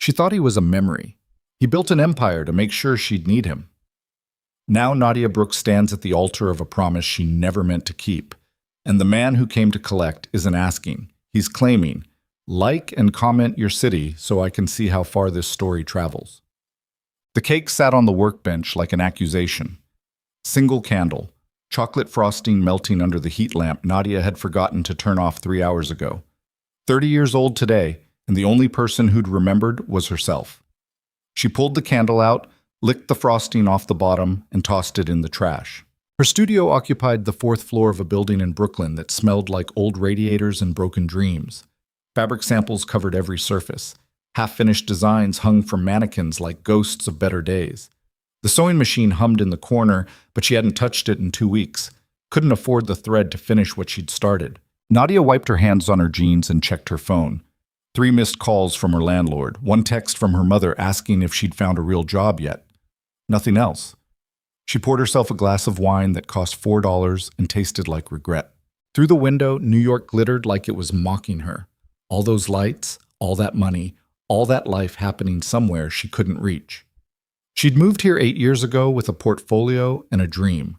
She thought he was a memory. He built an empire to make sure she'd need him. Now Nadia Brooks stands at the altar of a promise she never meant to keep. And the man who came to collect isn't asking. He's claiming, like and comment your city so I can see how far this story travels. The cake sat on the workbench like an accusation. Single candle, chocolate frosting melting under the heat lamp Nadia had forgotten to turn off 3 hours ago. 30 years old today, and the only person who'd remembered was herself. She pulled the candle out, licked the frosting off the bottom, and tossed it in the trash. Her studio occupied the 4th floor of a building in Brooklyn that smelled like old radiators and broken dreams. Fabric samples covered every surface. Half-finished designs hung from mannequins like ghosts of better days. The sewing machine hummed in the corner, but she hadn't touched it in 2 weeks. Couldn't afford the thread to finish what she'd started. Nadia wiped her hands on her jeans and checked her phone. 3 missed calls from her landlord, 1 text from her mother asking if she'd found a real job yet. Nothing else. She poured herself a glass of wine that cost $4 and tasted like regret. Through the window, New York glittered like it was mocking her. All those lights, all that money, all that life happening somewhere she couldn't reach. She'd moved here 8 years ago with a portfolio and a dream.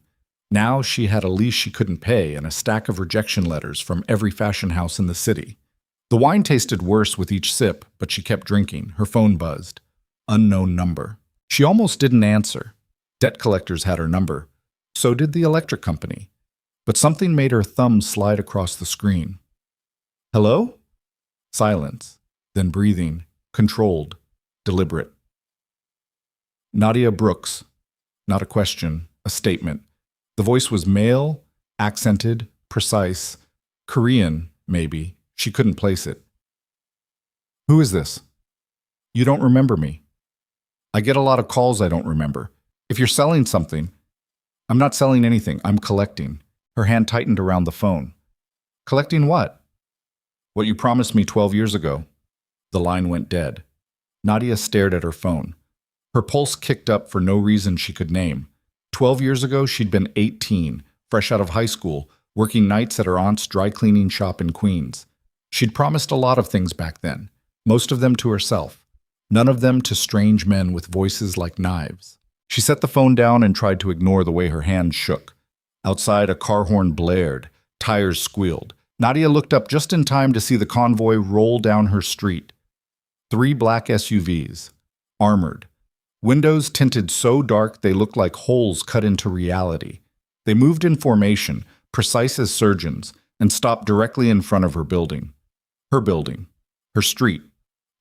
Now she had a lease she couldn't pay and a stack of rejection letters from every fashion house in the city. The wine tasted worse with each sip, but she kept drinking. Her phone buzzed. Unknown number. She almost didn't answer. Debt collectors had her number. So did the electric company. But something made her thumb slide across the screen. Hello? Silence. Then breathing. Controlled. Deliberate. Nadia Brooks. Not a question, a statement. The voice was male, accented, precise. Korean, maybe. She couldn't place it. Who is this? You don't remember me. I get a lot of calls I don't remember. If you're selling something, I'm not selling anything, I'm collecting. Her hand tightened around the phone. Collecting what? What you promised me 12 years ago. The line went dead. Nadia stared at her phone. Her pulse kicked up for no reason she could name. 12 years ago, she'd been 18, fresh out of high school, working nights at her aunt's dry cleaning shop in Queens. She'd promised a lot of things back then, most of them to herself, none of them to strange men with voices like knives. She set the phone down and tried to ignore the way her hands shook. Outside, a car horn blared. Tires squealed. Nadia looked up just in time to see the convoy roll down her street. 3 black SUVs, armored. Windows tinted so dark they looked like holes cut into reality. They moved in formation, precise as surgeons, and stopped directly in front of her building. Her street,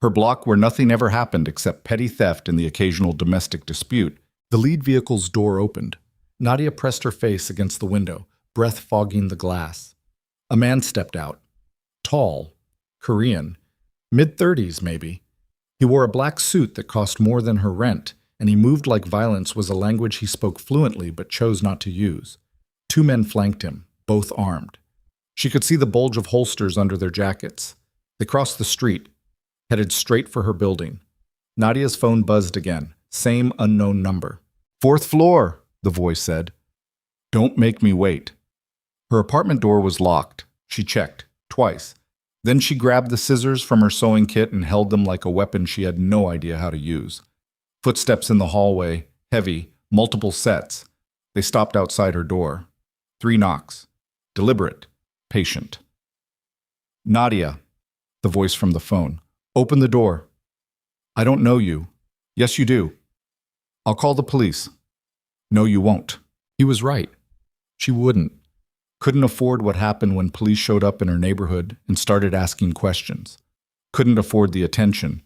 her block where nothing ever happened except petty theft and the occasional domestic dispute. The lead vehicle's door opened. Nadia pressed her face against the window, breath fogging the glass. A man stepped out. Tall, Korean, mid-30s maybe. He wore a black suit that cost more than her rent, and he moved like violence was a language he spoke fluently but chose not to use. 2 men flanked him, both armed. She could see the bulge of holsters under their jackets. They crossed the street, headed straight for her building. Nadia's phone buzzed again, same unknown number. 4th floor, the voice said. Don't make me wait. Her apartment door was locked. She checked, twice. Then she grabbed the scissors from her sewing kit and held them like a weapon she had no idea how to use. Footsteps in the hallway, heavy, multiple sets. They stopped outside her door. 3 knocks. Deliberate, patient. Nadia, the voice from the phone. Open the door. I don't know you. Yes, you do. I'll call the police. No, you won't. He was right. She wouldn't. Couldn't afford what happened when police showed up in her neighborhood and started asking questions. Couldn't afford the attention.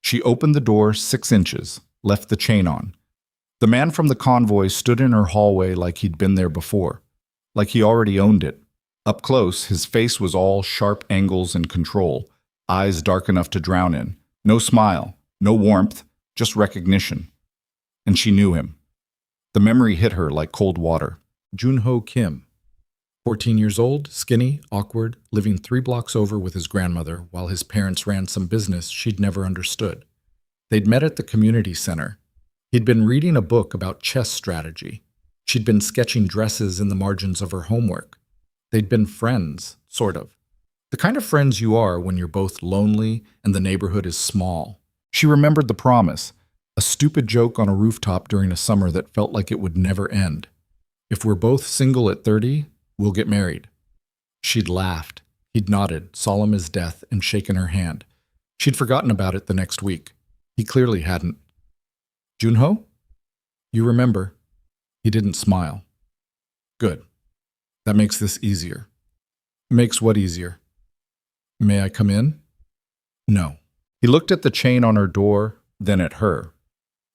She opened the door 6 inches, left the chain on. The man from the convoy stood in her hallway like he'd been there before, like he already owned it. Up close, his face was all sharp angles and control, eyes dark enough to drown in. No smile, no warmth, just recognition. And she knew him. The memory hit her like cold water. Jun-ho Kim. 14 years old, skinny, awkward, living 3 blocks over with his grandmother while his parents ran some business she'd never understood. They'd met at the community center. He'd been reading a book about chess strategy. She'd been sketching dresses in the margins of her homework. They'd been friends, sort of. The kind of friends you are when you're both lonely and the neighborhood is small. She remembered the promise, a stupid joke on a rooftop during a summer that felt like it would never end. If we're both single at 30, we'll get married. She'd laughed. He'd nodded, solemn as death, and shaken her hand. She'd forgotten about it the next week. He clearly hadn't. Junho? You remember? He didn't smile. Good. That makes this easier. Makes what easier? May I come in? No. He looked at the chain on her door, then at her.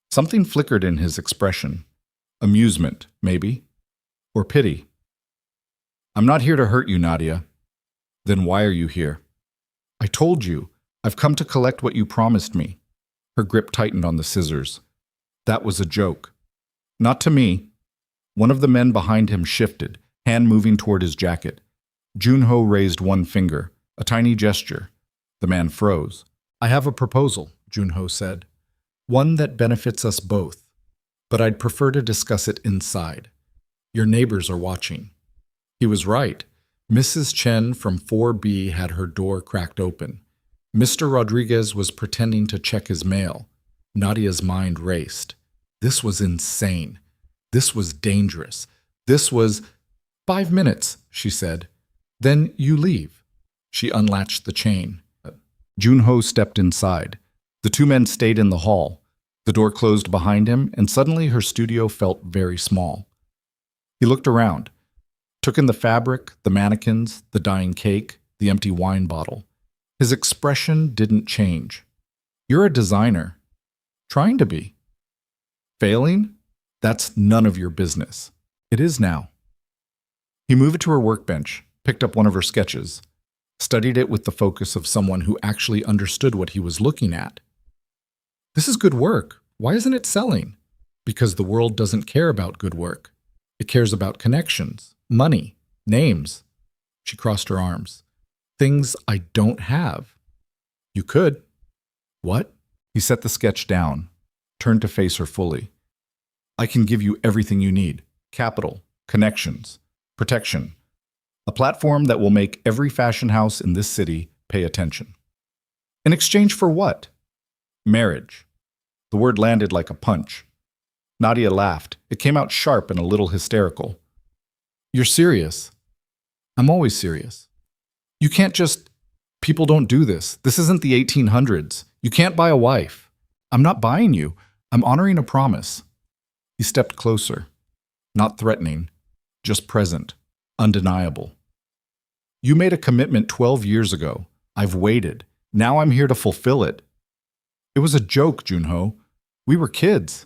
Something flickered in his expression. Amusement, maybe. Or pity. I'm not here to hurt you, Nadia. Then why are you here? I told you. I've come to collect what you promised me. Her grip tightened on the scissors. That was a joke. Not to me. One of the men behind him shifted, hand moving toward his jacket. Junho raised one finger, a tiny gesture. The man froze. I have a proposal, Junho said. One that benefits us both. But I'd prefer to discuss it inside. Your neighbors are watching. He was right. Mrs. Chen from 4B had her door cracked open. Mr. Rodriguez was pretending to check his mail. Nadia's mind raced. This was insane. This was dangerous. This was— 5 minutes, she said. Then you leave. She unlatched the chain. Junho stepped inside. The two men stayed in the hall. The door closed behind him, and suddenly her studio felt very small. He looked around, took in the fabric, the mannequins, the dying cake, the empty wine bottle. His expression didn't change. You're a designer. Trying to be. Failing? That's none of your business. It is now. He moved to her workbench, picked up one of her sketches, studied it with the focus of someone who actually understood what he was looking at. This is good work. Why isn't it selling? Because the world doesn't care about good work. It cares about connections, money, names. She crossed her arms. Things I don't have. You could. What? He set the sketch down, turned to face her fully. I can give you everything you need. Capital, connections, protection. A platform that will make every fashion house in this city pay attention. In exchange for what? Marriage. The word landed like a punch. Nadia laughed. It came out sharp and a little hysterical. You're serious. I'm always serious. You can't just— People don't do this. This isn't the 1800s. You can't buy a wife. I'm not buying you. I'm honoring a promise. He stepped closer. Not threatening, just present, undeniable. You made a commitment 12 years ago. I've waited. Now I'm here to fulfill it. It was a joke, Junho. We were kids.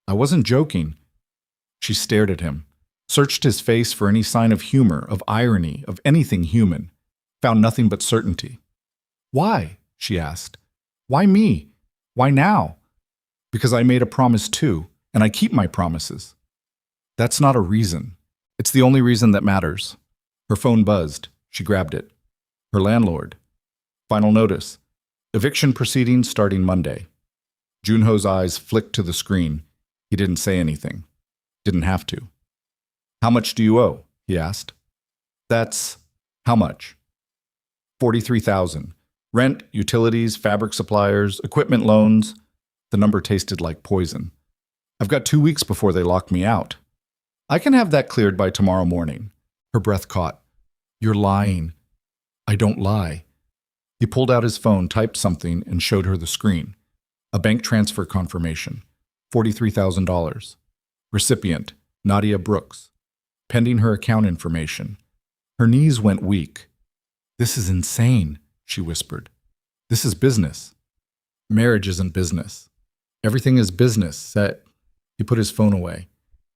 I wasn't joking. She stared at him, searched his face for any sign of humor, of irony, of anything human. Found nothing but certainty. Why? She asked. Why me? Why now? Because I made a promise too, and I keep my promises. That's not a reason. It's the only reason that matters. Her phone buzzed. She grabbed it. Her landlord. Final notice. Eviction proceedings starting Monday. Junho's eyes flicked to the screen. He didn't say anything. Didn't have to. How much do you owe? He asked. That's— How much? $43,000. Rent, utilities, fabric suppliers, equipment loans. The number tasted like poison. I've got 2 weeks before they lock me out. I can have that cleared by tomorrow morning. Her breath caught. You're lying. I don't lie. He pulled out his phone, typed something, and showed her the screen. A bank transfer confirmation. $43,000. Recipient, Nadia Brooks. Pending her account information. Her knees went weak. This is insane, she whispered. This is business. Marriage isn't business. Everything is business, said. He put his phone away.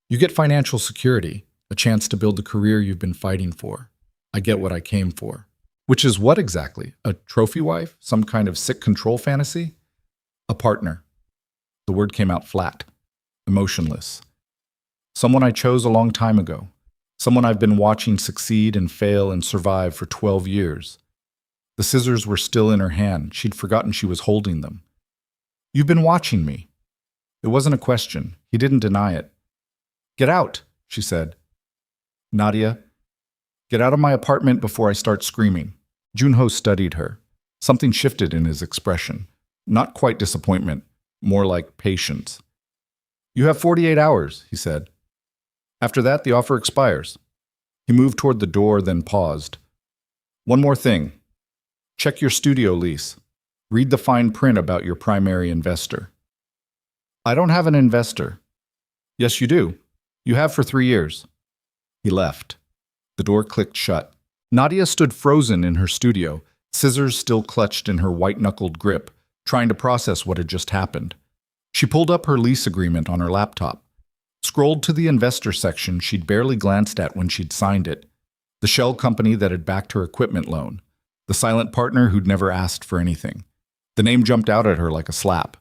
You get financial security, a chance to build the career you've been fighting for. I get what I came for. Which is what exactly? A trophy wife? Some kind of sick control fantasy? A partner. The word came out flat, emotionless. Someone I chose a long time ago. Someone I've been watching succeed and fail and survive for 12 years. The scissors were still in her hand. She'd forgotten she was holding them. You've been watching me. It wasn't a question. He didn't deny it. Get out, she said. Nadia, get out of my apartment before I start screaming. Junho studied her. Something shifted in his expression. Not quite disappointment, more like patience. "You have 48 hours," he said. "After that, the offer expires." He moved toward the door, then paused. "One more thing. Check your studio lease. Read the fine print about your primary investor." "I don't have an investor." "Yes, you do. You have for 3 years." He left. The door clicked shut. Nadia stood frozen in her studio, scissors still clutched in her white-knuckled grip, trying to process what had just happened. She pulled up her lease agreement on her laptop, scrolled to the investor section she'd barely glanced at when she'd signed it, the shell company that had backed her equipment loan, the silent partner who'd never asked for anything. The name jumped out at her like a slap.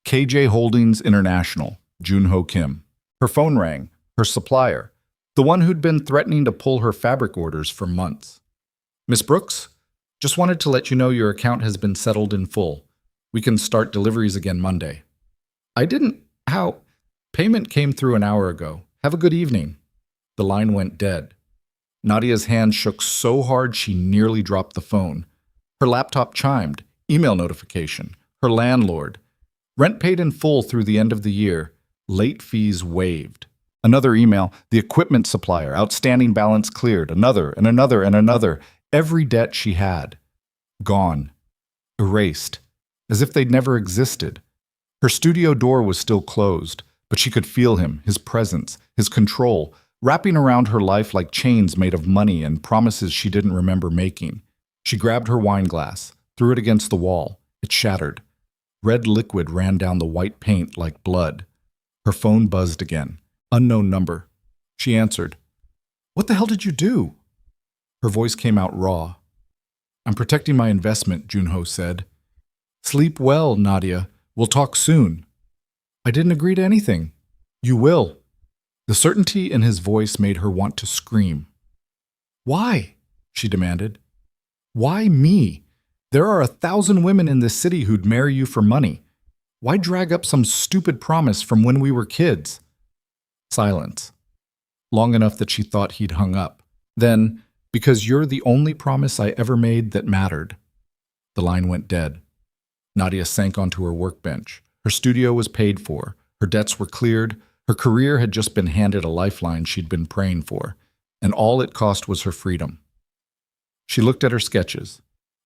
KJ Holdings International, Jun-Ho Kim. Her phone rang, her supplier, the one who'd been threatening to pull her fabric orders for months. "Miss Brooks, just wanted to let you know your account has been settled in full. We can start deliveries again Monday." "I didn't. How?" "Payment came through an hour ago. Have a good evening." The line went dead. Nadia's hand shook so hard she nearly dropped the phone. Her laptop chimed. Email notification. Her landlord. Rent paid in full through the end of the year. Late fees waived. Another email. The equipment supplier. Outstanding balance cleared. Another and another and another. Every debt she had. Gone. Erased. As if they'd never existed. Her studio door was still closed, but she could feel him, his presence, his control, wrapping around her life like chains made of money and promises she didn't remember making. She grabbed her wine glass, threw it against the wall. It shattered. Red liquid ran down the white paint like blood. Her phone buzzed again. Unknown number. She answered. "What the hell did you do?" Her voice came out raw. "I'm protecting my investment," Jun-Ho said. "Sleep well, Nadia. We'll talk soon." "I didn't agree to anything." "You will." The certainty in his voice made her want to scream. "Why?" she demanded. "Why me? There are 1,000 women in this city who'd marry you for money. Why drag up some stupid promise from when we were kids?" Silence. Long enough that she thought he'd hung up. Then, "Because you're the only promise I ever made that mattered." The line went dead. Nadia sank onto her workbench. Her studio was paid for. Her debts were cleared. Her career had just been handed a lifeline she'd been praying for, and all it cost was her freedom. She looked at her sketches,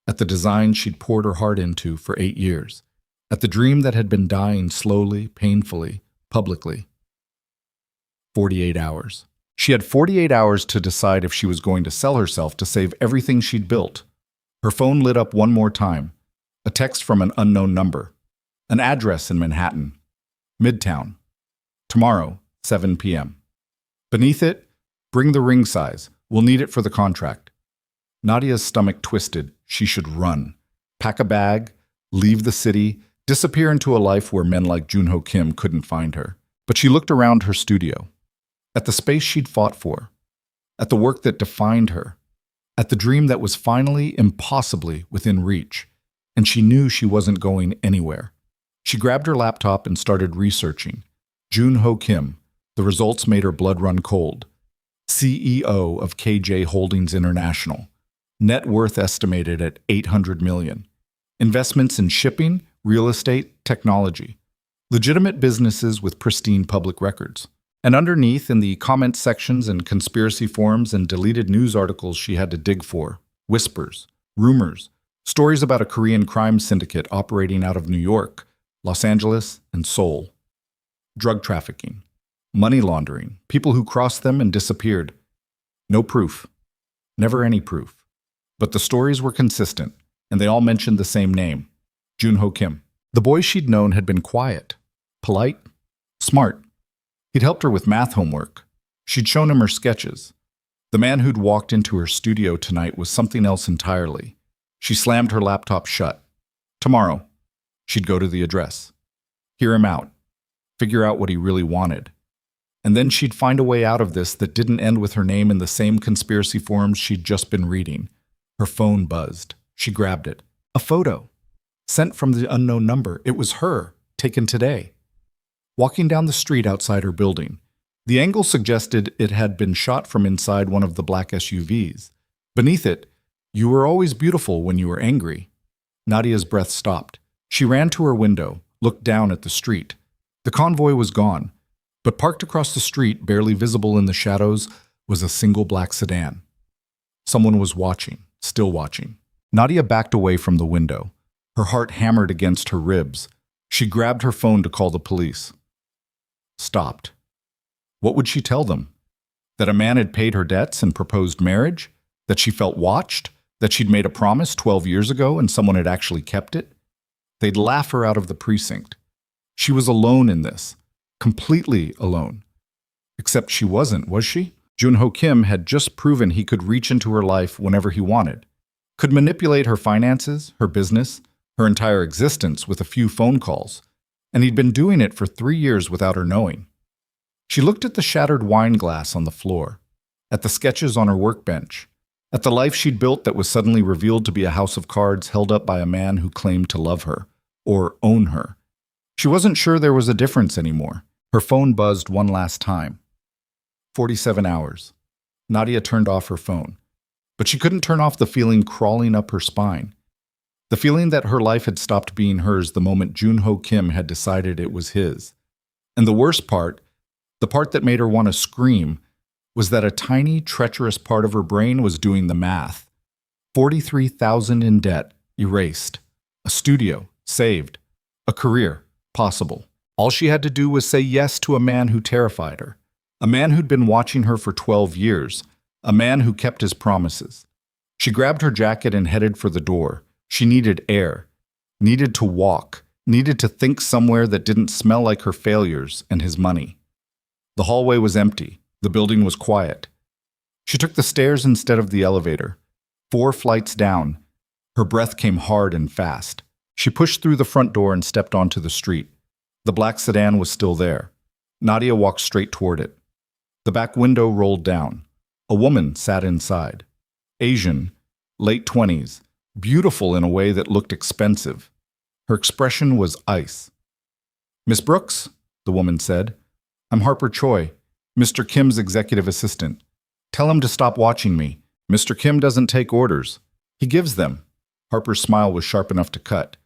at the design she'd poured her heart into for 8 years, at the dream that had been dying slowly, painfully, publicly. 48 hours. She had 48 hours to decide if she was going to sell herself to save everything she'd built. Her phone lit up one more time. A text from an unknown number. An address in Manhattan. Midtown. Tomorrow, 7 p.m. Beneath it, "Bring the ring size. We'll need it for the contract." Nadia's stomach twisted. She should run. Pack a bag, leave the city, disappear into a life where men like Jun-Ho Kim couldn't find her. But she looked around her studio. At the space she'd fought for. At the work that defined her. At the dream that was finally, impossibly within reach. And she knew she wasn't going anywhere. She grabbed her laptop and started researching. Jun-Ho Kim. The results made her blood run cold. CEO of KJ Holdings International. Net worth estimated at $800 million. Investments in shipping, real estate, technology. Legitimate businesses with pristine public records. And underneath, in the comment sections and conspiracy forums and deleted news articles she had to dig for, whispers, rumors, stories about a Korean crime syndicate operating out of New York, Los Angeles, and Seoul. Drug trafficking, money laundering, people who crossed them and disappeared. No proof. Never any proof. But the stories were consistent, and they all mentioned the same name, Jun-Ho Kim. The boy she'd known had been quiet, polite, smart. He'd helped her with math homework. She'd shown him her sketches. The man who'd walked into her studio tonight was something else entirely. She slammed her laptop shut. Tomorrow, she'd go to the address. Hear him out. Figure out what he really wanted. And then she'd find a way out of this that didn't end with her name in the same conspiracy forums she'd just been reading. Her phone buzzed. She grabbed it. A photo. Sent from the unknown number. It was her, taken today. Walking down the street outside her building. The angle suggested it had been shot from inside one of the black SUVs. Beneath it, "You were always beautiful when you were angry." Nadia's breath stopped. She ran to her window, looked down at the street. The convoy was gone, but parked across the street, barely visible in the shadows, was a single black sedan. Someone was watching, still watching. Nadia backed away from the window. Her heart hammered against her ribs. She grabbed her phone to call the police. Stopped. What would she tell them? That a man had paid her debts and proposed marriage? That she felt watched? That she'd made a promise 12 years ago and someone had actually kept it? They'd laugh her out of the precinct. She was alone in this. Completely alone. Except she wasn't, was she? Junho Kim had just proven he could reach into her life whenever he wanted. Could manipulate her finances, her business, her entire existence with a few phone calls. And he'd been doing it for 3 years without her knowing. She looked at the shattered wine glass on the floor, at the sketches on her workbench, at the life she'd built that was suddenly revealed to be a house of cards held up by a man who claimed to love her, or own her. She wasn't sure there was a difference anymore. Her phone buzzed one last time. 47 hours. Nadia turned off her phone, but she couldn't turn off the feeling crawling up her spine. The feeling that her life had stopped being hers the moment Junho Kim had decided it was his. And the worst part, the part that made her want to scream, was that a tiny, treacherous part of her brain was doing the math. 43,000 in debt, erased. A studio, saved. A career, possible. All she had to do was say yes to a man who terrified her. A man who'd been watching her for 12 years. A man who kept his promises. She grabbed her jacket and headed for the door. She needed air. Needed to walk. Needed to think somewhere that didn't smell like her failures and his money. The hallway was empty. The building was quiet. She took the stairs instead of the elevator. 4 flights down. Her breath came hard and fast. She pushed through the front door and stepped onto the street. The black sedan was still there. Nadia walked straight toward it. The back window rolled down. A woman sat inside. Asian, late 20s, beautiful in a way that looked expensive. Her expression was ice. "Miss Brooks," the woman said. "I'm Harper Choi, Mr. Kim's executive assistant. Tell him to stop watching me. Mr. Kim doesn't take orders. He gives them." Harper's smile was sharp enough to cut.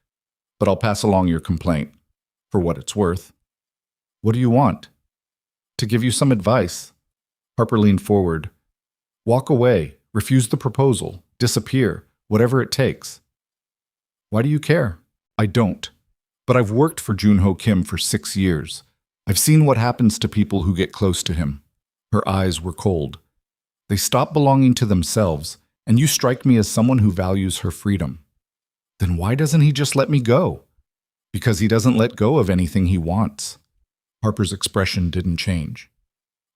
"But I'll pass along your complaint, for what it's worth." "What do you want?" "To give you some advice." Harper leaned forward. "Walk away, refuse the proposal, disappear, whatever it takes." "Why do you care?" "I don't. But I've worked for Junho Kim for 6 years. I've seen what happens to people who get close to him." Her eyes were cold. "They stop belonging to themselves, and you strike me as someone who values her freedom." "Then why doesn't he just let me go?" "Because he doesn't let go of anything he wants." Harper's expression didn't change.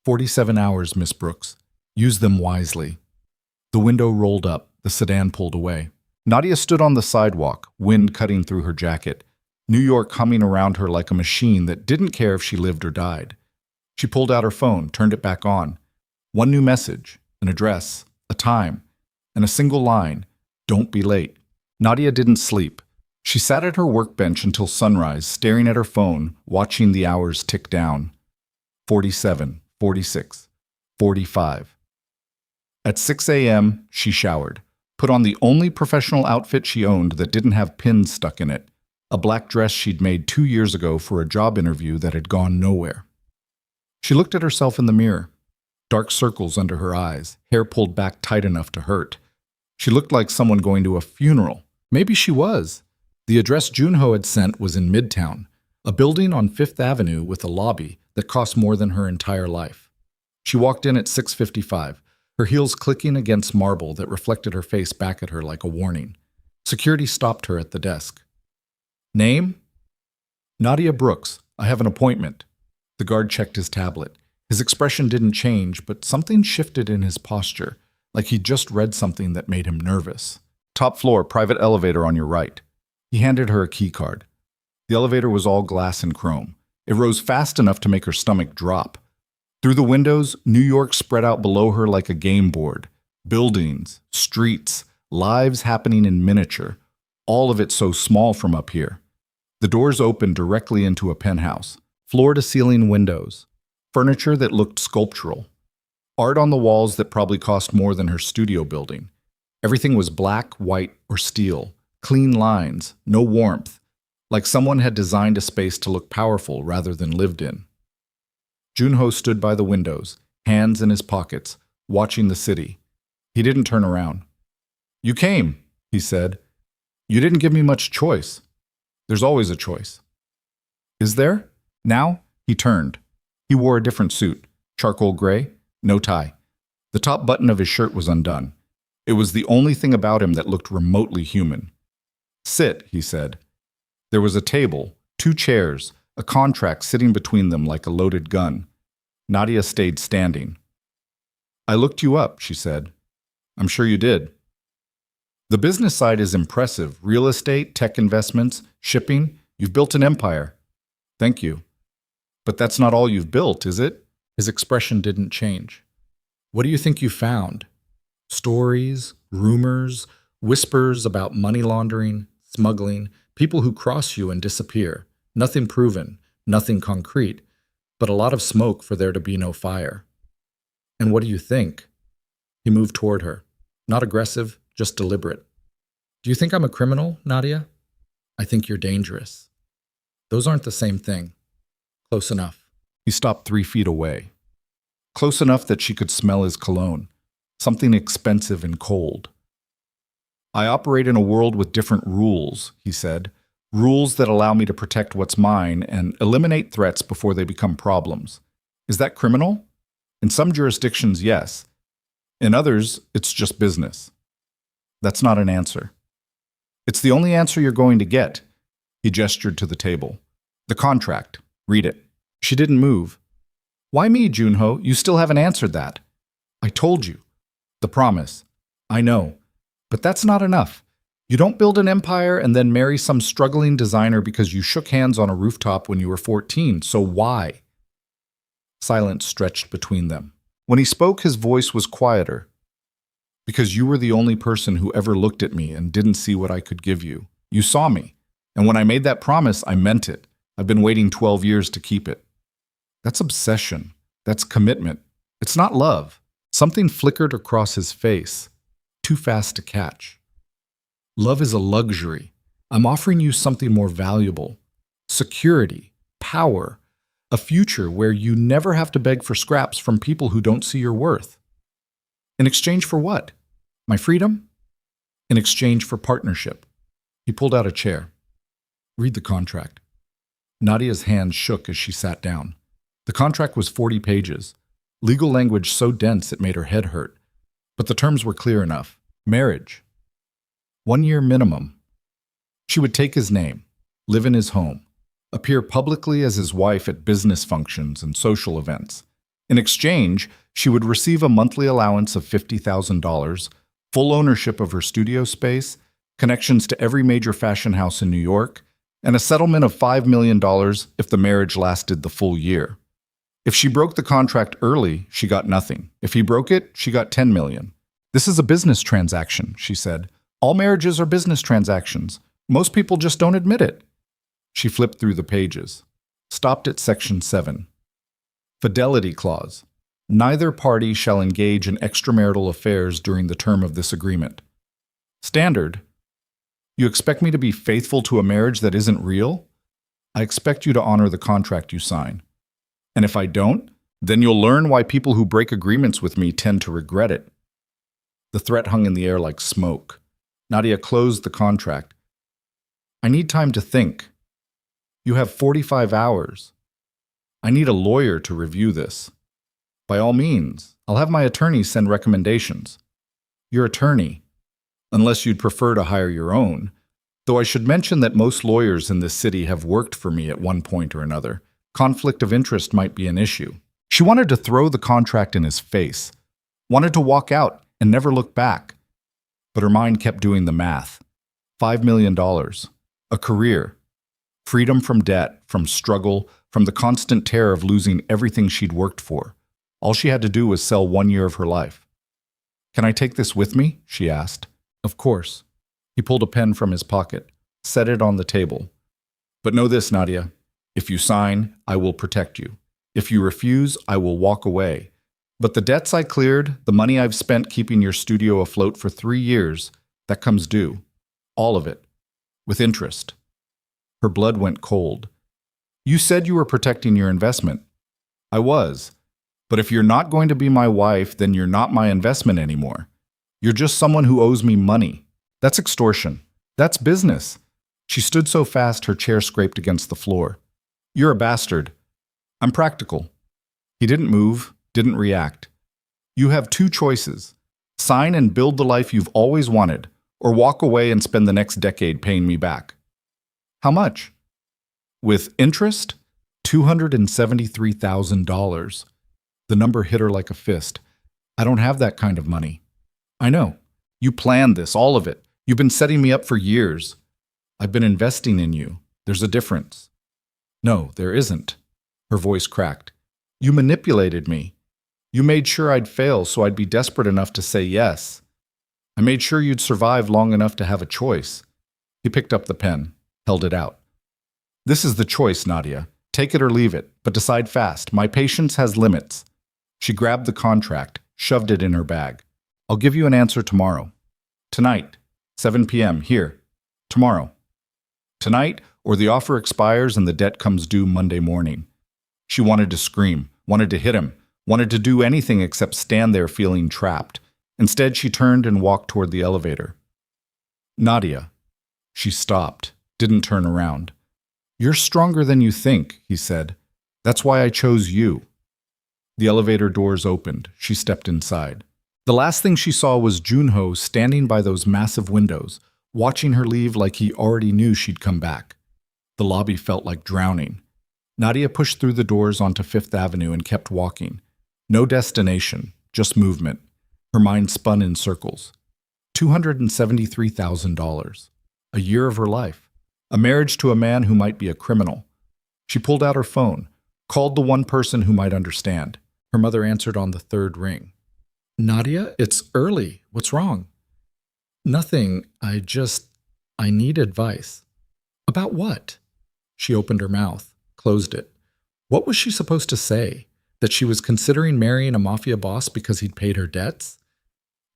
47 hours, Miss Brooks. Use them wisely." The window rolled up. The sedan pulled away. Nadia stood on the sidewalk, wind cutting through her jacket, New York humming around her like a machine that didn't care if she lived or died. She pulled out her phone, turned it back on. One new message, an address, a time, and a single line, "Don't be late." Nadia didn't sleep. She sat at her workbench until sunrise, staring at her phone, watching the hours tick down. 47, 46, 45. At 6 a.m., she showered, put on the only professional outfit she owned that didn't have pins stuck in it, a black dress she'd made 2 years ago for a job interview that had gone nowhere. She looked at herself in the mirror. Dark circles under her eyes, hair pulled back tight enough to hurt. She looked like someone going to a funeral. Maybe she was. The address Junho had sent was in Midtown, a building on 5th Avenue with a lobby that cost more than her entire life. She walked in at 6:55, her heels clicking against marble that reflected her face back at her like a warning. Security stopped her at the desk. "Name?" "Nadia Brooks. I have an appointment." The guard checked his tablet. His expression didn't change, but something shifted in his posture, like he'd just read something that made him nervous. "Top floor, private elevator on your right." He handed her a key card. The elevator was all glass and chrome. It rose fast enough to make her stomach drop. Through the windows, New York spread out below her like a game board. Buildings, streets, lives happening in miniature, all of it so small from up here. The doors opened directly into a penthouse, floor-to-ceiling windows, furniture that looked sculptural, art on the walls that probably cost more than her studio building. Everything was black, white, or steel, clean lines, no warmth, like someone had designed a space to look powerful rather than lived in. Junho stood by the windows, hands in his pockets, watching the city. He didn't turn around. "You came," he said. "You didn't give me much choice. There's always a choice." "Is there?" Now he turned. He wore a different suit, charcoal gray, no tie. The top button of his shirt was undone. It was the only thing about him that looked remotely human. "Sit," he said. There was a table, 2 chairs, a contract sitting between them like a loaded gun. Nadia stayed standing. "I looked you up," she said. "I'm sure you did. The business side is impressive. Real estate, tech investments, shipping. You've built an empire." "Thank you. But that's not all you've built, is it?" His expression didn't change. "What do you think you found? Stories, rumors, whispers about money laundering, smuggling, people who cross you and disappear. Nothing proven, nothing concrete, but a lot of smoke for there to be no fire. And what do you think?" He moved toward her. Not aggressive, just deliberate. "Do you think I'm a criminal, Nadia?" "I think you're dangerous." "Those aren't the same thing." "Close enough." He stopped 3 feet away. Close enough that she could smell his cologne, something expensive and cold. "I operate in a world with different rules," he said. "Rules that allow me to protect what's mine and eliminate threats before they become problems. Is that criminal? In some jurisdictions, yes. In others, it's just business." "That's not an answer." "It's the only answer you're going to get." He gestured to the table. "The contract. Read it." She didn't move. "Why me, Junho? You still haven't answered that." "I told you." "The promise." "I know. But that's not enough. You don't build an empire and then marry some struggling designer because you shook hands on a rooftop when you were 14. So why?" Silence stretched between them. When he spoke, his voice was quieter. "Because you were the only person who ever looked at me and didn't see what I could give you. You saw me. And when I made that promise, I meant it. I've been waiting 12 years to keep it." That's obsession. That's commitment. It's not love. Something flickered across his face, too fast to catch. "Love is a luxury. I'm offering you something more valuable. Security, power, a future where you never have to beg for scraps from people who don't see your worth." "In exchange for what? My freedom?" "In exchange for partnership." He pulled out a chair. "Read the contract." Nadia's hands shook as she sat down. The contract was 40 pages, legal language so dense it made her head hurt. But the terms were clear enough. Marriage. 1 year minimum. She would take his name, live in his home, appear publicly as his wife at business functions and social events. In exchange, she would receive a monthly allowance of $50,000, full ownership of her studio space, connections to every major fashion house in New York, and a settlement of $5 million if the marriage lasted the full year. If she broke the contract early, she got nothing. If he broke it, she got $10 million. "This is a business transaction," she said. "All marriages are business transactions. Most people just don't admit it." She flipped through the pages, stopped at section 7. Fidelity clause. Neither party shall engage in extramarital affairs during the term of this agreement. Standard. You expect me to be faithful to a marriage that isn't real? I expect you to honor the contract you sign. And if I don't, then you'll learn why people who break agreements with me tend to regret it. The threat hung in the air like smoke. Nadia closed the contract. "I need time to think." "You have 45 hours. "I need a lawyer to review this." "By all means, I'll have my attorney send recommendations." "Your attorney? Unless you'd prefer to hire your own. Though I should mention that most lawyers in this city have worked for me at one point or another. Conflict of interest might be an issue." She wanted to throw the contract in his face, wanted to walk out and never look back. But her mind kept doing the math. $5 million, a career, freedom from debt, from struggle, from the constant terror of losing everything she'd worked for. All she had to do was sell 1 year of her life. "Can I take this with me?" she asked. "Of course." He pulled a pen from his pocket, set it on the table. "But know this, Nadia. If you sign, I will protect you. If you refuse, I will walk away. But the debts I cleared, the money I've spent keeping your studio afloat for 3 years, that comes due. All of it. With interest." Her blood went cold. You said you were protecting your investment. I was. But if you're not going to be my wife, then you're not my investment anymore. You're just someone who owes me money. That's extortion. That's business. She stood so fast her chair scraped against the floor. You're a bastard. I'm practical. He didn't move, didn't react. You have two choices. Sign and build the life you've always wanted, or walk away and spend the next decade paying me back. How much? With interest? $273,000. The number hit her like a fist. I don't have that kind of money. I know. You planned this, all of it. You've been setting me up for years. I've been investing in you. There's a difference. No, there isn't. Her voice cracked. You manipulated me. You made sure I'd fail so I'd be desperate enough to say yes. I made sure you'd survive long enough to have a choice. He picked up the pen, held it out. This is the choice, Nadia. Take it or leave it, but decide fast. My patience has limits. She grabbed the contract, shoved it in her bag. I'll give you an answer tomorrow. Tonight, 7 p.m., here. Tomorrow. Tonight, or the offer expires and the debt comes due Monday morning. She wanted to scream, wanted to hit him, wanted to do anything except stand there feeling trapped. Instead, she turned and walked toward the elevator. Nadia. She stopped, didn't turn around. You're stronger than you think, he said. That's why I chose you. The elevator doors opened. She stepped inside. The last thing she saw was Junho standing by those massive windows, watching her leave like he already knew she'd come back. The lobby felt like drowning. Nadia pushed through the doors onto Fifth Avenue and kept walking. No destination, just movement. Her mind spun in circles. $273,000. A year of her life. A marriage to a man who might be a criminal. She pulled out her phone, called the one person who might understand. Her mother answered on the third ring. Nadia, it's early. What's wrong? Nothing. I need advice. About what? She opened her mouth, closed it. What was she supposed to say? That she was considering marrying a mafia boss because he'd paid her debts?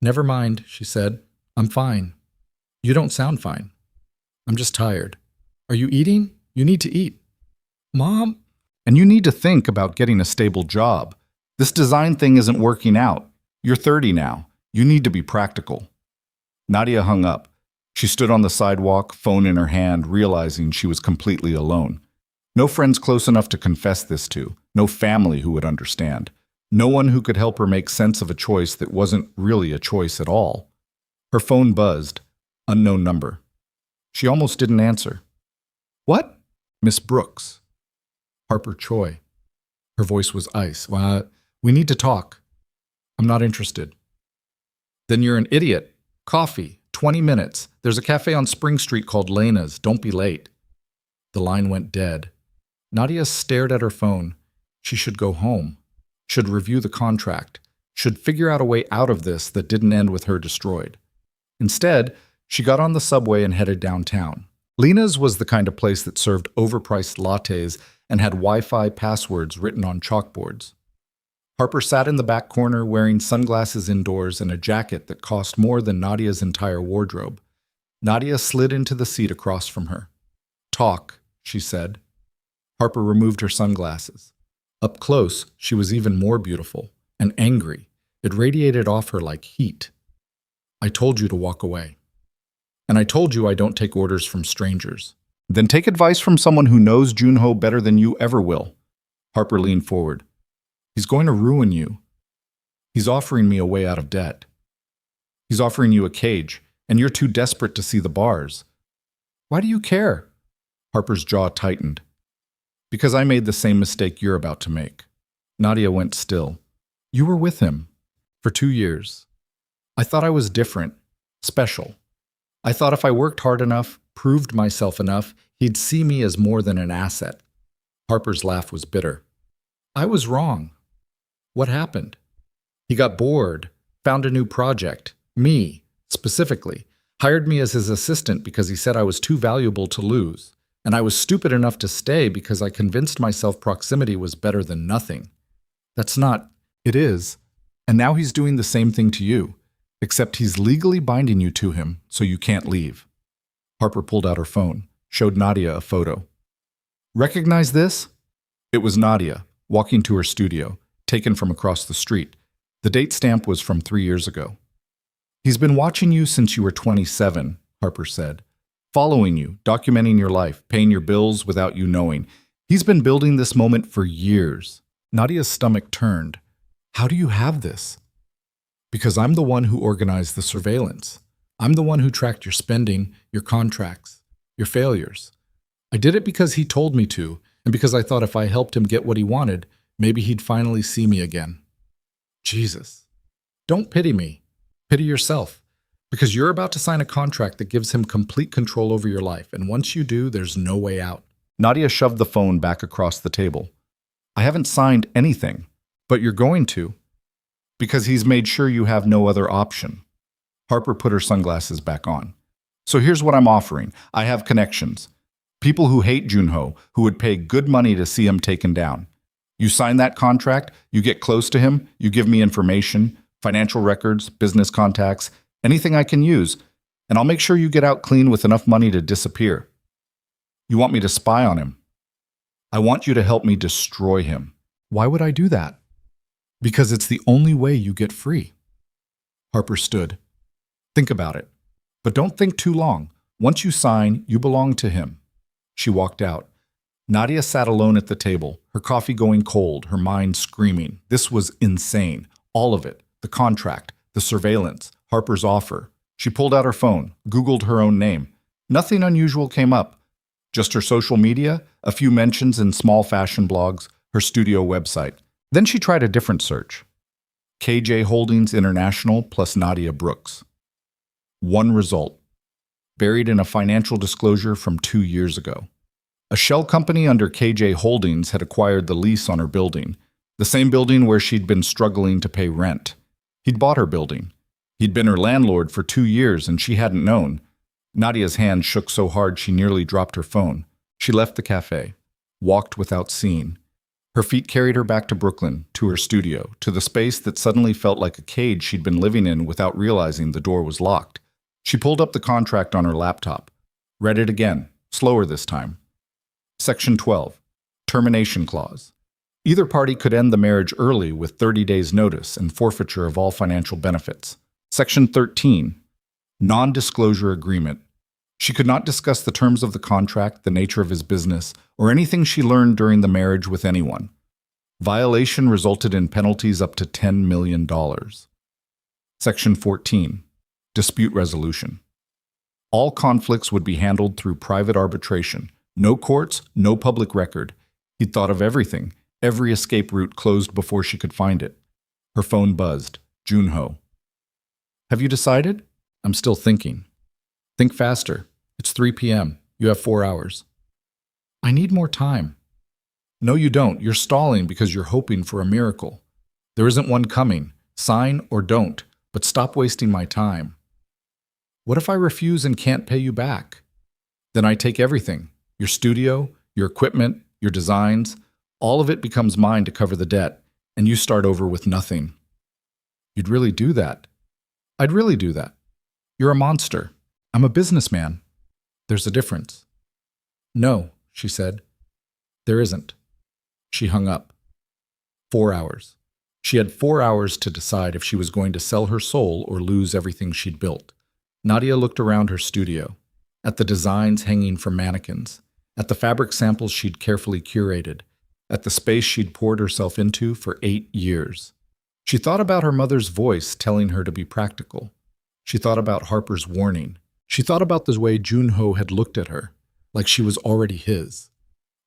Never mind, she said. I'm fine. You don't sound fine. I'm just tired. Are you eating? You need to eat. Mom? And you need to think about getting a stable job. This design thing isn't working out. You're 30 now. You need to be practical. Nadia hung up. She stood on the sidewalk, phone in her hand, realizing she was completely alone. No friends close enough to confess this to. No family who would understand. No one who could help her make sense of a choice that wasn't really a choice at all. Her phone buzzed. Unknown number. She almost didn't answer. What? Miss Brooks. Harper Choi. Her voice was ice. We need to talk. I'm not interested. Then you're an idiot. Coffee. 20 minutes. There's a cafe on Spring Street called Lena's. Don't be late. The line went dead. Nadia stared at her phone. She should go home. Should review the contract. Should figure out a way out of this that didn't end with her destroyed. Instead, she got on the subway and headed downtown. Lena's was the kind of place that served overpriced lattes and had Wi-Fi passwords written on chalkboards. Harper sat in the back corner wearing sunglasses indoors and a jacket that cost more than Nadia's entire wardrobe. Nadia slid into the seat across from her. Talk, she said. Harper removed her sunglasses. Up close, she was even more beautiful and angry. It radiated off her like heat. I told you to walk away. And I told you I don't take orders from strangers. Then take advice from someone who knows Junho better than you ever will. Harper leaned forward. He's going to ruin you. He's offering me a way out of debt. He's offering you a cage, and you're too desperate to see the bars. Why do you care? Harper's jaw tightened. Because I made the same mistake you're about to make. Nadia went still. You were with him. For 2 years. I thought I was different. Special. I thought if I worked hard enough, proved myself enough, he'd see me as more than an asset. Harper's laugh was bitter. I was wrong. What happened? He got bored, found a new project. Me, specifically. Hired me as his assistant because he said I was too valuable to lose. And I was stupid enough to stay because I convinced myself proximity was better than nothing. That's not. It is. And now he's doing the same thing to you. Except he's legally binding you to him, so you can't leave. Harper pulled out her phone, showed Nadia a photo. Recognize this? It was Nadia, walking to her studio, taken from across the street. The date stamp was from 3 years ago. He's been watching you since you were 27, Harper said. Following you, documenting your life, paying your bills without you knowing. He's been building this moment for years. Nadia's stomach turned. How do you have this? Because I'm the one who organized the surveillance. I'm the one who tracked your spending, your contracts, your failures. I did it because he told me to, and because I thought if I helped him get what he wanted, maybe he'd finally see me again. Jesus. Don't pity me. Pity yourself. Because you're about to sign a contract that gives him complete control over your life, and once you do, there's no way out. Nadia shoved the phone back across the table. I haven't signed anything, but you're going to. Because he's made sure you have no other option. Harper put her sunglasses back on. So here's what I'm offering. I have connections. People who hate Junho, who would pay good money to see him taken down. You sign that contract, you get close to him, you give me information, financial records, business contacts, anything I can use, and I'll make sure you get out clean with enough money to disappear. You want me to spy on him. I want you to help me destroy him. Why would I do that? Because it's the only way you get free. Harper stood. Think about it. But don't think too long. Once you sign, you belong to him. She walked out. Nadia sat alone at the table, her coffee going cold, her mind screaming. This was insane. All of it. The contract, the surveillance, Harper's offer. She pulled out her phone, Googled her own name. Nothing unusual came up. Just her social media, a few mentions in small fashion blogs, her studio website. Then she tried a different search. KJ Holdings International plus Nadia Brooks. One result. Buried in a financial disclosure from 2 years ago. A shell company under KJ Holdings had acquired the lease on her building, the same building where she'd been struggling to pay rent. He'd bought her building. He'd been her landlord for 2 years and she hadn't known. Nadia's hand shook so hard she nearly dropped her phone. She left the cafe, walked without seeing. Her feet carried her back to Brooklyn, to her studio, to the space that suddenly felt like a cage she'd been living in without realizing the door was locked. She pulled up the contract on her laptop, read it again, slower this time. Section 12. Termination clause. Either party could end the marriage early with 30 days' notice and forfeiture of all financial benefits. Section 13. Non-disclosure agreement. She could not discuss the terms of the contract, the nature of his business, or anything she learned during the marriage with anyone. Violation resulted in penalties up to $10 million. Section 14. Dispute resolution. All conflicts would be handled through private arbitration. No courts, no public record. He'd thought of everything. Every escape route closed before she could find it. Her phone buzzed. Junho. Have you decided? I'm still thinking. Think faster. It's 3 p.m. You have 4 hours. I need more time. No, you don't. You're stalling because you're hoping for a miracle. There isn't one coming. Sign or don't, but stop wasting my time. What if I refuse and can't pay you back? Then I take everything. Your studio, your equipment, your designs, all of it becomes mine to cover the debt, and you start over with nothing. You'd really do that? I'd really do that. You're a monster. I'm a businessman. There's a difference. No, she said. There isn't. She hung up. 4 hours. She had 4 hours to decide if she was going to sell her soul or lose everything she'd built. Nadia looked around her studio, at the designs hanging from mannequins, at the fabric samples she'd carefully curated, at the space she'd poured herself into for 8 years. She thought about her mother's voice telling her to be practical. She thought about Harper's warning. She thought about the way Junho had looked at her, like she was already his.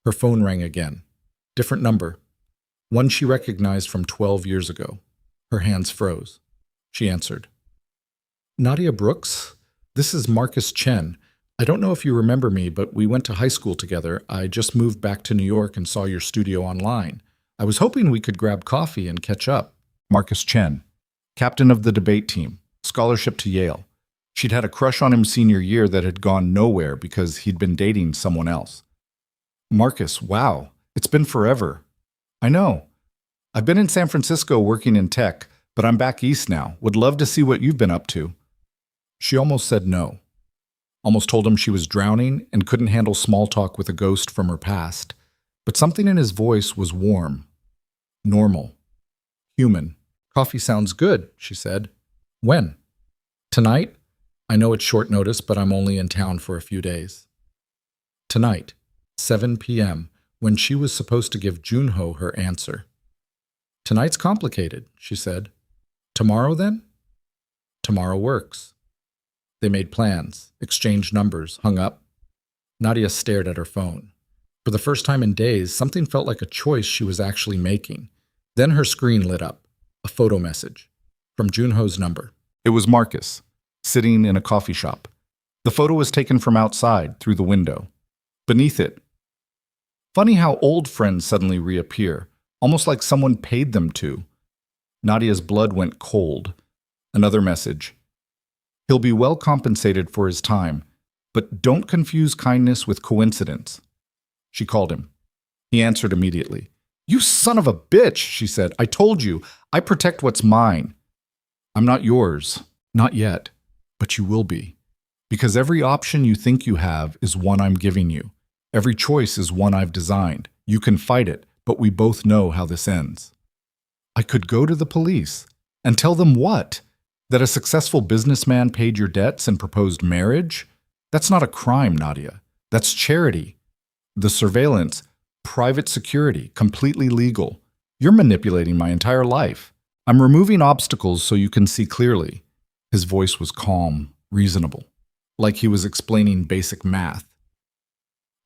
Her phone rang again. Different number. One she recognized from 12 years ago. Her hands froze. She answered. Nadia Brooks? This is Marcus Chen. I don't know if you remember me, but we went to high school together. I just moved back to New York and saw your studio online. I was hoping we could grab coffee and catch up. Marcus Chen, captain of the debate team, scholarship to Yale. She'd had a crush on him senior year that had gone nowhere because he'd been dating someone else. Marcus, wow, it's been forever. I know. I've been in San Francisco working in tech, but I'm back east now. Would love to see what you've been up to. She almost said no. almost told him she was drowning and couldn't handle small talk with a ghost from her past. But something in his voice was warm, normal, human. "Coffee sounds good," she said. "When?" "Tonight? I know it's short notice, but I'm only in town for a few days." Tonight, 7 p.m., when she was supposed to give Junho her answer. "Tonight's complicated," she said. "Tomorrow, then?" "Tomorrow works." They made plans, exchanged numbers, hung up. Nadia stared at her phone. For the first time in days, something felt like a choice she was actually making. Then her screen lit up. A photo message. From Junho's number. It was Marcus, sitting in a coffee shop. The photo was taken from outside, through the window. Beneath it, funny how old friends suddenly reappear, almost like someone paid them to. Nadia's blood went cold. Another message. "He'll be well compensated for his time, but don't confuse kindness with coincidence." She called him. He answered immediately. "You son of a bitch," she said. "I told you, I protect what's mine." "I'm not yours. Not yet. But you will be. Because every option you think you have is one I'm giving you. Every choice is one I've designed. You can fight it, but we both know how this ends." I could go to the police. And tell them what? That a successful businessman paid your debts and proposed marriage? That's not a crime, Nadia. That's charity. The surveillance, private security, completely legal. You're manipulating my entire life. I'm removing obstacles so you can see clearly. His voice was calm, reasonable, like he was explaining basic math.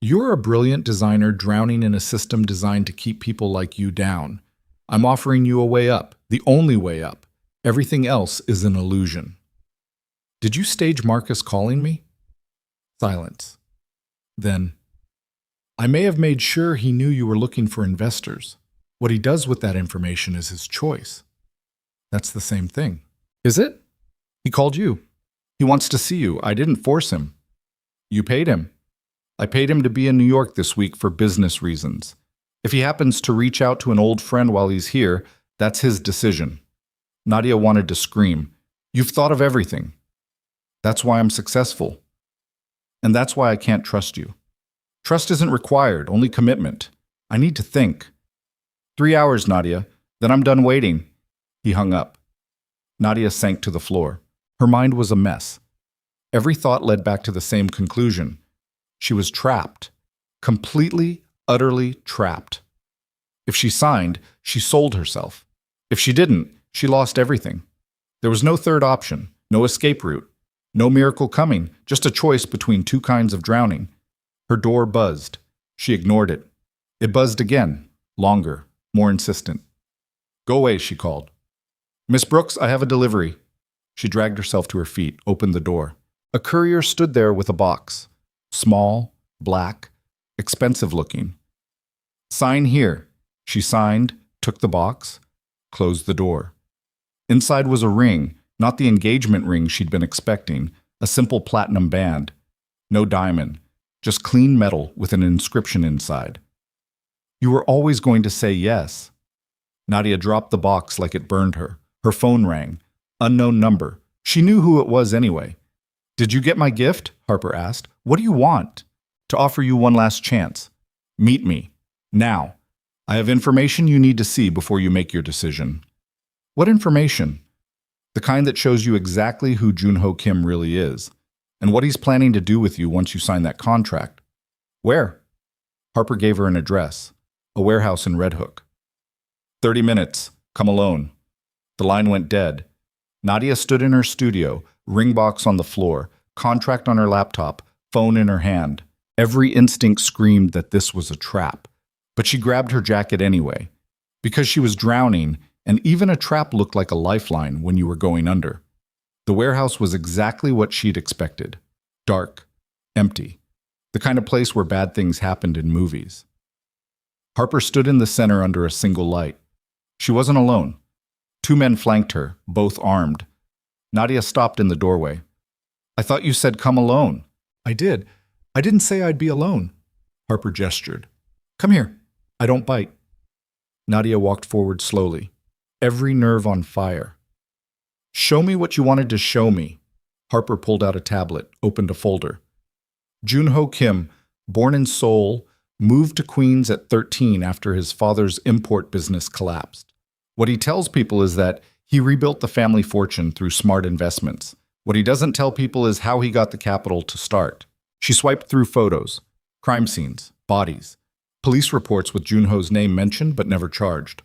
You're a brilliant designer drowning in a system designed to keep people like you down. I'm offering you a way up, the only way up. Everything else is an illusion. Did you stage Marcus calling me? Silence. Then, I may have made sure he knew you were looking for investors. What he does with that information is his choice. That's the same thing. Is it? He called you. He wants to see you. I didn't force him. You paid him. I paid him to be in New York this week for business reasons. If he happens to reach out to an old friend while he's here, that's his decision. Nadia wanted to scream. You've thought of everything. That's why I'm successful. And that's why I can't trust you. Trust isn't required, only commitment. I need to think. 3 hours, Nadia. Then I'm done waiting. He hung up. Nadia sank to the floor. Her mind was a mess. Every thought led back to the same conclusion. She was trapped. Completely, utterly trapped. If she signed, she sold herself. If she didn't, she lost everything. There was no third option, no escape route, no miracle coming, just a choice between two kinds of drowning. Her door buzzed. She ignored it. It buzzed again, longer, more insistent. Go away, she called. Miss Brooks, I have a delivery. She dragged herself to her feet, opened the door. A courier stood there with a box. Small, black, expensive looking. Sign here. She signed, took the box, closed the door. Inside was a ring, not the engagement ring she'd been expecting, a simple platinum band. No diamond, just clean metal with an inscription inside. You were always going to say yes. Nadia dropped the box like it burned her. Her phone rang. Unknown number. She knew who it was anyway. Did you get my gift? Harper asked. What do you want? To offer you one last chance. Meet me. Now. I have information you need to see before you make your decision. What information? The kind that shows you exactly who Junho Kim really is, and what he's planning to do with you once you sign that contract. Where? Harper gave her an address, a warehouse in Red Hook. 30 minutes. Come alone. The line went dead. Nadia stood in her studio, ring box on the floor, contract on her laptop, phone in her hand. Every instinct screamed that this was a trap. But she grabbed her jacket anyway, because she was drowning, and even a trap looked like a lifeline when you were going under. The warehouse was exactly what she'd expected. Dark, empty, the kind of place where bad things happened in movies. Harper stood in the center under a single light. She wasn't alone. 2 men flanked her, both armed. Nadia stopped in the doorway. I thought you said come alone. I did. I didn't say I'd be alone. Harper gestured. Come here. I don't bite. Nadia walked forward slowly, every nerve on fire. Show me what you wanted to show me. Harper pulled out a tablet, opened a folder. Junho Kim, born in Seoul, moved to Queens at 13 after his father's import business collapsed. What he tells people is that he rebuilt the family fortune through smart investments. What he doesn't tell people is how he got the capital to start. She swiped through photos, crime scenes, bodies, police reports with Junho's name mentioned but never charged.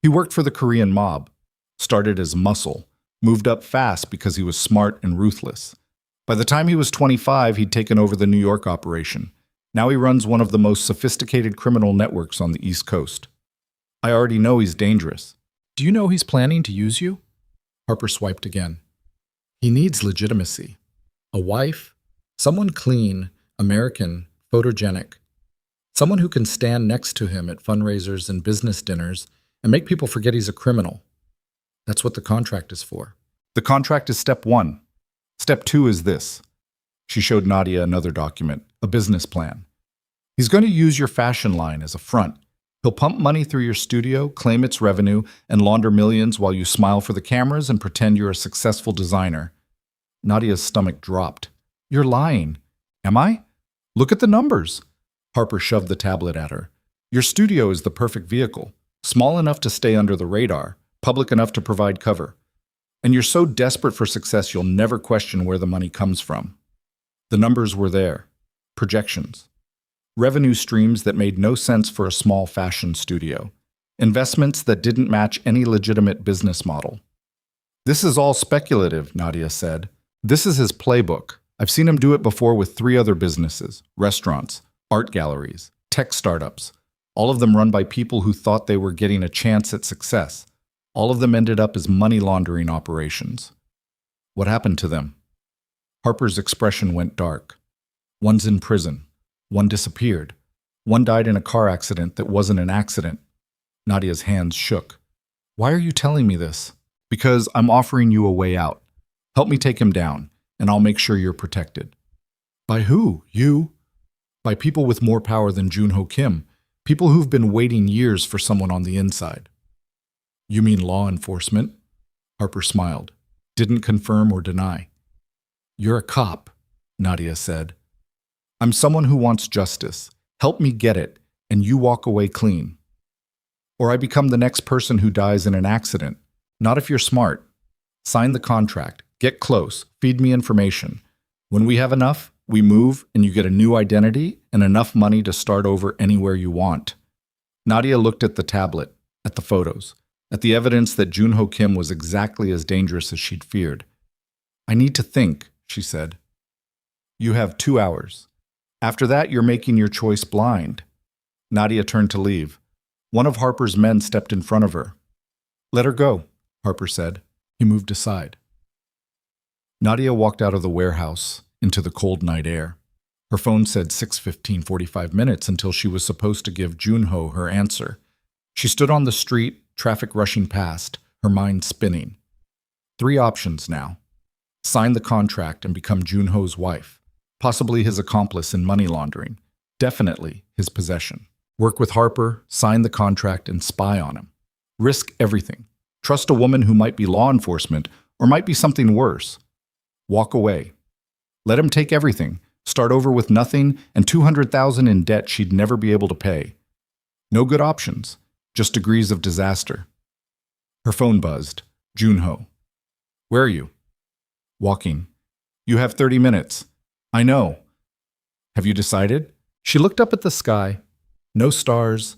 He worked for the Korean mob, started as muscle, moved up fast because he was smart and ruthless. By the time he was 25, he'd taken over the New York operation. Now he runs one of the most sophisticated criminal networks on the East Coast. I already know he's dangerous. Do you know he's planning to use you? Harper swiped again. He needs legitimacy. A wife, someone clean, American, photogenic. Someone who can stand next to him at fundraisers and business dinners and make people forget he's a criminal. That's what the contract is for. The contract is step 1. Step 2 is this. She showed Nadia another document, a business plan. He's going to use your fashion line as a front. He'll pump money through your studio, claim its revenue, and launder millions while you smile for the cameras and pretend you're a successful designer. Nadia's stomach dropped. You're lying. Am I? Look at the numbers. Harper shoved the tablet at her. Your studio is the perfect vehicle. Small enough to stay under the radar, public enough to provide cover. And you're so desperate for success you'll never question where the money comes from. The numbers were there. Projections. Revenue streams that made no sense for a small fashion studio. Investments that didn't match any legitimate business model. This is all speculative, Nadia said. This is his playbook. I've seen him do it before with 3 other businesses, restaurants, art galleries, tech startups. All of them run by people who thought they were getting a chance at success. All of them ended up as money laundering operations. What happened to them? Harper's expression went dark. One's in prison. One disappeared. One died in a car accident that wasn't an accident. Nadia's hands shook. Why are you telling me this? Because I'm offering you a way out. Help me take him down, and I'll make sure you're protected. By who? You? By people with more power than Junho Kim. People who've been waiting years for someone on the inside. You mean law enforcement? Harper smiled. Didn't confirm or deny. You're a cop, Nadia said. I'm someone who wants justice. Help me get it, and you walk away clean. Or I become the next person who dies in an accident. Not if you're smart. Sign the contract. Get close. Feed me information. When we have enough, we move and you get a new identity and enough money to start over anywhere you want. Nadia looked at the tablet, at the photos, at the evidence that Junho Kim was exactly as dangerous as she'd feared. I need to think, she said. You have 2 hours. After that, you're making your choice blind. Nadia turned to leave. One of Harper's men stepped in front of her. Let her go, Harper said. He moved aside. Nadia walked out of the warehouse into the cold night air. Her phone said 6:15, 45 minutes until she was supposed to give Junho her answer. She stood on the street, traffic rushing past, her mind spinning. 3 options now. Sign the contract and become Junho's wife. Possibly his accomplice in money laundering. Definitely his possession. Work with Harper, sign the contract, and spy on him. Risk everything. Trust a woman who might be law enforcement or might be something worse. Walk away. Let him take everything, start over with nothing and $200,000 in debt she'd never be able to pay. No good options, just degrees of disaster. Her phone buzzed. Junho. Where are you? Walking. You have 30 minutes. I know. Have you decided? She looked up at the sky. No stars,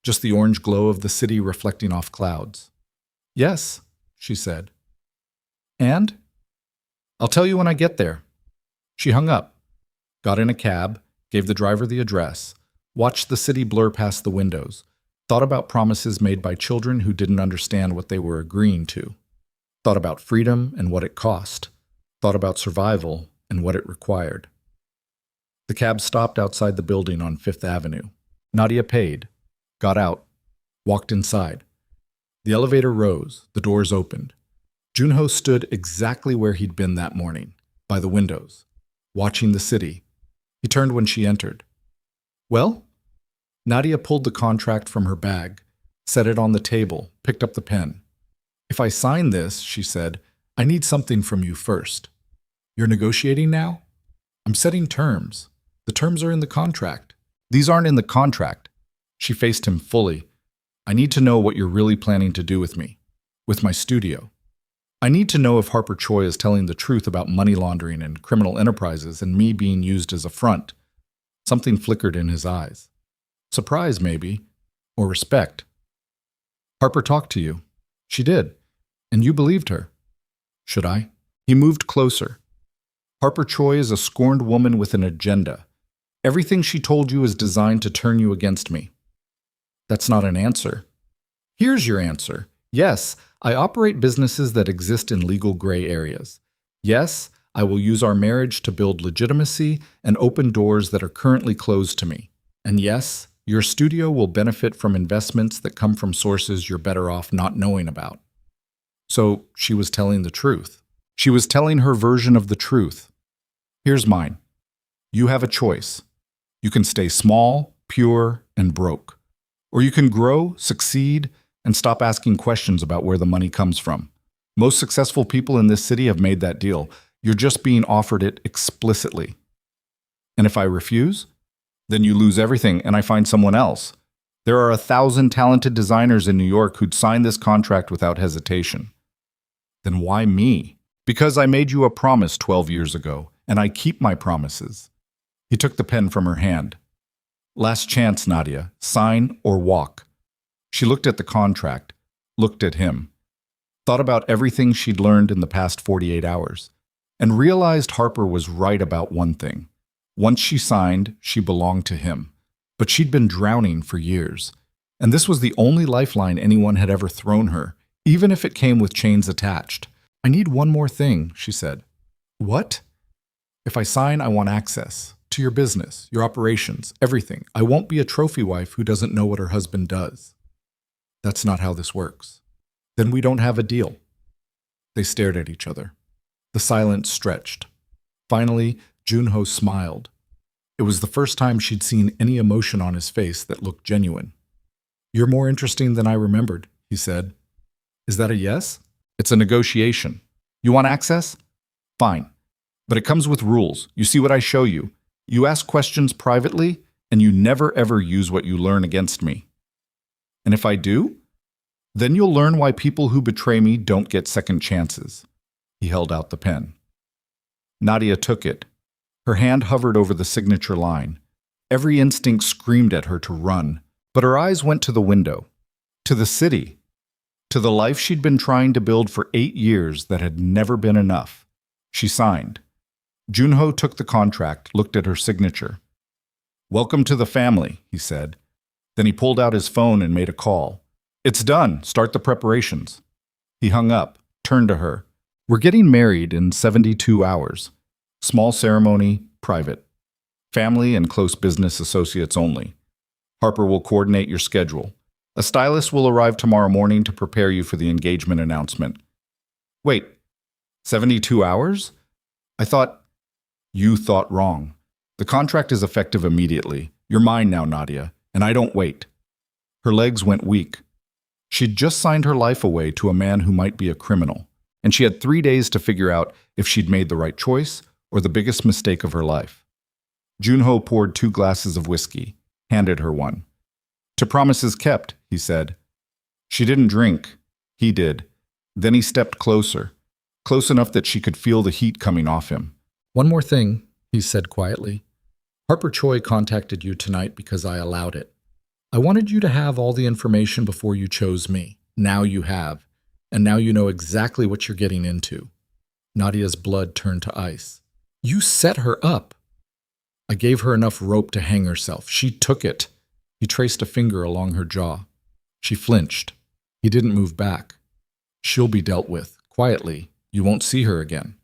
just the orange glow of the city reflecting off clouds. Yes, she said. And? I'll tell you when I get there. She hung up, got in a cab, gave the driver the address, watched the city blur past the windows, thought about promises made by children who didn't understand what they were agreeing to, thought about freedom and what it cost, thought about survival and what it required. The cab stopped outside the building on 5th Avenue. Nadia paid, got out, walked inside. The elevator rose, the doors opened. Junho stood exactly where he'd been that morning, by the windows, watching the city. He turned when she entered. Well? Nadia pulled the contract from her bag, set it on the table, picked up the pen. If I sign this, she said, I need something from you first. You're negotiating now? I'm setting terms. The terms are in the contract. These aren't in the contract. She faced him fully. I need to know what you're really planning to do with me, with my studio. I need to know if Harper Choi is telling the truth about money laundering and criminal enterprises and me being used as a front. Something flickered in his eyes. Surprise, maybe, or respect. Harper talked to you. She did, and you believed her. Should I? He moved closer. Harper Choi is a scorned woman with an agenda. Everything she told you is designed to turn you against me. That's not an answer. Here's your answer. Yes, I operate businesses that exist in legal gray areas. Yes, I will use our marriage to build legitimacy and open doors that are currently closed to me. And yes, your studio will benefit from investments that come from sources you're better off not knowing about. So she was telling the truth. She was telling her version of the truth. Here's mine. You have a choice. You can stay small, pure, and broke. Or you can grow, succeed, and stop asking questions about where the money comes from. Most successful people in this city have made that deal. You're just being offered it explicitly. And if I refuse, then you lose everything and I find someone else. There are 1,000 talented designers in New York who'd sign this contract without hesitation. Then why me? Because I made you a promise 12 years ago, and I keep my promises. He took the pen from her hand. Last chance, Nadia. Sign or walk. She looked at the contract, looked at him, thought about everything she'd learned in the past 48 hours, and realized Harper was right about one thing. Once she signed, she belonged to him. But she'd been drowning for years, and this was the only lifeline anyone had ever thrown her, even if it came with chains attached. I need one more thing, she said. What? If I sign, I want access to your business, your operations, everything. I won't be a trophy wife who doesn't know what her husband does. That's not how this works. Then we don't have a deal. They stared at each other. The silence stretched. Finally, Junho smiled. It was the first time she'd seen any emotion on his face that looked genuine. You're more interesting than I remembered, he said. Is that a yes? It's a negotiation. You want access? Fine. But it comes with rules. You see what I show you. You ask questions privately, and you never ever use what you learn against me. And if I do, then you'll learn why people who betray me don't get second chances. He held out the pen. Nadia took it. Her hand hovered over the signature line. Every instinct screamed at her to run, but her eyes went to the window, to the city, to the life she'd been trying to build for 8 years that had never been enough. She signed. Junho took the contract, looked at her signature. Welcome to the family, he said. Then he pulled out his phone and made a call. It's done. Start the preparations. He hung up, turned to her. We're getting married in 72 hours. Small ceremony, private. Family and close business associates only. Harper will coordinate your schedule. A stylist will arrive tomorrow morning to prepare you for the engagement announcement. Wait, 72 hours? I thought... You thought wrong. The contract is effective immediately. You're mine now, Nadia, and I don't wait. Her legs went weak. She'd just signed her life away to a man who might be a criminal, and she had 3 days to figure out if she'd made the right choice or the biggest mistake of her life. Junho poured 2 glasses of whiskey, handed her one. To promises kept, he said. She didn't drink. He did. Then he stepped closer, close enough that she could feel the heat coming off him. One more thing, he said quietly. Harper Choi contacted you tonight because I allowed it. I wanted you to have all the information before you chose me. Now you have, and now you know exactly what you're getting into. Nadia's blood turned to ice. You set her up. I gave her enough rope to hang herself. She took it. He traced a finger along her jaw. She flinched. He didn't move back. She'll be dealt with, quietly. You won't see her again.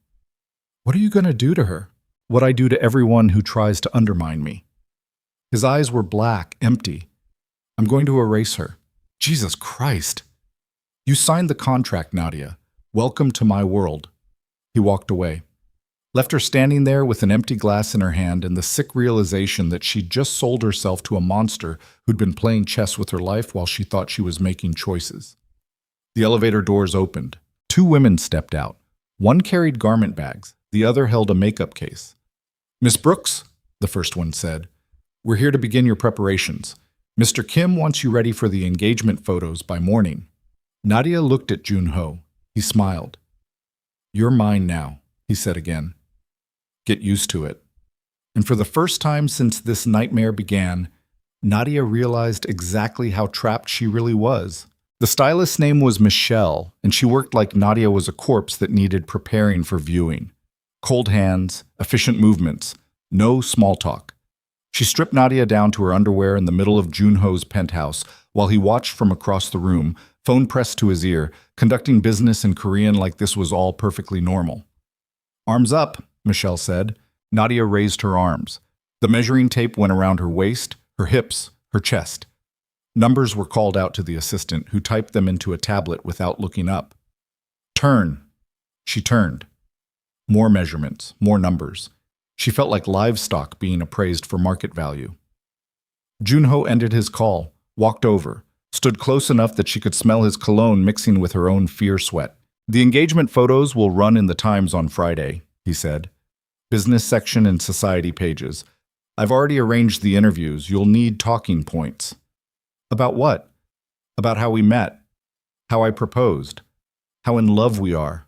What are you going to do to her? What I do to everyone who tries to undermine me. His eyes were black, empty. I'm going to erase her. Jesus Christ. You signed the contract, Nadia. Welcome to my world. He walked away. Left her standing there with an empty glass in her hand and the sick realization that she'd just sold herself to a monster who'd been playing chess with her life while she thought she was making choices. The elevator doors opened. 2 women stepped out. One carried garment bags. The other held a makeup case. Miss Brooks, the first one said, we're here to begin your preparations. Mr. Kim wants you ready for the engagement photos by morning. Nadia looked at Junho. He smiled. You're mine now, he said again. Get used to it. And for the first time since this nightmare began, Nadia realized exactly how trapped she really was. The stylist's name was Michelle, and she worked like Nadia was a corpse that needed preparing for viewing. Cold hands, efficient movements, no small talk. She stripped Nadia down to her underwear in the middle of Junho's penthouse while he watched from across the room, phone pressed to his ear, conducting business in Korean like this was all perfectly normal. Arms up, Michelle said. Nadia raised her arms. The measuring tape went around her waist, her hips, her chest. Numbers were called out to the assistant, who typed them into a tablet without looking up. Turn. She turned. More measurements, more numbers. She felt like livestock being appraised for market value. Junho ended his call, walked over, stood close enough that she could smell his cologne mixing with her own fear sweat. The engagement photos will run in the Times on Friday, he said. Business section and society pages. I've already arranged the interviews. You'll need talking points. About what? About how we met, how I proposed, how in love we are.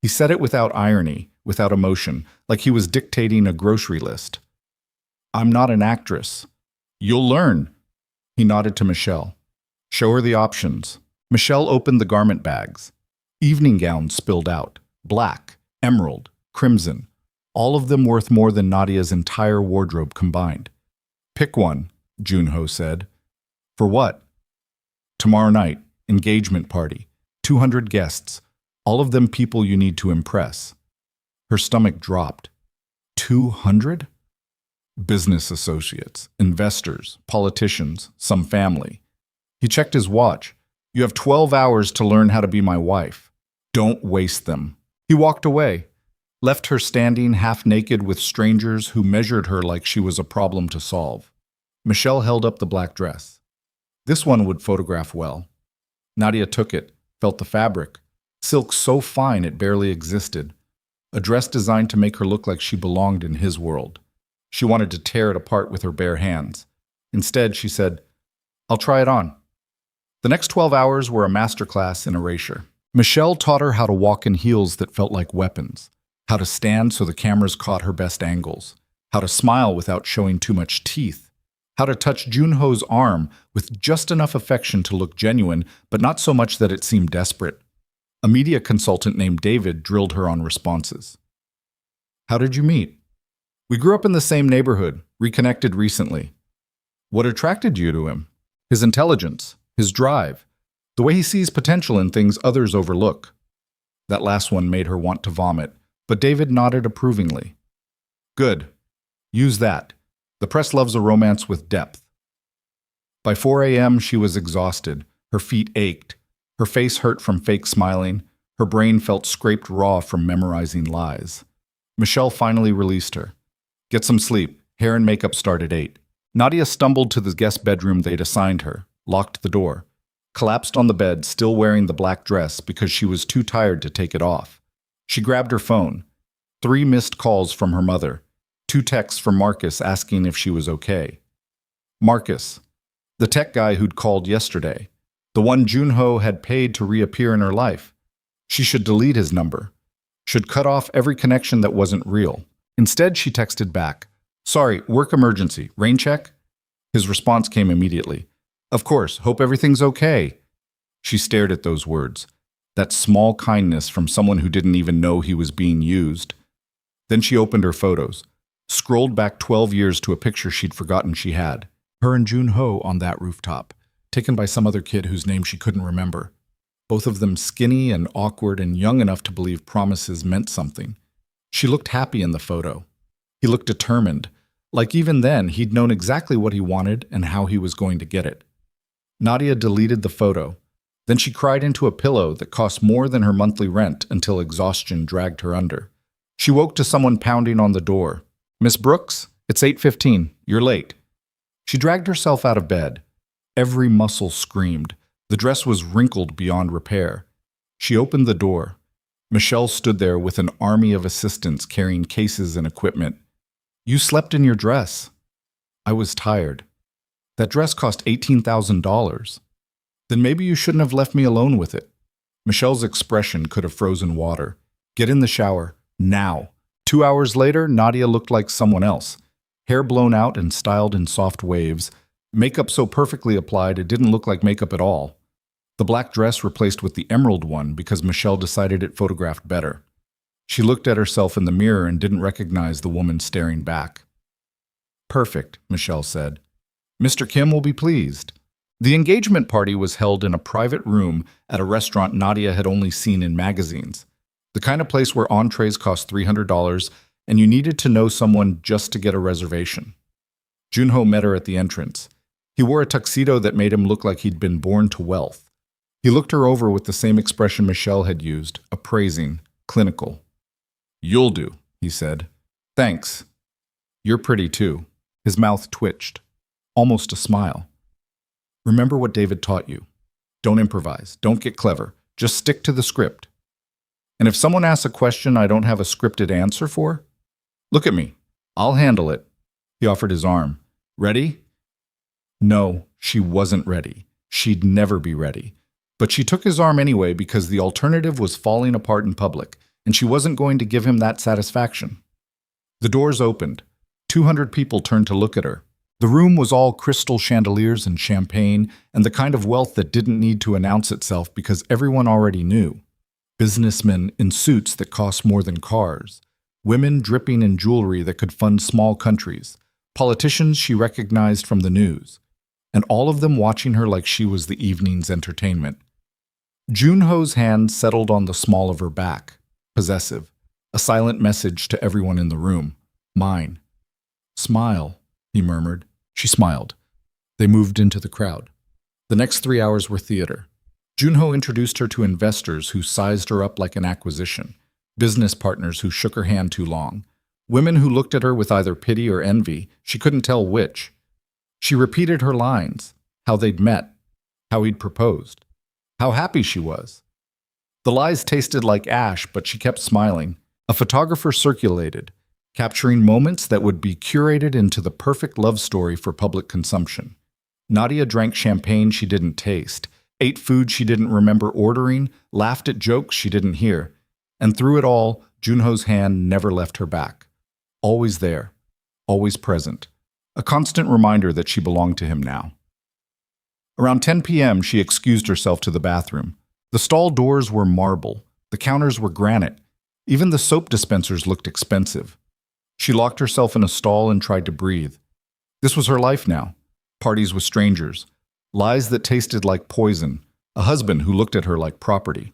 He said it without irony, without emotion, like he was dictating a grocery list. I'm not an actress. You'll learn. He nodded to Michelle. Show her the options. Michelle opened the garment bags. Evening gowns spilled out. Black, emerald, crimson. All of them worth more than Nadia's entire wardrobe combined. Pick one, Junho said. For what? Tomorrow night, engagement party. 200 guests. All of them people you need to impress. Her stomach dropped. 200? Business associates, investors, politicians, some family. He checked his watch. You have 12 hours to learn how to be my wife. Don't waste them. He walked away, left her standing half naked with strangers who measured her like she was a problem to solve. Michelle held up the black dress. This one would photograph well. Nadia took it, felt the fabric. Silk so fine it barely existed. A dress designed to make her look like she belonged in his world. She wanted to tear it apart with her bare hands. Instead, she said, I'll try it on. The next 12 hours were a masterclass in erasure. Michelle taught her how to walk in heels that felt like weapons, how to stand so the cameras caught her best angles, how to smile without showing too much teeth, how to touch Junho's arm with just enough affection to look genuine, but not so much that it seemed desperate. A media consultant named David drilled her on responses. How did you meet? We grew up in the same neighborhood, reconnected recently. What attracted you to him? His intelligence, his drive, the way he sees potential in things others overlook. That last one made her want to vomit, but David nodded approvingly. Good. Use that. The press loves a romance with depth. By 4 a.m., she was exhausted. Her feet ached. Her face hurt from fake smiling. Her brain felt scraped raw from memorizing lies. Michelle finally released her. Get some sleep. Hair and makeup start at 8. Nadia stumbled to the guest bedroom they'd assigned her, locked the door, collapsed on the bed, still wearing the black dress because she was too tired to take it off. She grabbed her phone. 3 missed calls from her mother. 2 texts from Marcus asking if she was okay. Marcus, the tech guy who'd called yesterday, the one Junho had paid to reappear in her life. She should delete his number, should cut off every connection that wasn't real. Instead, she texted back, Sorry, work emergency, rain check? His response came immediately. Of course, hope everything's okay. She stared at those words, that small kindness from someone who didn't even know he was being used. Then she opened her photos, scrolled back 12 years to a picture she'd forgotten she had. Her and Junho on that rooftop, taken by some other kid whose name she couldn't remember. Both of them skinny and awkward and young enough to believe promises meant something. She looked happy in the photo. He looked determined, like even then he'd known exactly what he wanted and how he was going to get it. Nadia deleted the photo. Then she cried into a pillow that cost more than her monthly rent until exhaustion dragged her under. She woke to someone pounding on the door. Miss Brooks, it's 8:15. You're late. She dragged herself out of bed. Every muscle screamed. The dress was wrinkled beyond repair. She opened the door. Michelle stood there with an army of assistants carrying cases and equipment. You slept in your dress. I was tired. That dress cost $18,000. Then maybe you shouldn't have left me alone with it. Michelle's expression could have frozen water. Get in the shower, now. 2 hours later, Nadia looked like someone else. Hair blown out and styled in soft waves. Makeup so perfectly applied it didn't look like makeup at all. The black dress replaced with the emerald one because Michelle decided it photographed better. She looked at herself in the mirror and didn't recognize the woman staring back. Perfect, Michelle said. Mr. Kim will be pleased. The engagement party was held in a private room at a restaurant Nadia had only seen in magazines. The kind of place where entrees cost $300 and you needed to know someone just to get a reservation. Junho met her at the entrance. He wore a tuxedo that made him look like he'd been born to wealth. He looked her over with the same expression Michelle had used, appraising, clinical. You'll do, he said. Thanks. You're pretty too. His mouth twitched. Almost a smile. Remember what David taught you. Don't improvise. Don't get clever. Just stick to the script. And if someone asks a question I don't have a scripted answer for, look at me. I'll handle it. He offered his arm. Ready? No, she wasn't ready. She'd never be ready. But she took his arm anyway because the alternative was falling apart in public, and she wasn't going to give him that satisfaction. The doors opened. 200 people turned to look at her. The room was all crystal chandeliers and champagne, and the kind of wealth that didn't need to announce itself because everyone already knew. Businessmen in suits that cost more than cars. Women dripping in jewelry that could fund small countries. Politicians she recognized from the news. And all of them watching her like she was the evening's entertainment. Junho's hand settled on the small of her back, possessive, a silent message to everyone in the room. Mine. Smile, he murmured. She smiled. They moved into the crowd. The next 3 hours were theater. Junho introduced her to investors who sized her up like an acquisition, business partners who shook her hand too long, women who looked at her with either pity or envy, she couldn't tell which. She repeated her lines, how they'd met, how he'd proposed, how happy she was. The lies tasted like ash, but she kept smiling. A photographer circulated, capturing moments that would be curated into the perfect love story for public consumption. Nadia drank champagne she didn't taste, ate food she didn't remember ordering, laughed at jokes she didn't hear. And through it all, Junho's hand never left her back. Always there, always present. A constant reminder that she belonged to him now. Around 10 p.m., she excused herself to the bathroom. The stall doors were marble. The counters were granite. Even the soap dispensers looked expensive. She locked herself in a stall and tried to breathe. This was her life now. Parties with strangers. Lies that tasted like poison. A husband who looked at her like property.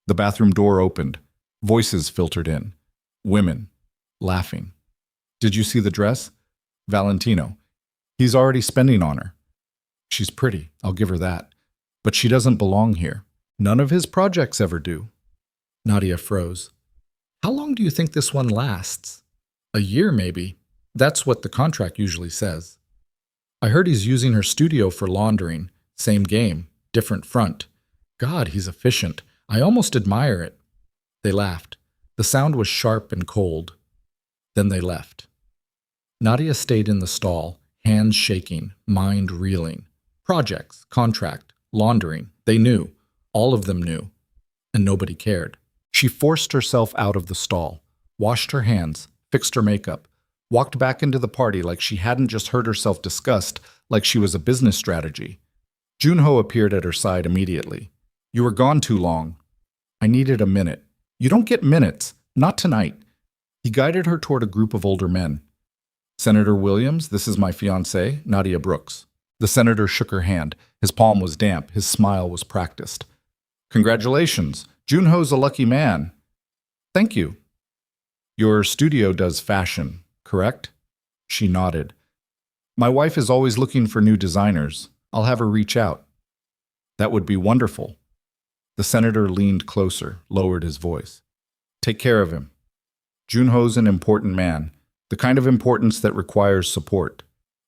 The bathroom door opened. Voices filtered in. Women. Laughing. Did you see the dress? Valentino. He's already spending on her. She's pretty, I'll give her that. But she doesn't belong here. None of his projects ever do. Nadia froze. How long do you think this one lasts? A year, maybe. That's what the contract usually says. I heard he's using her studio for laundering. Same game, different front. God, he's efficient. I almost admire it. They laughed. The sound was sharp and cold. Then they left. Nadia stayed in the stall, hands shaking, mind reeling. Projects, contract, laundering. They knew. All of them knew. And nobody cared. She forced herself out of the stall, washed her hands, fixed her makeup, walked back into the party like she hadn't just heard herself discussed, like she was a business strategy. Junho appeared at her side immediately. You were gone too long. I needed a minute. You don't get minutes. Not tonight. He guided her toward a group of older men. Senator Williams, this is my fiancée, Nadia Brooks. The senator shook her hand. His palm was damp. His smile was practiced. Congratulations. Junho's a lucky man. Thank you. Your studio does fashion, correct? She nodded. My wife is always looking for new designers. I'll have her reach out. That would be wonderful. The senator leaned closer, lowered his voice. Take care of him. Junho's an important man, the kind of importance that requires support,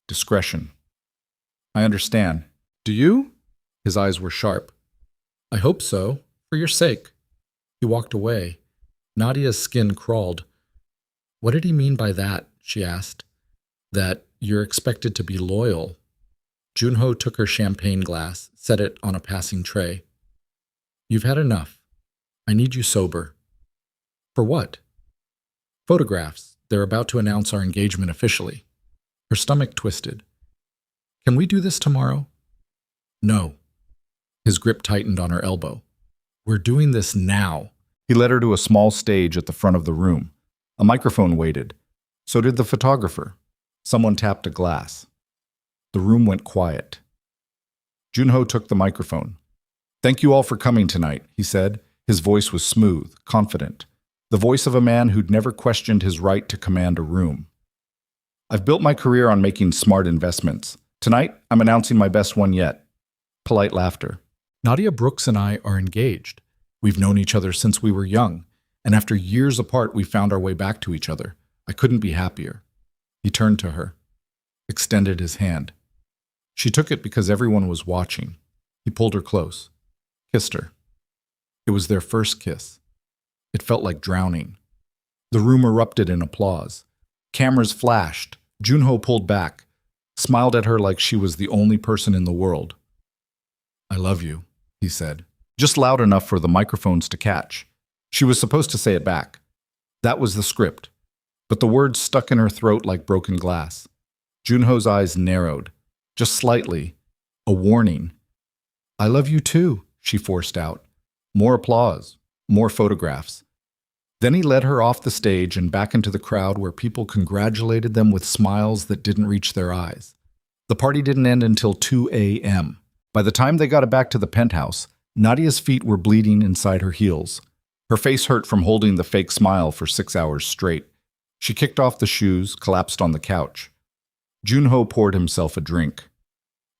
discretion. I understand. Do you? His eyes were sharp. I hope so, for your sake. He walked away. Nadia's skin crawled. What did he mean by that? she asked. That you're expected to be loyal. Junho took her champagne glass, set it on a passing tray. You've had enough. I need you sober. For what? Photographs. They're about to announce our engagement officially. Her stomach twisted. Can we do this tomorrow? No. His grip tightened on her elbow. We're doing this now. He led her to a small stage at the front of the room. A microphone waited. So did the photographer. Someone tapped a glass. The room went quiet. Junho took the microphone. Thank you all for coming tonight, he said. His voice was smooth, confident. The voice of a man who'd never questioned his right to command a room. I've built my career on making smart investments. Tonight, I'm announcing my best one yet. Polite laughter. Nadia Brooks and I are engaged. We've known each other since we were young, and after years apart, we found our way back to each other. I couldn't be happier. He turned to her, extended his hand. She took it because everyone was watching. He pulled her close, kissed her. It was their first kiss. It felt like drowning. The room erupted in applause. Cameras flashed. Junho pulled back, smiled at her like she was the only person in the world. I love you, he said, just loud enough for the microphones to catch. She was supposed to say it back. That was the script, but the words stuck in her throat like broken glass. Junho's eyes narrowed, just slightly, a warning. I love you too, she forced out. More applause, more photographs. Then he led her off the stage and back into the crowd where people congratulated them with smiles that didn't reach their eyes. The party didn't end until 2 a.m. By the time they got back to the penthouse, Nadia's feet were bleeding inside her heels. Her face hurt from holding the fake smile for 6 hours straight. She kicked off the shoes, collapsed on the couch. Junho poured himself a drink.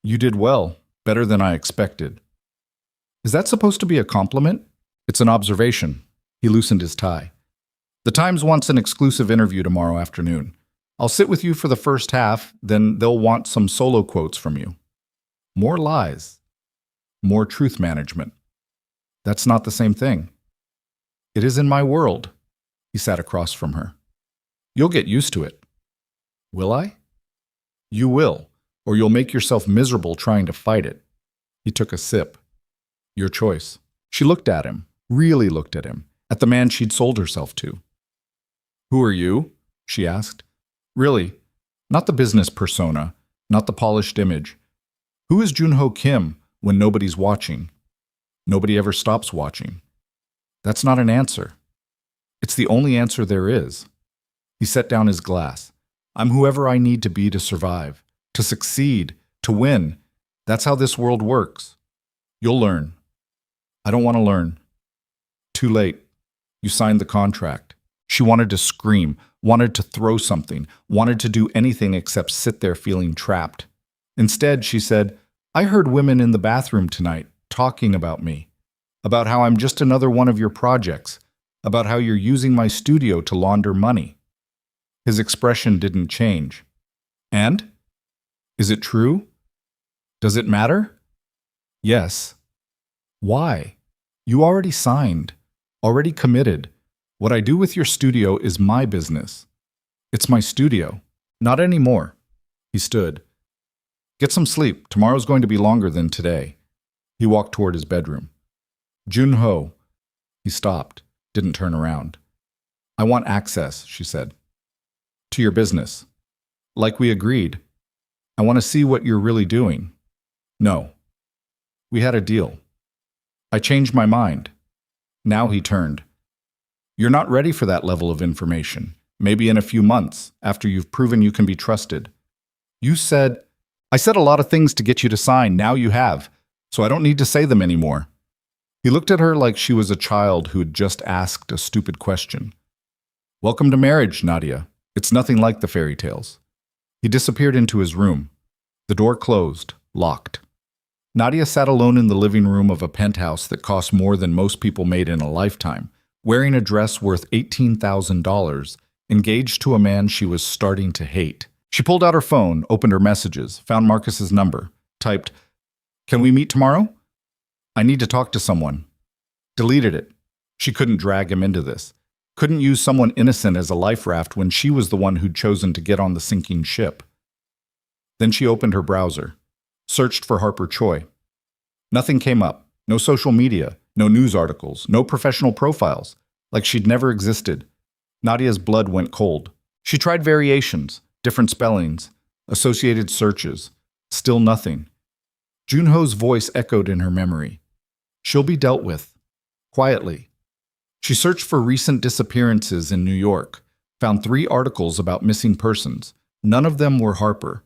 You did well, better than I expected. Is that supposed to be a compliment? It's an observation. He loosened his tie. The Times wants an exclusive interview tomorrow afternoon. I'll sit with you for the first half, then they'll want some solo quotes from you. More lies. More truth management. That's not the same thing. It is in my world. He sat across from her. You'll get used to it. Will I? You will, or you'll make yourself miserable trying to fight it. He took a sip. Your choice. She looked at him, really looked at him, at the man she'd sold herself to. Who are you? She asked. Really, not the business persona, not the polished image. Who is Junho Kim when nobody's watching? Nobody ever stops watching. That's not an answer. It's the only answer there is. He set down his glass. I'm whoever I need to be to survive, to succeed, to win. That's how this world works. You'll learn. I don't want to learn. Too late. You signed the contract. She wanted to scream, wanted to throw something, wanted to do anything except sit there feeling trapped. Instead, she said, I heard women in the bathroom tonight talking about me, about how I'm just another one of your projects, about how you're using my studio to launder money. His expression didn't change. And? Is it true? Does it matter? Yes. Why? You already signed, already committed. What I do with your studio is my business. It's my studio. Not anymore. He stood. Get some sleep. Tomorrow's going to be longer than today. He walked toward his bedroom. Junho. He stopped, didn't turn around. I want access, she said. To your business. Like we agreed. I want to see what you're really doing. No. We had a deal. I changed my mind. Now he turned. You're not ready for that level of information. Maybe in a few months, after you've proven you can be trusted. I said a lot of things to get you to sign, now you have, so I don't need to say them anymore. He looked at her like she was a child who had just asked a stupid question. Welcome to marriage, Nadia. It's nothing like the fairy tales. He disappeared into his room. The door closed, locked. Nadia sat alone in the living room of a penthouse that cost more than most people made in a lifetime, wearing a dress worth $18,000, engaged to a man she was starting to hate. She pulled out her phone, opened her messages, found Marcus's number, typed, Can we meet tomorrow? I need to talk to someone. Deleted it. She couldn't drag him into this. Couldn't use someone innocent as a life raft when she was the one who'd chosen to get on the sinking ship. Then she opened her browser, searched for Harper Choi. Nothing came up. No social media, no news articles, no professional profiles, like she'd never existed. Nadia's blood went cold. She tried variations, different spellings, associated searches. Still nothing. Junho's voice echoed in her memory. She'll be dealt with. Quietly. She searched for recent disappearances in New York, found 3 articles about missing persons. None of them were Harper.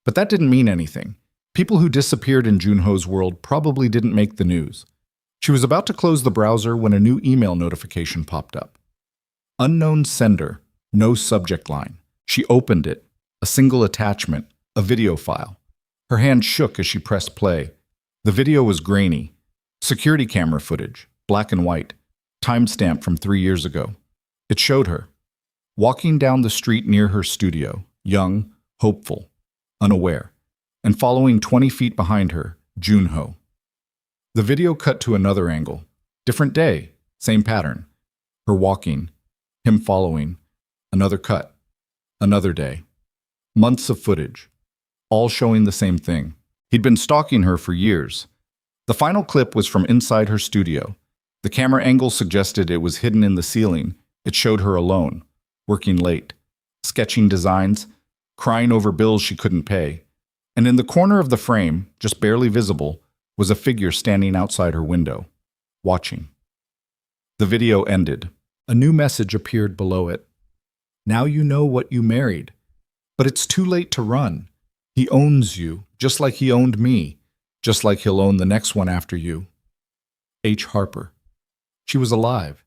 But that didn't mean anything. People who disappeared in Junho's world probably didn't make the news. She was about to close the browser when a new email notification popped up. Unknown sender, no subject line. She opened it, a single attachment, a video file. Her hand shook as she pressed play. The video was grainy. Security camera footage, black and white, timestamped from 3 years ago. It showed her, walking down the street near her studio, young, hopeful, unaware, and following 20 feet behind her, Junho. The video cut to another angle. Different day, same pattern. Her walking, him following, another cut, another day. Months of footage, all showing the same thing. He'd been stalking her for years. The final clip was from inside her studio. The camera angle suggested it was hidden in the ceiling. It showed her alone, working late, sketching designs, crying over bills she couldn't pay. And in the corner of the frame, just barely visible, was a figure standing outside her window, watching. The video ended. A new message appeared below it. Now you know what you married. But it's too late to run. He owns you, just like he owned me, just like he'll own the next one after you. H. Harper. She was alive,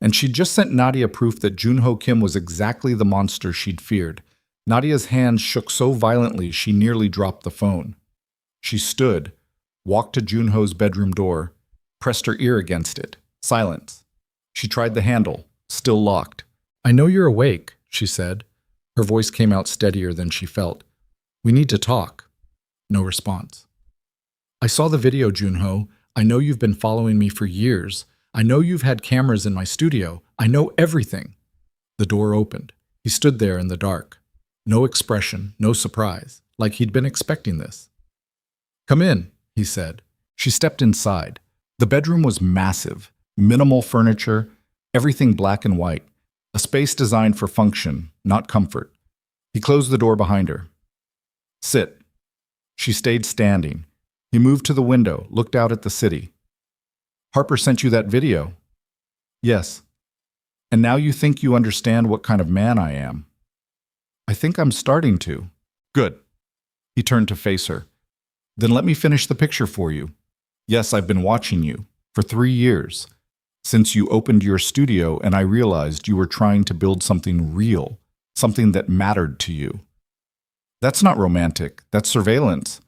and she'd just sent Nadia proof that Junho Kim was exactly the monster she'd feared. Nadia's hands shook so violently she nearly dropped the phone. She stood, walked to Junho's bedroom door, pressed her ear against it. Silence. She tried the handle, still locked. I know you're awake, she said. Her voice came out steadier than she felt. We need to talk. No response. I saw the video, Junho. I know you've been following me for years. I know you've had cameras in my studio. I know everything. The door opened. He stood there in the dark. No expression, no surprise, like he'd been expecting this. Come in, he said. She stepped inside. The bedroom was massive, minimal furniture, everything black and white, a space designed for function, not comfort. He closed the door behind her. Sit. She stayed standing. He moved to the window, looked out at the city. Harper sent you that video. Yes. And now you think you understand what kind of man I am. I think I'm starting to. Good. He turned to face her. Then let me finish the picture for you. Yes, I've been watching you for 3 years, since you opened your studio and I realized you were trying to build something real, something that mattered to you. That's not romantic. That's surveillance.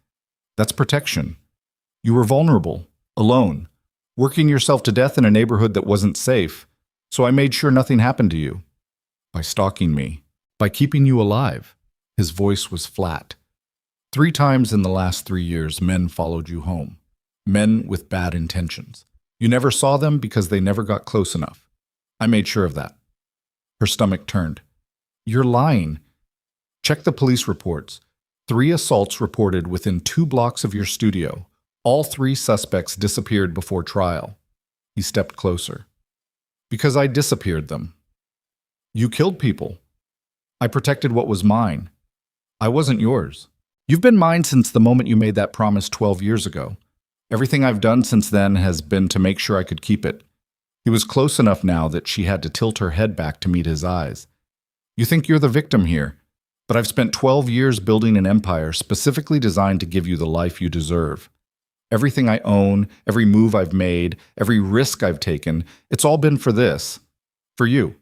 That's protection. You were vulnerable, alone, working yourself to death in a neighborhood that wasn't safe, so I made sure nothing happened to you. By stalking me. By keeping you alive. His voice was flat. 3 times in the last 3 years, men followed you home. Men with bad intentions. You never saw them because they never got close enough. I made sure of that. Her stomach turned. You're lying. Check the police reports. 3 assaults reported within 2 blocks of your studio. All 3 suspects disappeared before trial. He stepped closer. Because I disappeared them. You killed people. I protected what was mine. I wasn't yours. You've been mine since the moment you made that promise 12 years ago. Everything I've done since then has been to make sure I could keep it. He was close enough now that she had to tilt her head back to meet his eyes. You think you're the victim here, but I've spent 12 years building an empire specifically designed to give you the life you deserve. Everything I own, every move I've made, every risk I've taken, it's all been for this. For you.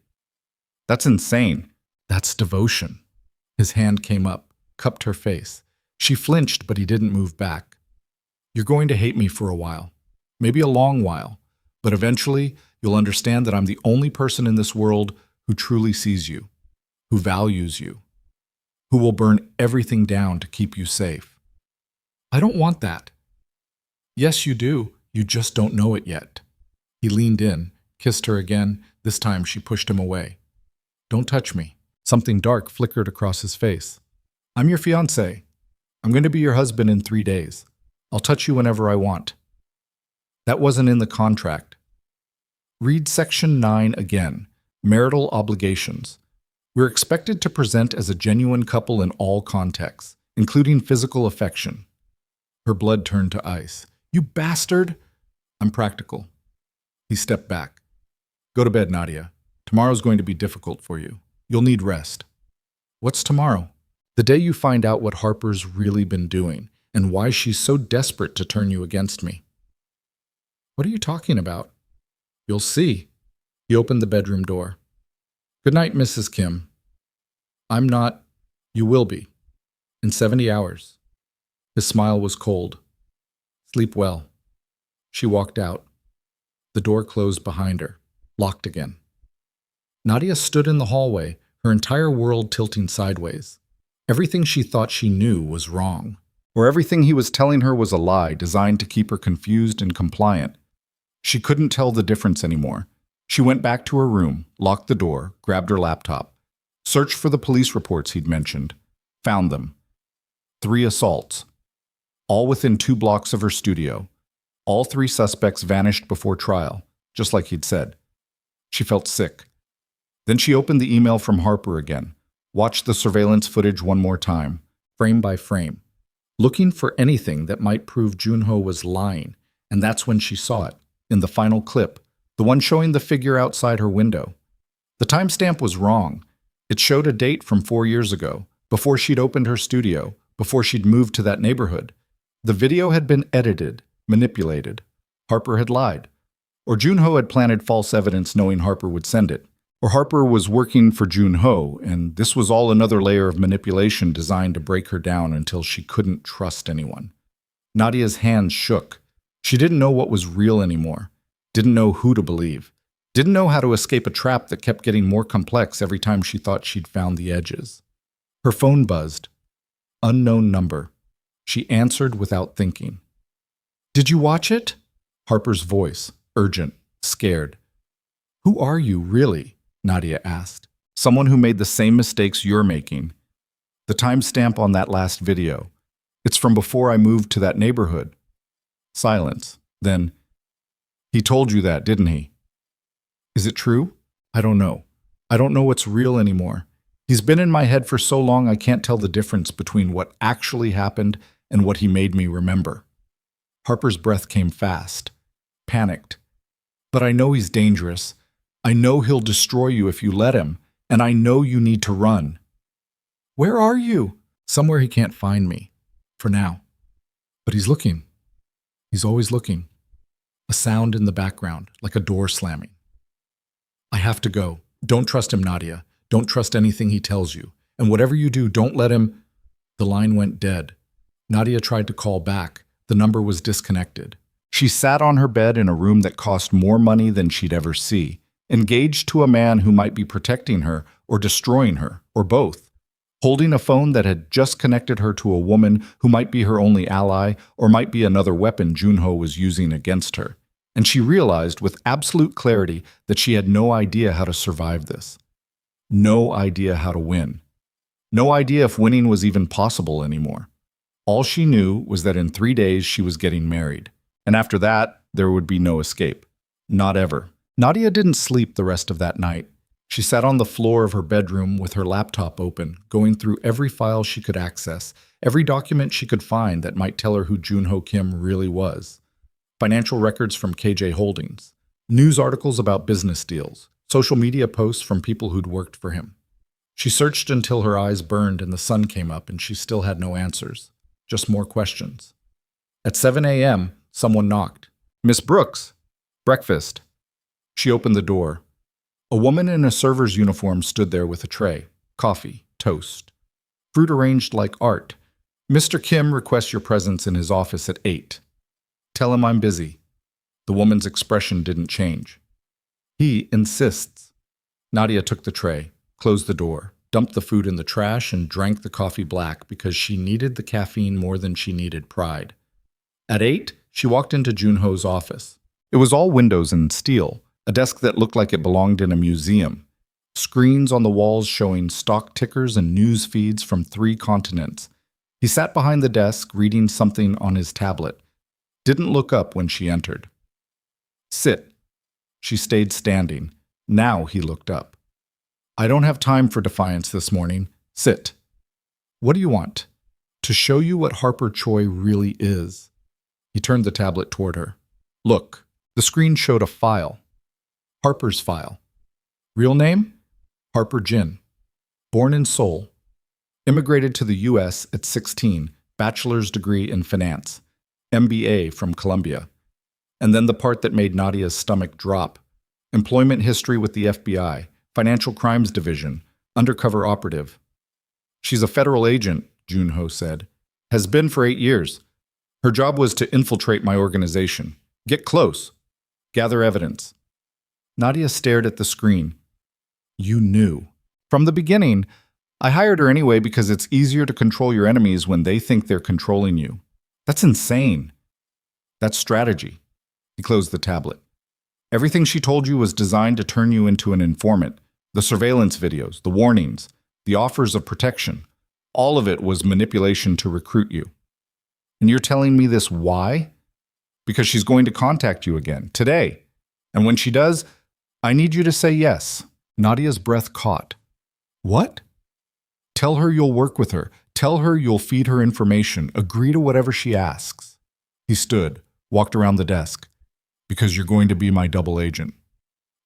That's insane. That's devotion. His hand came up, cupped her face. She flinched, but he didn't move back. You're going to hate me for a while. Maybe a long while. But eventually, you'll understand that I'm the only person in this world who truly sees you, who values you, who will burn everything down to keep you safe. I don't want that. Yes, you do. You just don't know it yet. He leaned in, kissed her again. This time she pushed him away. Don't touch me. Something dark flickered across his face. I'm your fiancé. I'm going to be your husband in 3 days. I'll touch you whenever I want. That wasn't in the contract. Read Section 9 again. Marital obligations. We're expected to present as a genuine couple in all contexts, including physical affection. Her blood turned to ice. You bastard! I'm practical. He stepped back. Go to bed, Nadia. Tomorrow's going to be difficult for you. You'll need rest. What's tomorrow? The day you find out what Harper's really been doing and why she's so desperate to turn you against me. What are you talking about? You'll see. He opened the bedroom door. Good night, Mrs. Kim. I'm not. You will be. In 70 hours. His smile was cold. Sleep well. She walked out. The door closed behind her, locked again. Nadia stood in the hallway, her entire world tilting sideways. Everything she thought she knew was wrong, or everything he was telling her was a lie designed to keep her confused and compliant. She couldn't tell the difference anymore. She went back to her room, locked the door, grabbed her laptop, searched for the police reports he'd mentioned, found them. 3 assaults, all within 2 blocks of her studio. All 3 suspects vanished before trial, just like he'd said. She felt sick. Then she opened the email from Harper again, watched the surveillance footage one more time, frame by frame, looking for anything that might prove Junho was lying, and that's when she saw it, in the final clip, the one showing the figure outside her window. The timestamp was wrong. It showed a date from 4 years ago, before she'd opened her studio, before she'd moved to that neighborhood. The video had been edited, manipulated. Harper had lied. Or Junho had planted false evidence knowing Harper would send it. Or Harper was working for Junho, and this was all another layer of manipulation designed to break her down until she couldn't trust anyone. Nadia's hands shook. She didn't know what was real anymore. Didn't know who to believe. Didn't know how to escape a trap that kept getting more complex every time she thought she'd found the edges. Her phone buzzed. Unknown number. She answered without thinking. Did you watch it? Harper's voice, urgent, scared. Who are you, really? Nadia asked. Someone who made the same mistakes you're making. The timestamp on that last video. It's from before I moved to that neighborhood. Silence. Then, he told you that, didn't he? Is it true? I don't know. I don't know what's real anymore. He's been in my head for so long I can't tell the difference between what actually happened and what he made me remember. Harper's breath came fast, panicked. But I know he's dangerous. I know he'll destroy you if you let him, and I know you need to run. Where are you? Somewhere he can't find me, for now. But he's looking. He's always looking. A sound in the background, like a door slamming. I have to go. Don't trust him, Nadia. Don't trust anything he tells you. And whatever you do, don't let him... The line went dead. Nadia tried to call back. The number was disconnected. She sat on her bed in a room that cost more money than she'd ever see, engaged to a man who might be protecting her or destroying her, or both, holding a phone that had just connected her to a woman who might be her only ally or might be another weapon Junho was using against her. And she realized with absolute clarity that she had no idea how to survive this. No idea how to win. No idea if winning was even possible anymore. All she knew was that in 3 days she was getting married. And after that, there would be no escape. Not ever. Nadia didn't sleep the rest of that night. She sat on the floor of her bedroom with her laptop open, going through every file she could access, every document she could find that might tell her who Junho Kim really was. Financial records from KJ Holdings, news articles about business deals, social media posts from people who'd worked for him. She searched until her eyes burned and the sun came up and she still had no answers, just more questions. At 7 a.m., someone knocked. Miss Brooks, breakfast. She opened the door. A woman in a server's uniform stood there with a tray, coffee, toast, fruit arranged like art. Mr. Kim requests your presence in his office at 8. Tell him I'm busy. The woman's expression didn't change. He insists. Nadia took the tray, closed the door, dumped the food in the trash, and drank the coffee black because she needed the caffeine more than she needed pride. At 8, she walked into Junho's office. It was all windows and steel, a desk that looked like it belonged in a museum, screens on the walls showing stock tickers and news feeds from 3 continents. He sat behind the desk, reading something on his tablet. Didn't look up when she entered. Sit. She stayed standing. Now he looked up. I don't have time for defiance this morning. Sit. What do you want? To show you what Harper Choi really is. He turned the tablet toward her. Look, the screen showed a file. Harper's file. Real name? Harper Jin. Born in Seoul. Immigrated to the U.S. at 16, bachelor's degree in finance. MBA from Columbia. And then the part that made Nadia's stomach drop. Employment history with the FBI, Financial Crimes Division, undercover operative. She's a federal agent, Junho said. Has been for 8 years. Her job was to infiltrate my organization. Get close. Gather evidence. Nadia stared at the screen. You knew. From the beginning, I hired her anyway because it's easier to control your enemies when they think they're controlling you. That's insane. That's strategy. He closed the tablet. Everything she told you was designed to turn you into an informant. The surveillance videos, the warnings, the offers of protection. All of it was manipulation to recruit you. And you're telling me this why? Because she's going to contact you again, today. And when she does, I need you to say yes. Nadia's breath caught. What? Tell her you'll work with her. Tell her you'll feed her information. Agree to whatever she asks. He stood, walked around the desk. Because you're going to be my double agent.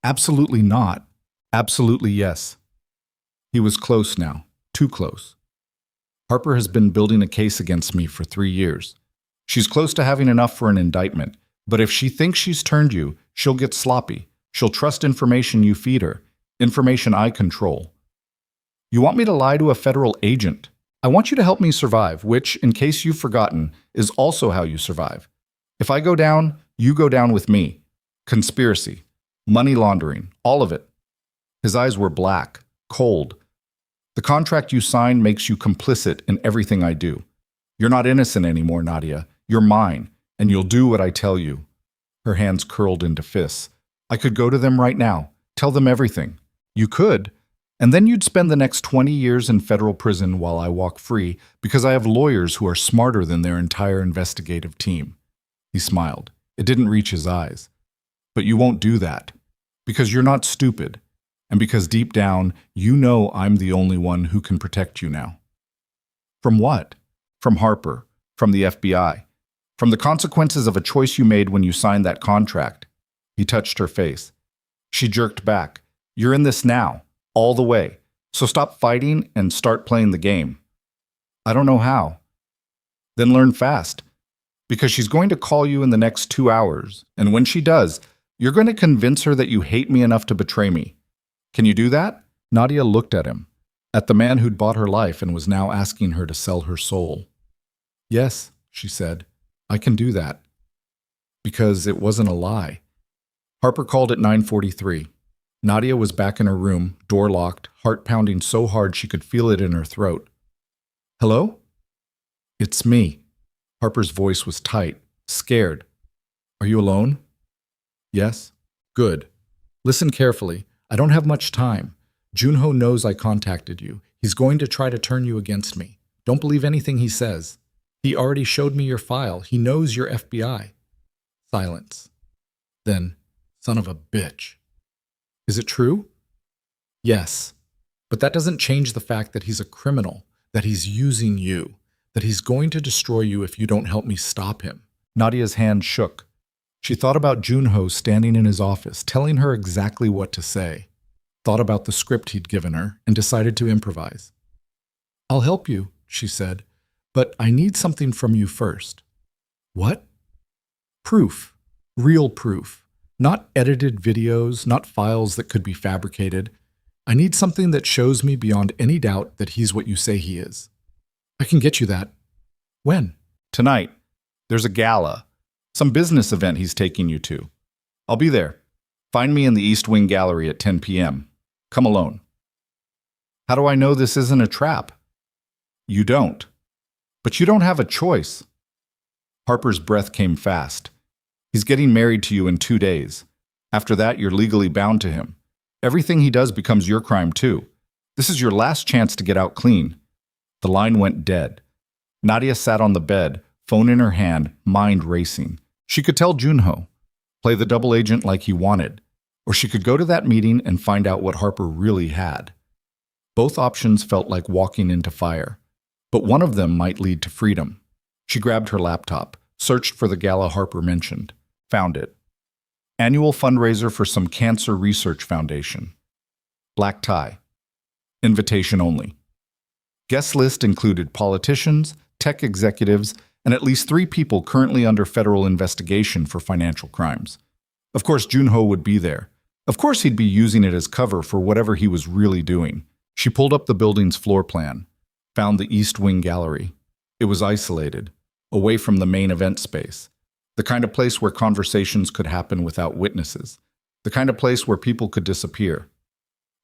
Absolutely not. Absolutely yes. He was close now, too close. Harper has been building a case against me for 3 years. She's close to having enough for an indictment, but if she thinks she's turned you, she'll get sloppy. She'll trust information you feed her, information I control. You want me to lie to a federal agent? I want you to help me survive, which, in case you've forgotten, is also how you survive. If I go down, you go down with me. Conspiracy, money laundering, all of it. His eyes were black, cold. The contract you signed makes you complicit in everything I do. You're not innocent anymore, Nadia. You're mine, and you'll do what I tell you. Her hands curled into fists. I could go to them right now, tell them everything. You could, and then you'd spend the next 20 years in federal prison while I walk free because I have lawyers who are smarter than their entire investigative team. He smiled. It didn't reach his eyes. But you won't do that, because you're not stupid, and because deep down, you know I'm the only one who can protect you now. From what? From Harper, from the FBI, from the consequences of a choice you made when you signed that contract. He touched her face. She jerked back. You're in this now, all the way, so stop fighting and start playing the game. I don't know how. Then learn fast. Because she's going to call you in the next 2 hours, and when she does, you're going to convince her that you hate me enough to betray me. Can you do that? Nadia looked at him, at the man who'd bought her life and was now asking her to sell her soul. Yes, she said, I can do that. Because it wasn't a lie. Harper called at 9:43. Nadia was back in her room, door locked, heart pounding so hard she could feel it in her throat. Hello? It's me. Harper's voice was tight, scared. Are you alone? Yes. Good. Listen carefully. I don't have much time. Junho knows I contacted you. He's going to try to turn you against me. Don't believe anything he says. He already showed me your file. He knows you're FBI. Silence. Then, son of a bitch. Is it true? Yes. But that doesn't change the fact that he's a criminal, that he's using you, that he's going to destroy you if you don't help me stop him. Nadia's hand shook. She thought about Junho standing in his office, telling her exactly what to say. Thought about the script he'd given her, and decided to improvise. I'll help you, she said, but I need something from you first. What? Proof. Real proof. Not edited videos, not files that could be fabricated. I need something that shows me beyond any doubt that he's what you say he is. I can get you that. When? Tonight. There's a gala. Some business event he's taking you to. I'll be there. Find me in the East Wing Gallery at 10 p.m. Come alone. How do I know this isn't a trap? You don't. But you don't have a choice. Harper's breath came fast. He's getting married to you in 2 days. After that, you're legally bound to him. Everything he does becomes your crime too. This is your last chance to get out clean." The line went dead. Nadia sat on the bed, phone in her hand, mind racing. She could tell Junho, play the double agent like he wanted, or she could go to that meeting and find out what Harper really had. Both options felt like walking into fire, but one of them might lead to freedom. She grabbed her laptop, searched for the gala Harper mentioned, found it. Annual fundraiser for some cancer research foundation. Black tie. Invitation only. Guest list included politicians, tech executives, and at least 3 people currently under federal investigation for financial crimes. Of course, Junho would be there. Of course, he'd be using it as cover for whatever he was really doing. She pulled up the building's floor plan, found the East Wing gallery. It was isolated, away from the main event space, the kind of place where conversations could happen without witnesses, the kind of place where people could disappear.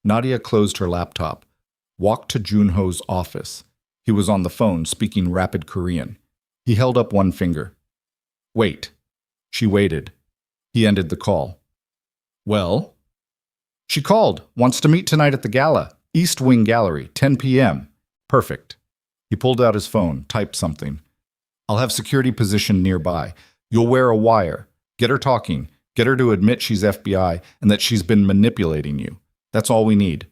Nadia closed her laptop, walked to Junho's office. He was on the phone, speaking rapid Korean. He held up one finger. "Wait." She waited. He ended the call. "Well?" "She called. Wants to meet tonight at the gala. East Wing Gallery, 10 p.m. "Perfect." He pulled out his phone, typed something. "I'll have security positioned nearby. You'll wear a wire. Get her talking. Get her to admit she's FBI and that she's been manipulating you. That's all we need."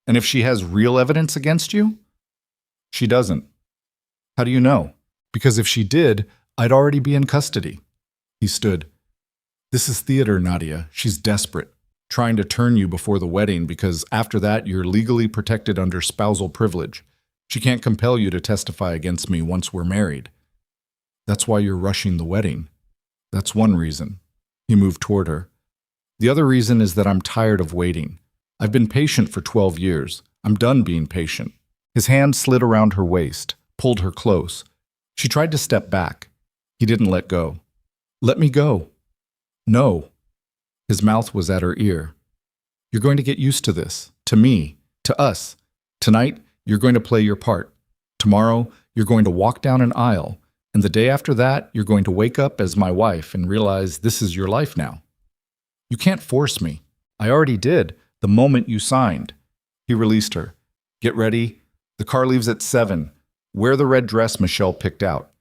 "And if she has real evidence against you?" "She doesn't." "How do you know?" "Because if she did, I'd already be in custody." He stood. "This is theater, Nadia. She's desperate, trying to turn you before the wedding because after that you're legally protected under spousal privilege. She can't compel you to testify against me once we're married. That's why you're rushing the wedding. That's one reason." He moved toward her. "The other reason is that I'm tired of waiting. I've been patient for 12 years. I'm done being patient." His hand slid around her waist, pulled her close. She tried to step back. He didn't let go. "Let me go." "No." His mouth was at her ear. "You're going to get used to this, to me, to us. Tonight, you're going to play your part. Tomorrow, you're going to walk down an aisle. And the day after that, you're going to wake up as my wife and realize this is your life now. You can't force me. I already did, the moment you signed." He released her. "Get ready. The car leaves at 7. Wear the red dress Michelle picked out."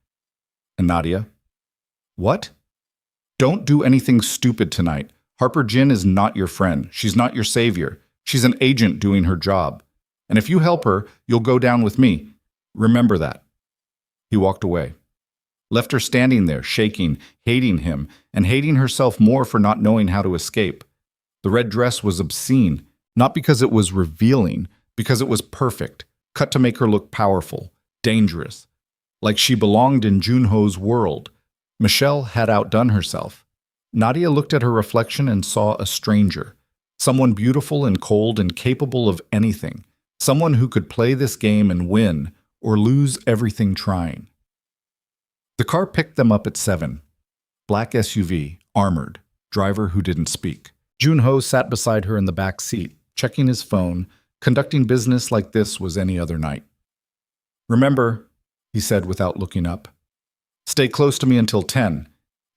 And Nadia? "What?" "Don't do anything stupid tonight. Harper Jin is not your friend. She's not your savior. She's an agent doing her job. And if you help her, you'll go down with me. Remember that." He walked away. Left her standing there, shaking, hating him, and hating herself more for not knowing how to escape. The red dress was obscene, not because it was revealing, because it was perfect, cut to make her look powerful, dangerous, like she belonged in Junho's world. Michelle had outdone herself. Nadia looked at her reflection and saw a stranger, someone beautiful and cold and capable of anything, someone who could play this game and win, or lose everything trying. The car picked them up at 7. Black SUV, armored, driver who didn't speak. Junho sat beside her in the back seat, checking his phone, conducting business like this was any other night. "Remember," he said without looking up, "stay close to me until 10.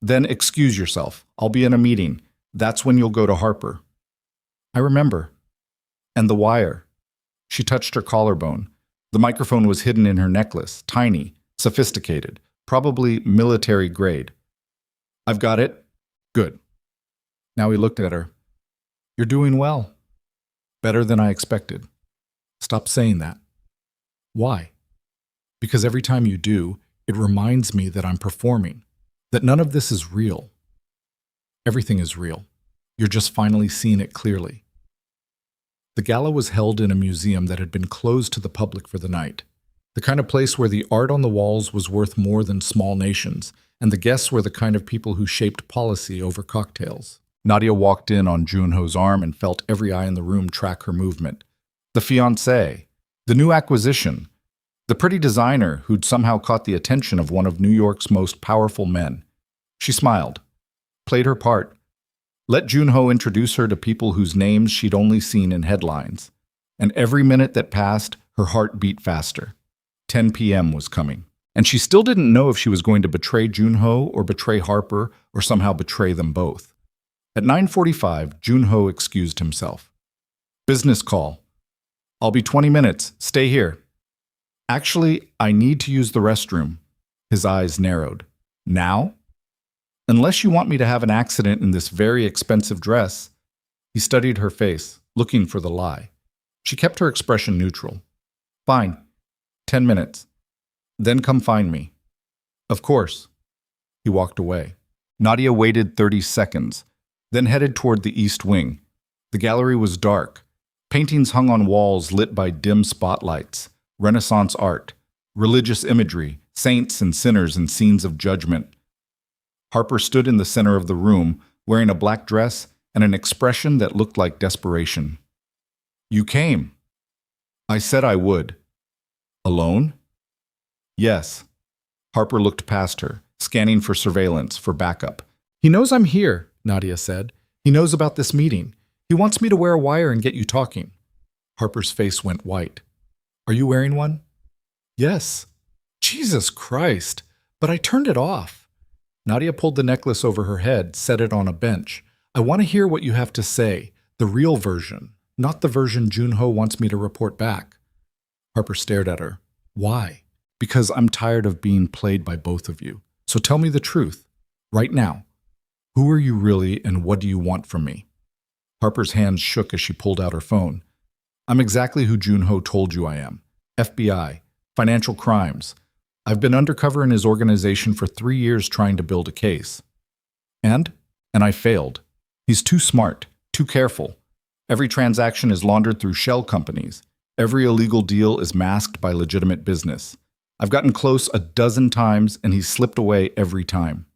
Then excuse yourself. I'll be in a meeting. That's when you'll go to Harper." "I remember." "And the wire." She touched her collarbone. The microphone was hidden in her necklace, tiny, sophisticated, probably military grade. "I've got it." "Good." Now he looked at her. "You're doing well. Better than I expected." "Stop saying that." "Why?" "Because every time you do, it reminds me that I'm performing, that none of this is real. Everything is real. You're just finally seeing it clearly." The gala was held in a museum that had been closed to the public for the night. The kind of place where the art on the walls was worth more than small nations, and the guests were the kind of people who shaped policy over cocktails. Nadia walked in on Junho's arm and felt every eye in the room track her movement. The fiancé, the new acquisition, the pretty designer who'd somehow caught the attention of one of New York's most powerful men. She smiled, played her part, let Junho introduce her to people whose names she'd only seen in headlines. And every minute that passed, her heart beat faster. 10 p.m. was coming, and she still didn't know if she was going to betray Junho or betray Harper or somehow betray them both. At 9:45, Junho excused himself. Business call. I'll be 20 minutes. Stay here. Actually, I need to use the restroom. His eyes narrowed. Now? Unless you want me to have an accident in this very expensive dress. He studied her face, looking for the lie. She kept her expression neutral. Fine. 10 minutes. Then come find me. Of course. He walked away. Nadia waited 30 seconds, then headed toward the east wing. The gallery was dark. Paintings hung on walls lit by dim spotlights, Renaissance art, religious imagery, saints and sinners and scenes of judgment. Harper stood in the center of the room, wearing a black dress and an expression that looked like desperation. You came. I said I would. Alone? Yes. Harper looked past her, scanning for surveillance, for backup. He knows I'm here, Nadia said. He knows about this meeting. He wants me to wear a wire and get you talking. Harper's face went white. Are you wearing one? Yes. Jesus Christ, but I turned it off. Nadia pulled the necklace over her head, set it on a bench. I want to hear what you have to say, the real version, not the version Junho wants me to report back. Harper stared at her. Why? Because I'm tired of being played by both of you. So tell me the truth, right now. Who are you really and what do you want from me? Harper's hands shook as she pulled out her phone. I'm exactly who Junho told you I am. FBI, financial crimes. I've been undercover in his organization for 3 years trying to build a case. And I failed. He's too smart, too careful. Every transaction is laundered through shell companies. Every illegal deal is masked by legitimate business. I've gotten close a dozen times and he's slipped away every time.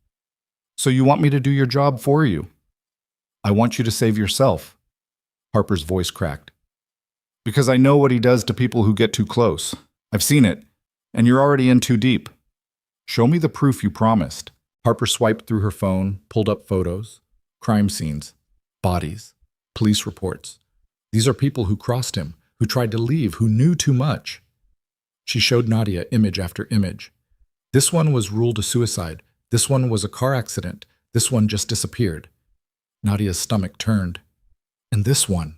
So you want me to do your job for you? I want you to save yourself. Harper's voice cracked. Because I know what he does to people who get too close. I've seen it, and you're already in too deep. Show me the proof you promised. Harper swiped through her phone, pulled up photos, crime scenes, bodies, police reports. These are people who crossed him, who tried to leave, who knew too much. She showed Nadia image after image. This one was ruled a suicide. This one was a car accident. This one just disappeared. Nadia's stomach turned. And this one.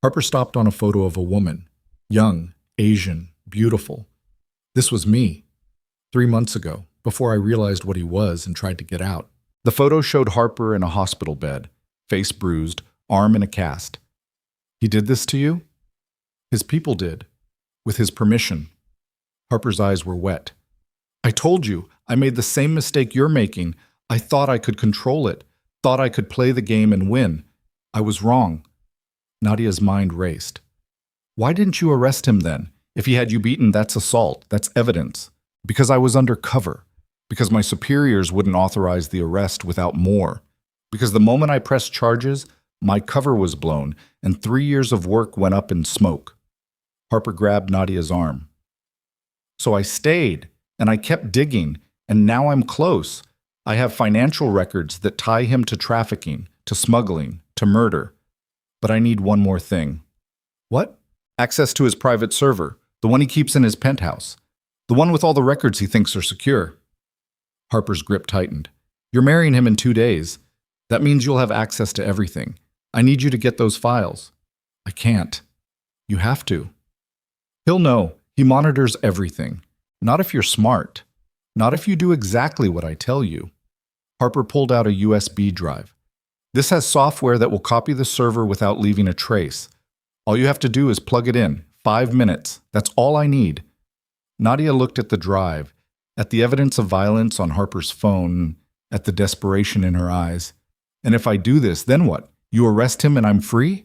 Harper stopped on a photo of a woman. Young, Asian, beautiful. This was me. 3 months ago, before I realized what he was and tried to get out. The photo showed Harper in a hospital bed, face bruised, arm in a cast. He did this to you? His people did. With his permission. Harper's eyes were wet. I told you, I made the same mistake you're making. I thought I could control it. Thought I could play the game and win. I was wrong. Nadia's mind raced. Why didn't you arrest him then? If he had you beaten, that's assault. That's evidence. Because I was undercover. Because my superiors wouldn't authorize the arrest without more. Because the moment I pressed charges, my cover was blown, and 3 years of work went up in smoke. Harper grabbed Nadia's arm. So I stayed, and I kept digging, and now I'm close. I have financial records that tie him to trafficking, to smuggling, to murder. But I need one more thing. What? Access to his private server, the one he keeps in his penthouse. The one with all the records he thinks are secure. Harper's grip tightened. You're marrying him in 2 days. That means you'll have access to everything. I need you to get those files. I can't. You have to. He'll know. He monitors everything. Not if you're smart. Not if you do exactly what I tell you. Harper pulled out a USB drive. This has software that will copy the server without leaving a trace. All you have to do is plug it in. 5 minutes. That's all I need. Nadia looked at the drive, at the evidence of violence on Harper's phone, at the desperation in her eyes. And if I do this, then what? You arrest him and I'm free?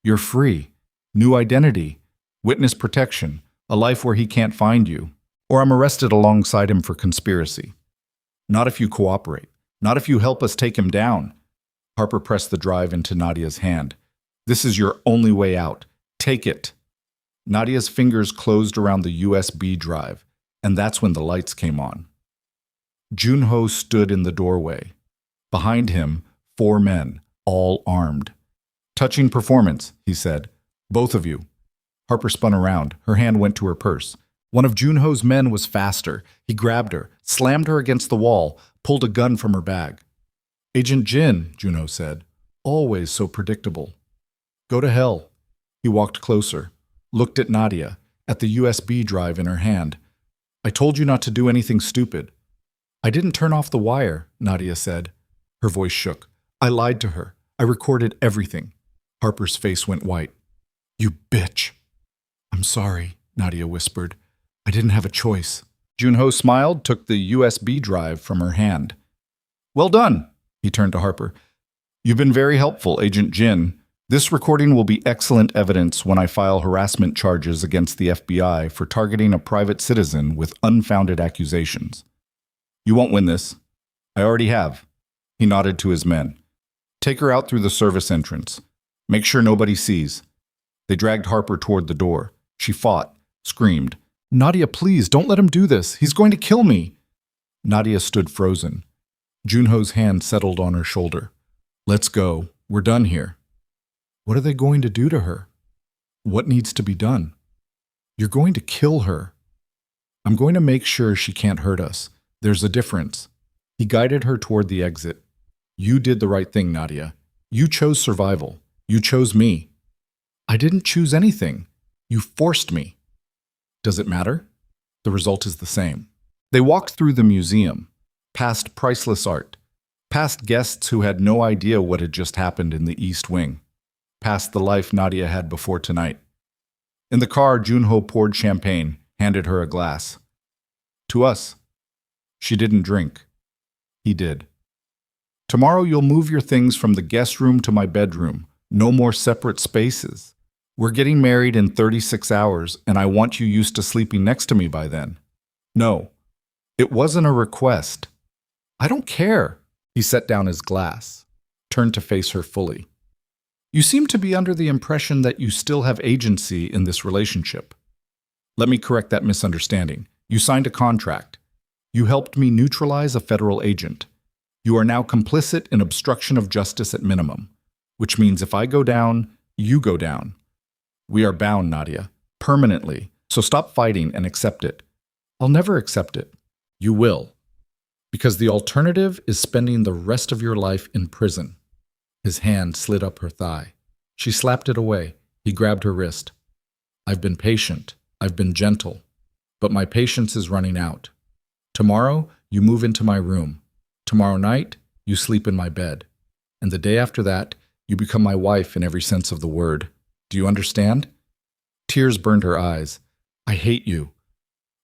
You're free. New identity. Witness protection. A life where he can't find you. Or I'm arrested alongside him for conspiracy. Not if you cooperate. Not if you help us take him down. Harper pressed the drive into Nadia's hand. This is your only way out. Take it. Nadia's fingers closed around the USB drive, and that's when the lights came on. Junho stood in the doorway. Behind him, 4 men, all armed. Touching performance, he said. Both of you. Harper spun around. Her hand went to her purse. One of Junho's men was faster. He grabbed her, slammed her against the wall, pulled a gun from her bag. Agent Jin, Junho said. Always so predictable. Go to hell. He walked closer, looked at Nadia, at the USB drive in her hand. I told you not to do anything stupid. I didn't turn off the wire, Nadia said. Her voice shook. I lied to her. I recorded everything. Harper's face went white. You bitch. I'm sorry, Nadia whispered. I didn't have a choice. Junho smiled, took the USB drive from her hand. Well done, he turned to Harper. You've been very helpful, Agent Jin. This recording will be excellent evidence when I file harassment charges against the FBI for targeting a private citizen with unfounded accusations. You won't win this. I already have. He nodded to his men. Take her out through the service entrance. Make sure nobody sees. They dragged Harper toward the door. She fought, screamed. Nadia, please, don't let him do this. He's going to kill me. Nadia stood frozen. Junho's hand settled on her shoulder. Let's go. We're done here. What are they going to do to her? What needs to be done? You're going to kill her. I'm going to make sure she can't hurt us. There's a difference. He guided her toward the exit. You did the right thing, Nadia. You chose survival. You chose me. I didn't choose anything. You forced me. Does it matter? The result is the same. They walked through the museum, past priceless art, past guests who had no idea what had just happened in the East Wing, past the life Nadia had before tonight. In the car, Junho poured champagne, handed her a glass. To us. She didn't drink. He did. Tomorrow you'll move your things from the guest room to my bedroom. No more separate spaces. We're getting married in 36 hours, and I want you used to sleeping next to me by then. No, it wasn't a request. I don't care. He set down his glass, turned to face her fully. You seem to be under the impression that you still have agency in this relationship. Let me correct that misunderstanding. You signed a contract. You helped me neutralize a federal agent. You are now complicit in obstruction of justice at minimum, which means if I go down, you go down. We are bound, Nadia, permanently, so stop fighting and accept it. I'll never accept it. You will. Because the alternative is spending the rest of your life in prison. His hand slid up her thigh. She slapped it away. He grabbed her wrist. I've been patient. I've been gentle. But my patience is running out. Tomorrow, you move into my room. Tomorrow night, you sleep in my bed. And the day after that, you become my wife in every sense of the word. Do you understand? Tears burned her eyes. I hate you.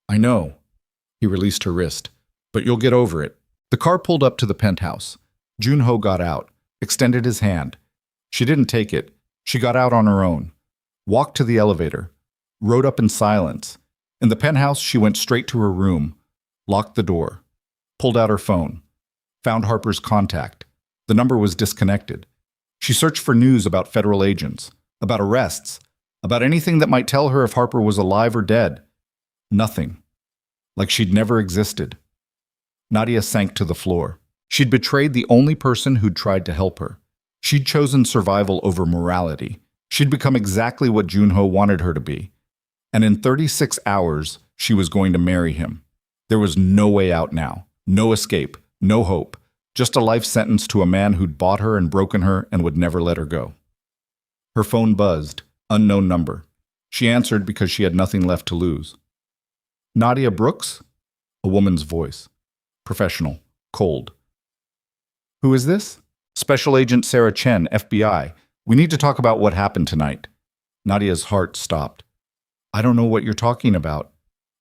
I know. He released her wrist. But you'll get over it. The car pulled up to the penthouse. Junho got out, extended his hand. She didn't take it. She got out on her own. Walked to the elevator. Rode up in silence. In the penthouse, she went straight to her room. Locked the door. Pulled out her phone. Found Harper's contact. The number was disconnected. She searched for news about federal agents, about arrests, about anything that might tell her if Harper was alive or dead. Nothing. Like she'd never existed. Nadia sank to the floor. She'd betrayed the only person who'd tried to help her. She'd chosen survival over morality. She'd become exactly what Junho wanted her to be. And in 36 hours, she was going to marry him. There was no way out now. No escape. No hope. Just a life sentence to a man who'd bought her and broken her and would never let her go. Her phone buzzed. Unknown number. She answered because she had nothing left to lose. Nadia Brooks? A woman's voice. Professional. Cold. Who is this? Special Agent Sarah Chen, FBI. We need to talk about what happened tonight. Nadia's heart stopped. I don't know what you're talking about.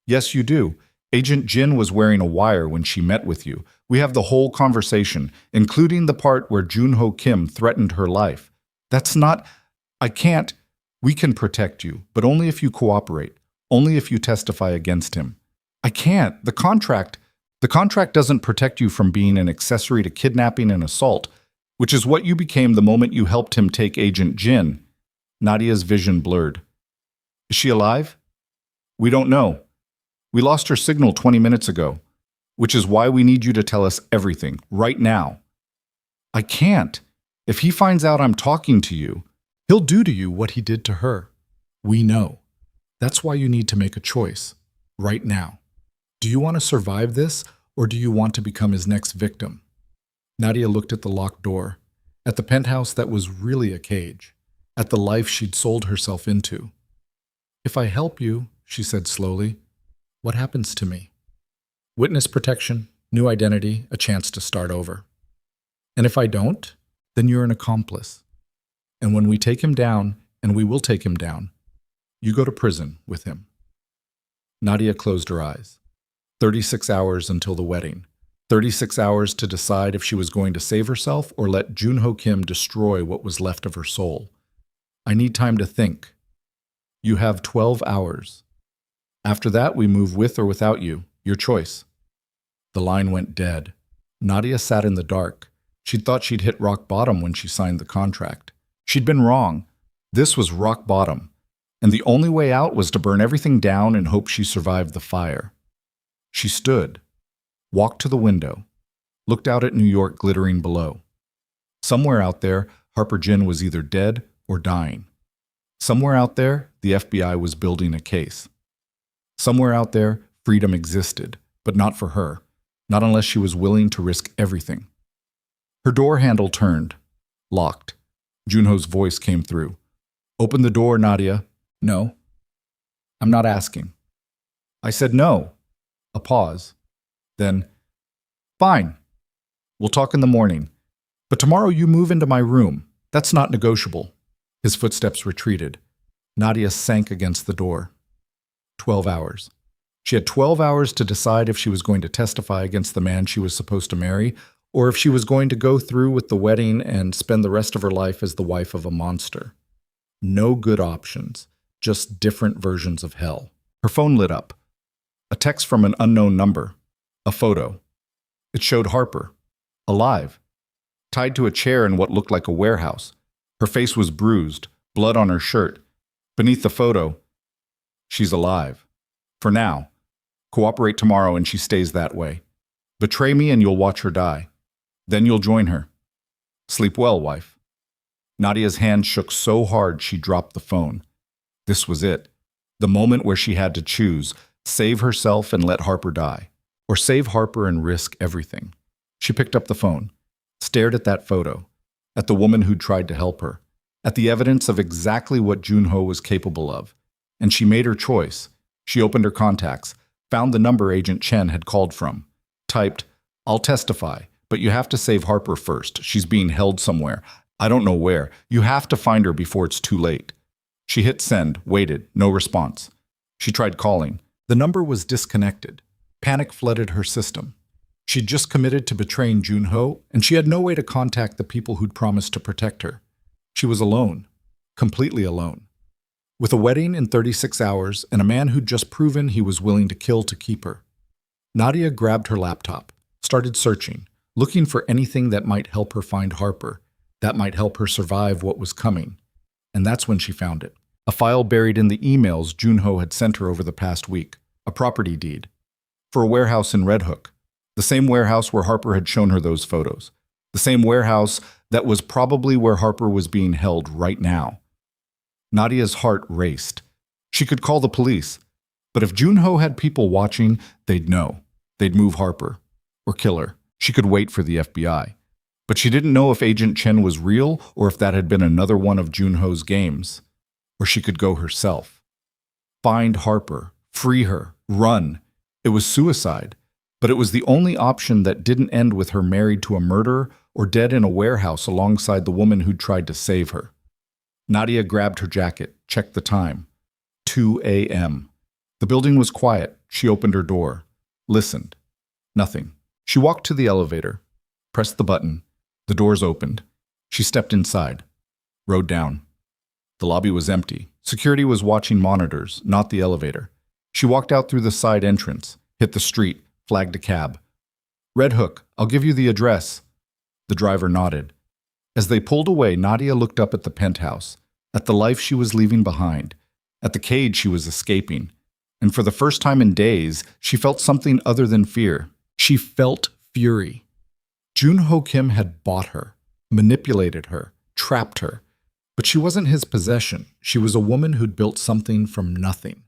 Yes, you do. Agent Jin was wearing a wire when she met with you. We have the whole conversation, including the part where Junho Kim threatened her life. That's not... I can't... We can protect you, but only if you cooperate. Only if you testify against him. I can't. The contract doesn't protect you from being an accessory to kidnapping and assault, which is what you became the moment you helped him take Agent Jin. Nadia's vision blurred. Is she alive? We don't know. We lost her signal 20 minutes ago, which is why we need you to tell us everything, right now. I can't. If he finds out I'm talking to you, he'll do to you what he did to her. We know. That's why you need to make a choice, right now. Do you want to survive this, or do you want to become his next victim? Nadia looked at the locked door. at the penthouse that was really a cage, at the life she'd sold herself into. "If I help you," she said slowly, "what happens to me?" "Witness protection, new identity, a chance to start over. And if I don't, then you're an accomplice. And when we take him down, and we will take him down, you go to prison with him." Nadia closed her eyes. 36 hours until the wedding. 36 hours to decide if she was going to save herself or let Junho Kim destroy what was left of her soul. "I need time to think." "You have 12 hours. After that, we move with or without you. Your choice." The line went dead. Nadia sat in the dark. She'd thought she'd hit rock bottom when she signed the contract. She'd been wrong. This was rock bottom. And the only way out was to burn everything down and hope she survived the fire. She stood, walked to the window, looked out at New York glittering below. Somewhere out there, Harper Jin was either dead or dying. Somewhere out there, the FBI was building a case. Somewhere out there, freedom existed, but not for her, not unless she was willing to risk everything. Her door handle turned, locked. Junho's voice came through. "Open the door, Nadia." "No." "I'm not asking." "I said no." A pause. Then, "Fine. We'll talk in the morning. But tomorrow you move into my room. That's not negotiable." His footsteps retreated. Nadia sank against the door. 12 hours. She had 12 hours to decide if she was going to testify against the man she was supposed to marry, or if she was going to go through with the wedding and spend the rest of her life as the wife of a monster. No good options, just different versions of hell. Her phone lit up. A text from an unknown number. A photo. It showed Harper, alive, tied to a chair in what looked like a warehouse. Her face was bruised, blood on her shirt. Beneath the photo, "She's alive. For now. Cooperate tomorrow and she stays that way. Betray me and you'll watch her die. Then you'll join her. Sleep well, wife." Nadia's hand shook so hard she dropped the phone. This was it. The moment where she had to choose, save herself and let Harper die, or save Harper and risk everything. She picked up the phone, stared at that photo, at the woman who'd tried to help her, at the evidence of exactly what Junho was capable of. And she made her choice. She opened her contacts, found the number Agent Chen had called from, typed, "I'll testify, but you have to save Harper first. She's being held somewhere. I don't know where. You have to find her before it's too late." She hit send, waited, no response. She tried calling. The number was disconnected. Panic flooded her system. She'd just committed to betraying Junho, and she had no way to contact the people who'd promised to protect her. She was alone, completely alone. With a wedding in 36 hours and a man who'd just proven he was willing to kill to keep her. Nadia grabbed her laptop, started searching, looking for anything that might help her find Harper, that might help her survive what was coming. And that's when she found it. A file buried in the emails Junho had sent her over the past week. A property deed. For a warehouse in Red Hook. The same warehouse where Harper had shown her those photos. The same warehouse that was probably where Harper was being held right now. Nadia's heart raced. She could call the police. But if Junho had people watching, they'd know. They'd move Harper. Or kill her. She could wait for the FBI. But she didn't know if Agent Chen was real or if that had been another one of Junho's games. Or she could go herself. Find Harper. Free her. Run. It was suicide. But it was the only option that didn't end with her married to a murderer or dead in a warehouse alongside the woman who'd tried to save her. Nadia grabbed her jacket, checked the time. 2 a.m. The building was quiet. She opened her door. Listened. Nothing. She walked to the elevator. Pressed the button. The doors opened. She stepped inside. Rode down. The lobby was empty. Security was watching monitors, not the elevator. She walked out through the side entrance, hit the street, flagged a cab. "Red Hook, I'll give you the address." The driver nodded. As they pulled away, Nadia looked up at the penthouse, at the life she was leaving behind, at the cage she was escaping. And for the first time in days, she felt something other than fear. She felt fury. Junho Kim had bought her, manipulated her, trapped her. But she wasn't his possession. She was a woman who'd built something from nothing,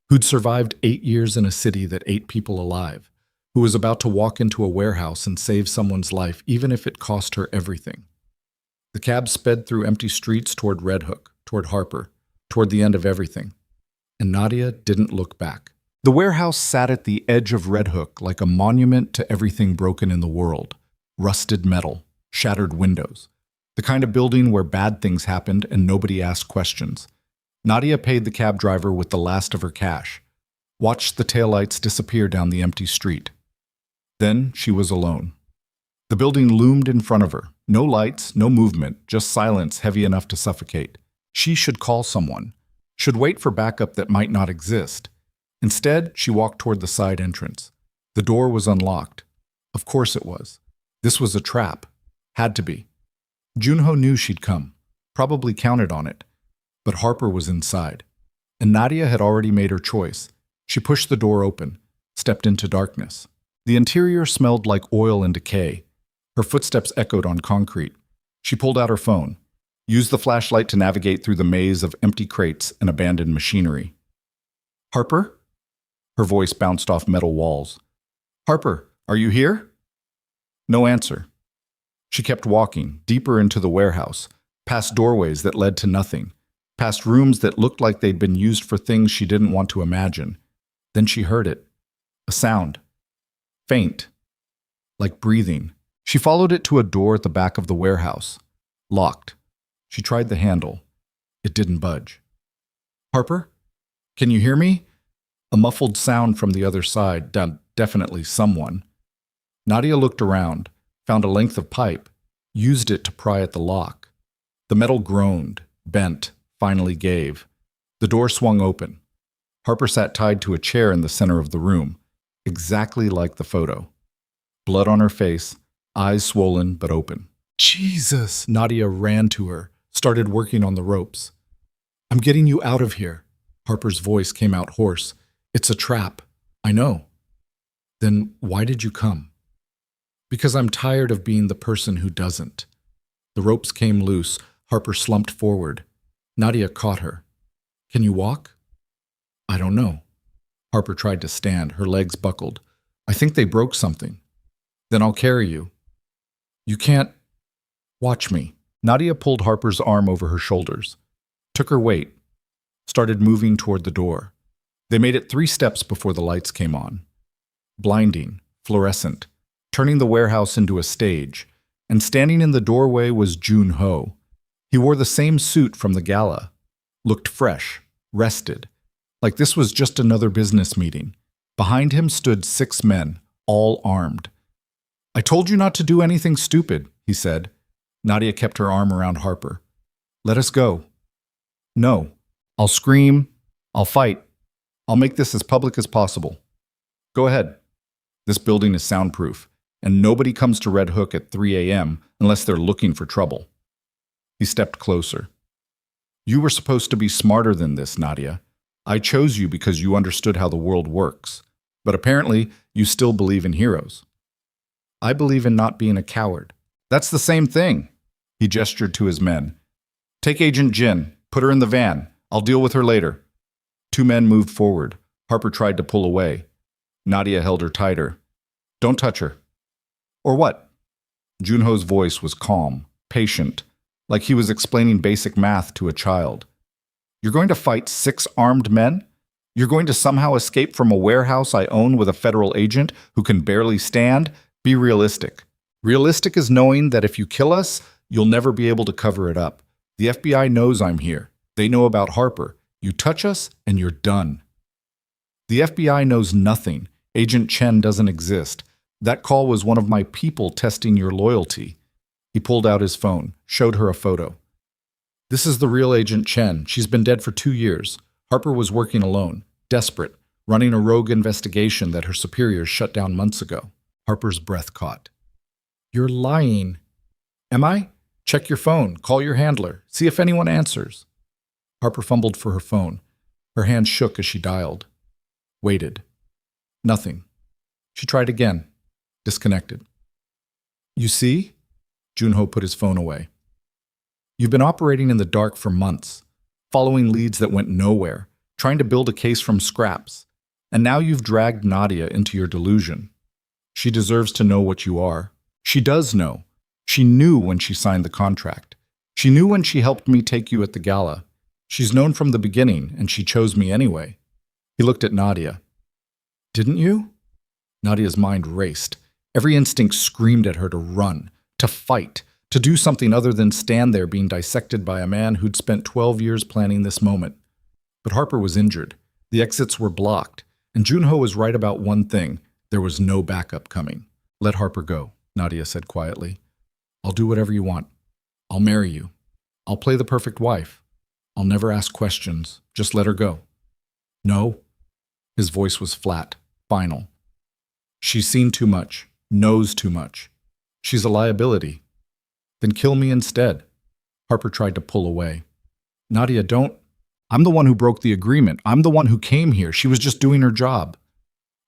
who'd survived 8 years in a city that ate people alive, who was about to walk into a warehouse and save someone's life even if it cost her everything. The cab sped through empty streets toward Red Hook, toward Harper, toward the end of everything. And Nadia didn't look back. The warehouse sat at the edge of Red Hook like a monument to everything broken in the world. Rusted metal, shattered windows. The kind of building where bad things happened and nobody asked questions. Nadia paid the cab driver with the last of her cash. Watched the taillights disappear down the empty street. Then she was alone. The building loomed in front of her. No lights, no movement, just silence heavy enough to suffocate. She should call someone. Should wait for backup that might not exist. Instead, she walked toward the side entrance. The door was unlocked. Of course it was. This was a trap. Had to be. Junho knew she'd come. Probably counted on it. But Harper was inside. And Nadia had already made her choice. She pushed the door open, stepped into darkness. The interior smelled like oil and decay. Her footsteps echoed on concrete. She pulled out her phone, used the flashlight to navigate through the maze of empty crates and abandoned machinery. "Harper?" Her voice bounced off metal walls. "Harper, are you here?" No answer. She kept walking, deeper into the warehouse, past doorways that led to nothing, past rooms that looked like they'd been used for things she didn't want to imagine. Then she heard it. A sound. Faint. Like breathing. She followed it to a door at the back of the warehouse. Locked. She tried the handle. It didn't budge. "Harper? Can you hear me?" A muffled sound from the other side, definitely someone. Nadia looked around, found a length of pipe, used it to pry at the lock. The metal groaned, bent, finally gave. The door swung open. Harper sat tied to a chair in the center of the room, exactly like the photo. Blood on her face, eyes swollen but open. "Jesus!" Nadia ran to her, started working on the ropes. "I'm getting you out of here." Harper's voice came out hoarse. "It's a trap. I know." "Then why did you come?" "Because I'm tired of being the person who doesn't." The ropes came loose. Harper slumped forward. Nadia caught her. "Can you walk?" "I don't know." Harper tried to stand. Her legs buckled. "I think they broke something." "Then I'll carry you." "You can't." "Watch me." Nadia pulled Harper's arm over her shoulders, took her weight, started moving toward the door. They made it 3 steps before the lights came on. Blinding, fluorescent, turning the warehouse into a stage, and standing in the doorway was Junho. He wore the same suit from the gala, looked fresh, rested, like this was just another business meeting. Behind him stood 6 men, all armed. "I told you not to do anything stupid," he said. Nadia kept her arm around Harper. "Let us go." "No. I'll scream. I'll fight. I'll make this as public as possible." "Go ahead. This building is soundproof, and nobody comes to Red Hook at 3 a.m. unless they're looking for trouble." He stepped closer. "You were supposed to be smarter than this, Nadia. I chose you because you understood how the world works. But apparently, you still believe in heroes." "I believe in not being a coward." "That's the same thing." He gestured to his men. "Take Agent Jin. Put her in the van. I'll deal with her later." 2 men moved forward. Harper tried to pull away. Nadia held her tighter. "Don't touch her." "Or what?" Junho's voice was calm, patient, like he was explaining basic math to a child. "You're going to fight 6 armed men? You're going to somehow escape from a warehouse I own with a federal agent who can barely stand? Be realistic. Realistic is knowing that if you kill us, you'll never be able to cover it up. The FBI knows I'm here. They know about Harper. You touch us, and you're done." "The FBI knows nothing. Agent Chen doesn't exist. That call was one of my people testing your loyalty." He pulled out his phone, showed her a photo. "This is the real Agent Chen. She's been dead for 2 years. Harper was working alone, desperate, running a rogue investigation that her superiors shut down months ago." Harper's breath caught. "You're lying." "Am I? Check your phone. Call your handler. See if anyone answers." Harper fumbled for her phone. Her hand shook as she dialed. Waited. Nothing. She tried again. Disconnected. "You see?" Junho put his phone away. "You've been operating in the dark for months, following leads that went nowhere, trying to build a case from scraps. And now you've dragged Nadia into your delusion. She deserves to know what you are. She does know. She knew when she signed the contract. She knew when she helped me take you at the gala. She's known from the beginning, and she chose me anyway. He looked at Nadia. Didn't you? Nadia's mind raced. Every instinct screamed at her to run, to fight, to do something other than stand there being dissected by a man who'd spent 12 years planning this moment. But Harper was injured. The exits were blocked, and Junho was right about one thing. There was no backup coming. Let Harper go, Nadia said quietly. I'll do whatever you want. I'll marry you. I'll play the perfect wife. I'll never ask questions. Just let her go. No. His voice was flat, final. She's seen too much, knows too much. She's a liability. Then kill me instead. Harper tried to pull away. Nadia, don't. I'm the one who broke the agreement. I'm the one who came here. She was just doing her job.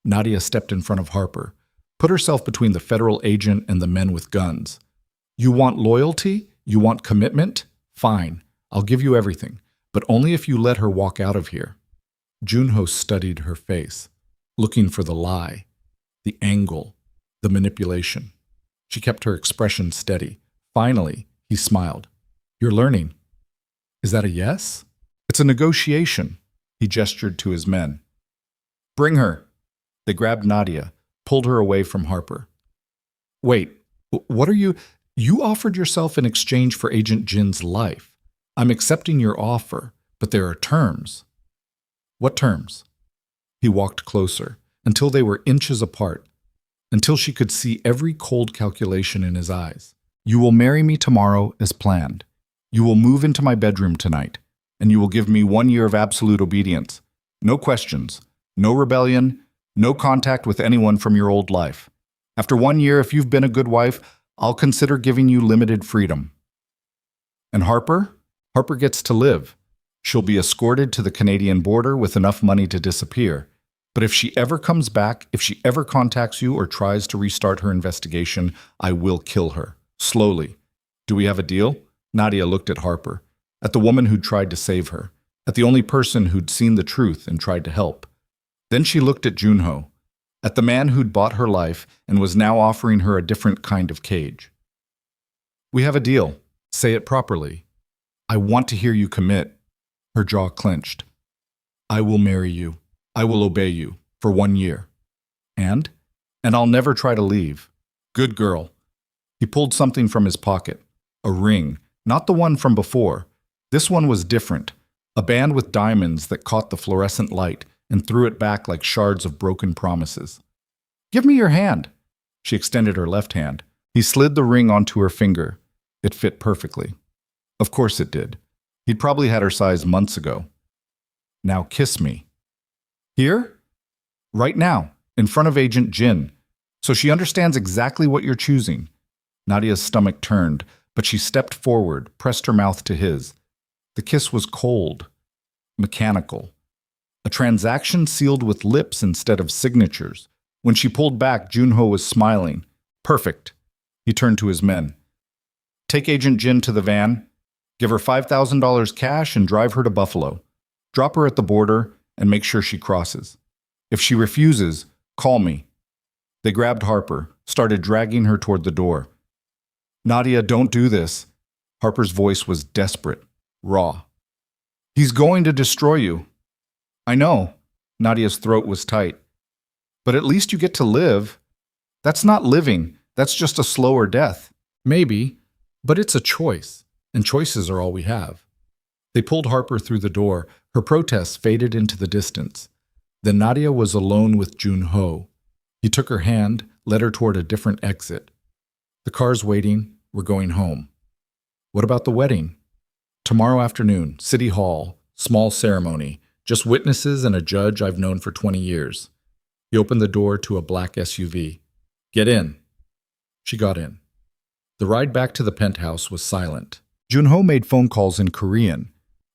Nadia stepped in front of Harper, put herself between the federal agent and the men with guns. You want loyalty? You want commitment? Fine. I'll give you everything, but only if you let her walk out of here. Junho studied her face, looking for the lie, the angle, the manipulation. She kept her expression steady. Finally, he smiled. You're learning. Is that a yes? It's a negotiation. He gestured to his men. Bring her. They grabbed Nadia, pulled her away from Harper. Wait, what are you? You offered yourself in exchange for Agent Jin's life. I'm accepting your offer, but there are terms. What terms? He walked closer, until they were inches apart, until she could see every cold calculation in his eyes. You will marry me tomorrow as planned. You will move into my bedroom tonight, and you will give me 1 year of absolute obedience. No questions, no rebellion, no contact with anyone from your old life. After 1 year, if you've been a good wife, I'll consider giving you limited freedom. And Harper? Harper gets to live. She'll be escorted to the Canadian border with enough money to disappear. But if she ever comes back, if she ever contacts you or tries to restart her investigation, I will kill her. Slowly. Do we have a deal? Nadia looked at Harper, at the woman who'd tried to save her, at the only person who'd seen the truth and tried to help. Then she looked at Junho, at the man who'd bought her life and was now offering her a different kind of cage. We have a deal. Say it properly. I want to hear you commit. Her jaw clenched. I will marry you. I will obey you for 1 year. And I'll never try to leave. Good girl. He pulled something from his pocket. A ring, not the one from before. This one was different. A band with diamonds that caught the fluorescent light and threw it back like shards of broken promises. Give me your hand. She extended her left hand. He slid the ring onto her finger. It fit perfectly. Of course it did. He'd probably had her size months ago. Now kiss me. Here? Right now, in front of Agent Jin, so she understands exactly what you're choosing. Nadia's stomach turned, but she stepped forward, pressed her mouth to his. The kiss was cold, mechanical. A transaction sealed with lips instead of signatures. When she pulled back, Junho was smiling. Perfect. He turned to his men. Take Agent Jin to the van. Give her $5,000 cash and drive her to Buffalo. Drop her at the border and make sure she crosses. If she refuses, call me. They grabbed Harper, started dragging her toward the door. Nadia, don't do this. Harper's voice was desperate, raw. He's going to destroy you. I know. Nadia's throat was tight. But at least you get to live. That's not living. That's just a slower death. Maybe, but it's a choice, and choices are all we have. They pulled Harper through the door. Her protests faded into the distance. Then Nadia was alone with Junho. He took her hand, led her toward a different exit. The car's waiting. We're going home. What about the wedding? Tomorrow afternoon, City Hall, small ceremony, just witnesses and a judge I've known for 20 years. He opened the door to a black SUV. Get in. She got in. The ride back to the penthouse was silent. Junho made phone calls in Korean,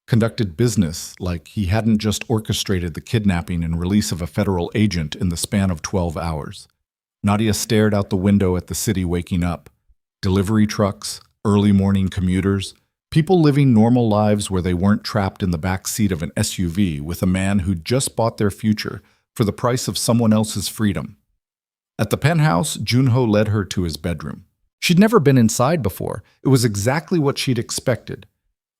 conducted business like he hadn't just orchestrated the kidnapping and release of a federal agent in the span of 12 hours. Nadia stared out the window at the city waking up. Delivery trucks, early morning commuters, people living normal lives where they weren't trapped in the back seat of an SUV with a man who'd just bought their future for the price of someone else's freedom. At the penthouse, Junho led her to his bedroom. She'd never been inside before. It was exactly what she'd expected.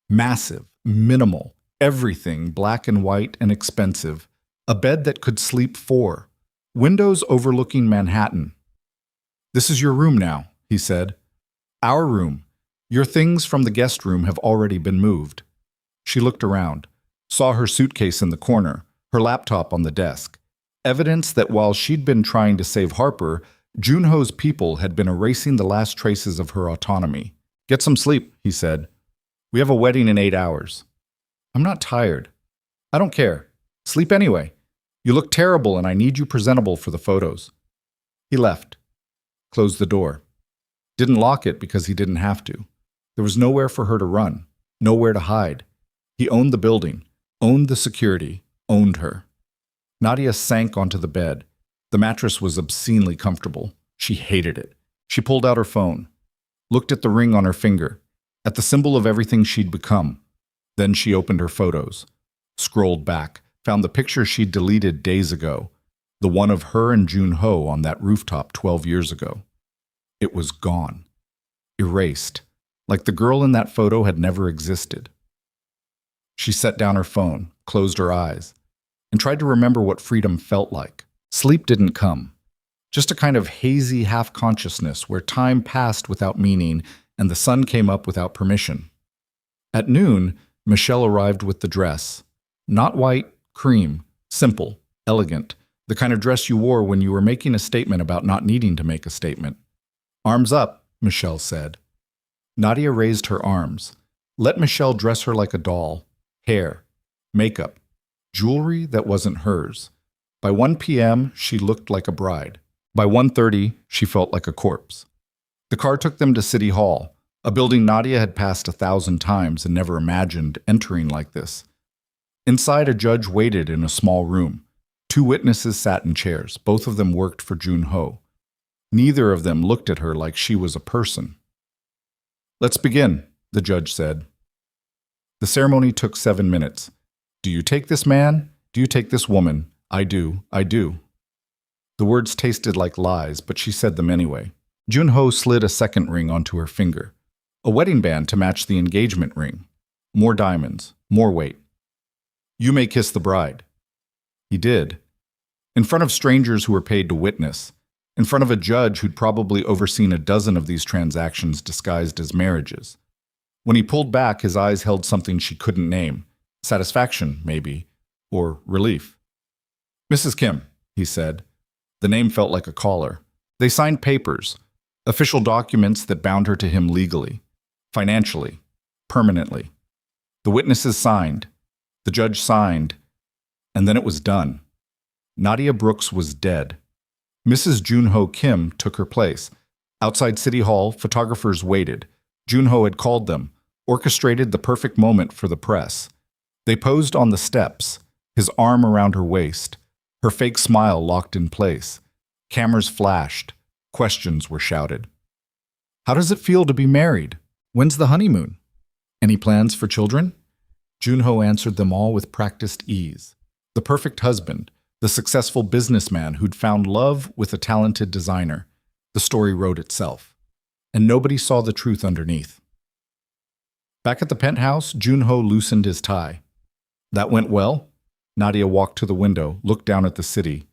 Massive, minimal, everything black and white and expensive. A bed that could sleep four. Windows overlooking Manhattan. "This is your room now," he said. "Our room. Your things from the guest room have already been moved." She looked around, saw her suitcase in the corner, her laptop on the desk. Evidence that while she'd been trying to save Harper, Junho's people had been erasing the last traces of her autonomy. "Get some sleep," he said. "We have a wedding in 8 hours." "I'm not tired." "I don't care. Sleep anyway. You look terrible and I need you presentable for the photos." He left, closed the door. Didn't lock it because he didn't have to. There was nowhere for her to run, nowhere to hide. He owned the building, owned the security, owned her. Nadia sank onto the bed. The mattress was obscenely comfortable. She hated it. She pulled out her phone, looked at the ring on her finger, at the symbol of everything she'd become. Then she opened her photos, scrolled back, found the picture she'd deleted days ago, the one of her and Junho on that rooftop 12 years ago. It was gone, erased, like the girl in that photo had never existed. She set down her phone, closed her eyes, and tried to remember what freedom felt like. Sleep didn't come. Just a kind of hazy half-consciousness where time passed without meaning and the sun came up without permission. At noon, Michelle arrived with the dress. Not white, cream, simple, elegant, the kind of dress you wore when you were making a statement about not needing to make a statement. "Arms up," Michelle said. Nadia raised her arms. Let Michelle dress her like a doll. Hair, makeup, jewelry that wasn't hers. By 1 p.m., she looked like a bride. By 1:30, she felt like a corpse. The car took them to City Hall, a building Nadia had passed 1,000 times and never imagined entering like this. Inside, a judge waited in a small room. 2 witnesses sat in chairs. Both of them worked for Junho. Neither of them looked at her like she was a person. "Let's begin," the judge said. The ceremony took 7 minutes. "Do you take this man? Do you take this woman? I do, I do." The words tasted like lies, but she said them anyway. Junho slid a second ring onto her finger. A wedding band to match the engagement ring. More diamonds, more weight. "You may kiss the bride." He did. In front of strangers who were paid to witness. In front of a judge who'd probably overseen a dozen of these transactions disguised as marriages. When he pulled back, his eyes held something she couldn't name. Satisfaction, maybe, or relief. "Mrs. Kim," he said. The name felt like a caller. They signed papers, official documents that bound her to him legally, financially, permanently. The witnesses signed, the judge signed, and then it was done. Nadia Brooks was dead. Mrs. Junho Kim took her place. Outside City Hall, photographers waited. Junho had called them, orchestrated the perfect moment for the press. They posed on the steps, his arm around her waist, her fake smile locked in place. Cameras flashed. Questions were shouted. "How does it feel to be married? When's the honeymoon? Any plans for children?" Junho answered them all with practiced ease. The perfect husband, the successful businessman who'd found love with a talented designer. The story wrote itself. And nobody saw the truth underneath. Back at the penthouse, Junho loosened his tie. "That went well?" Nadia walked to the window, looked down at the city.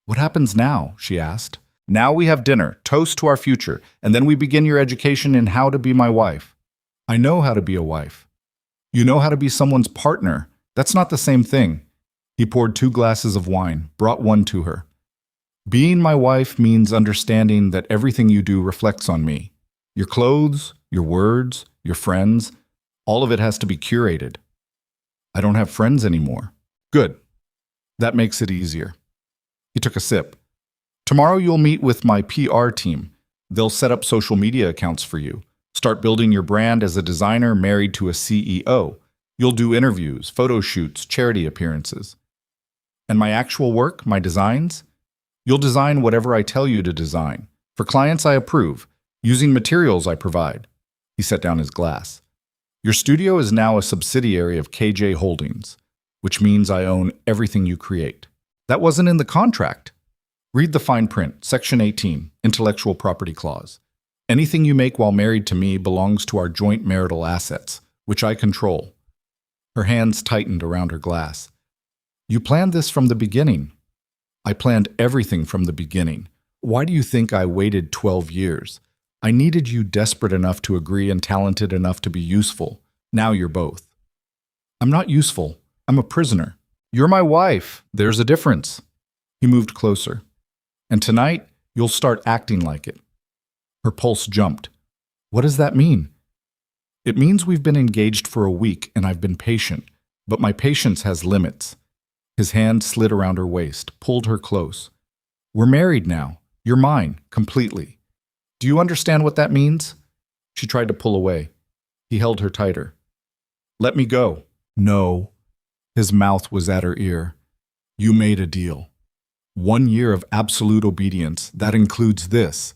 "What happens now?" she asked. "Now we have dinner, toast to our future, and then we begin your education in how to be my wife." "I know how to be a wife." "You know how to be someone's partner. That's not the same thing." He poured 2 glasses of wine, brought one to her. "Being my wife means understanding that everything you do reflects on me. Your clothes, your words, your friends, all of it has to be curated." "I don't have friends anymore." "Good. That makes it easier." He took a sip. "Tomorrow you'll meet with my PR team. They'll set up social media accounts for you. Start building your brand as a designer married to a CEO. You'll do interviews, photo shoots, charity appearances. And my actual work, my designs? You'll design whatever I tell you to design. For clients I approve, using materials I provide." He set down his glass. "Your studio is now a subsidiary of KJ Holdings, which means I own everything you create." "That wasn't in the contract." "Read the fine print, Section 18, Intellectual Property Clause. Anything you make while married to me belongs to our joint marital assets, which I control. Her hands tightened around her glass. You planned this from the beginning. I planned everything from the beginning. Why do you think I waited 12 years? I needed you desperate enough to agree and talented enough to be useful. Now you're both. I'm not useful. I'm a prisoner. You're my wife. There's a difference. He moved closer. And tonight, you'll start acting like it. Her pulse jumped. What does that mean? It means we've been engaged for a week and I've been patient, but my patience has limits. His hand slid around her waist, pulled her close. We're married now. You're mine, completely. Do you understand what that means? She tried to pull away. He held her tighter. Let me go. No. His mouth was at her ear. You made a deal. 1 year of absolute obedience. That includes this.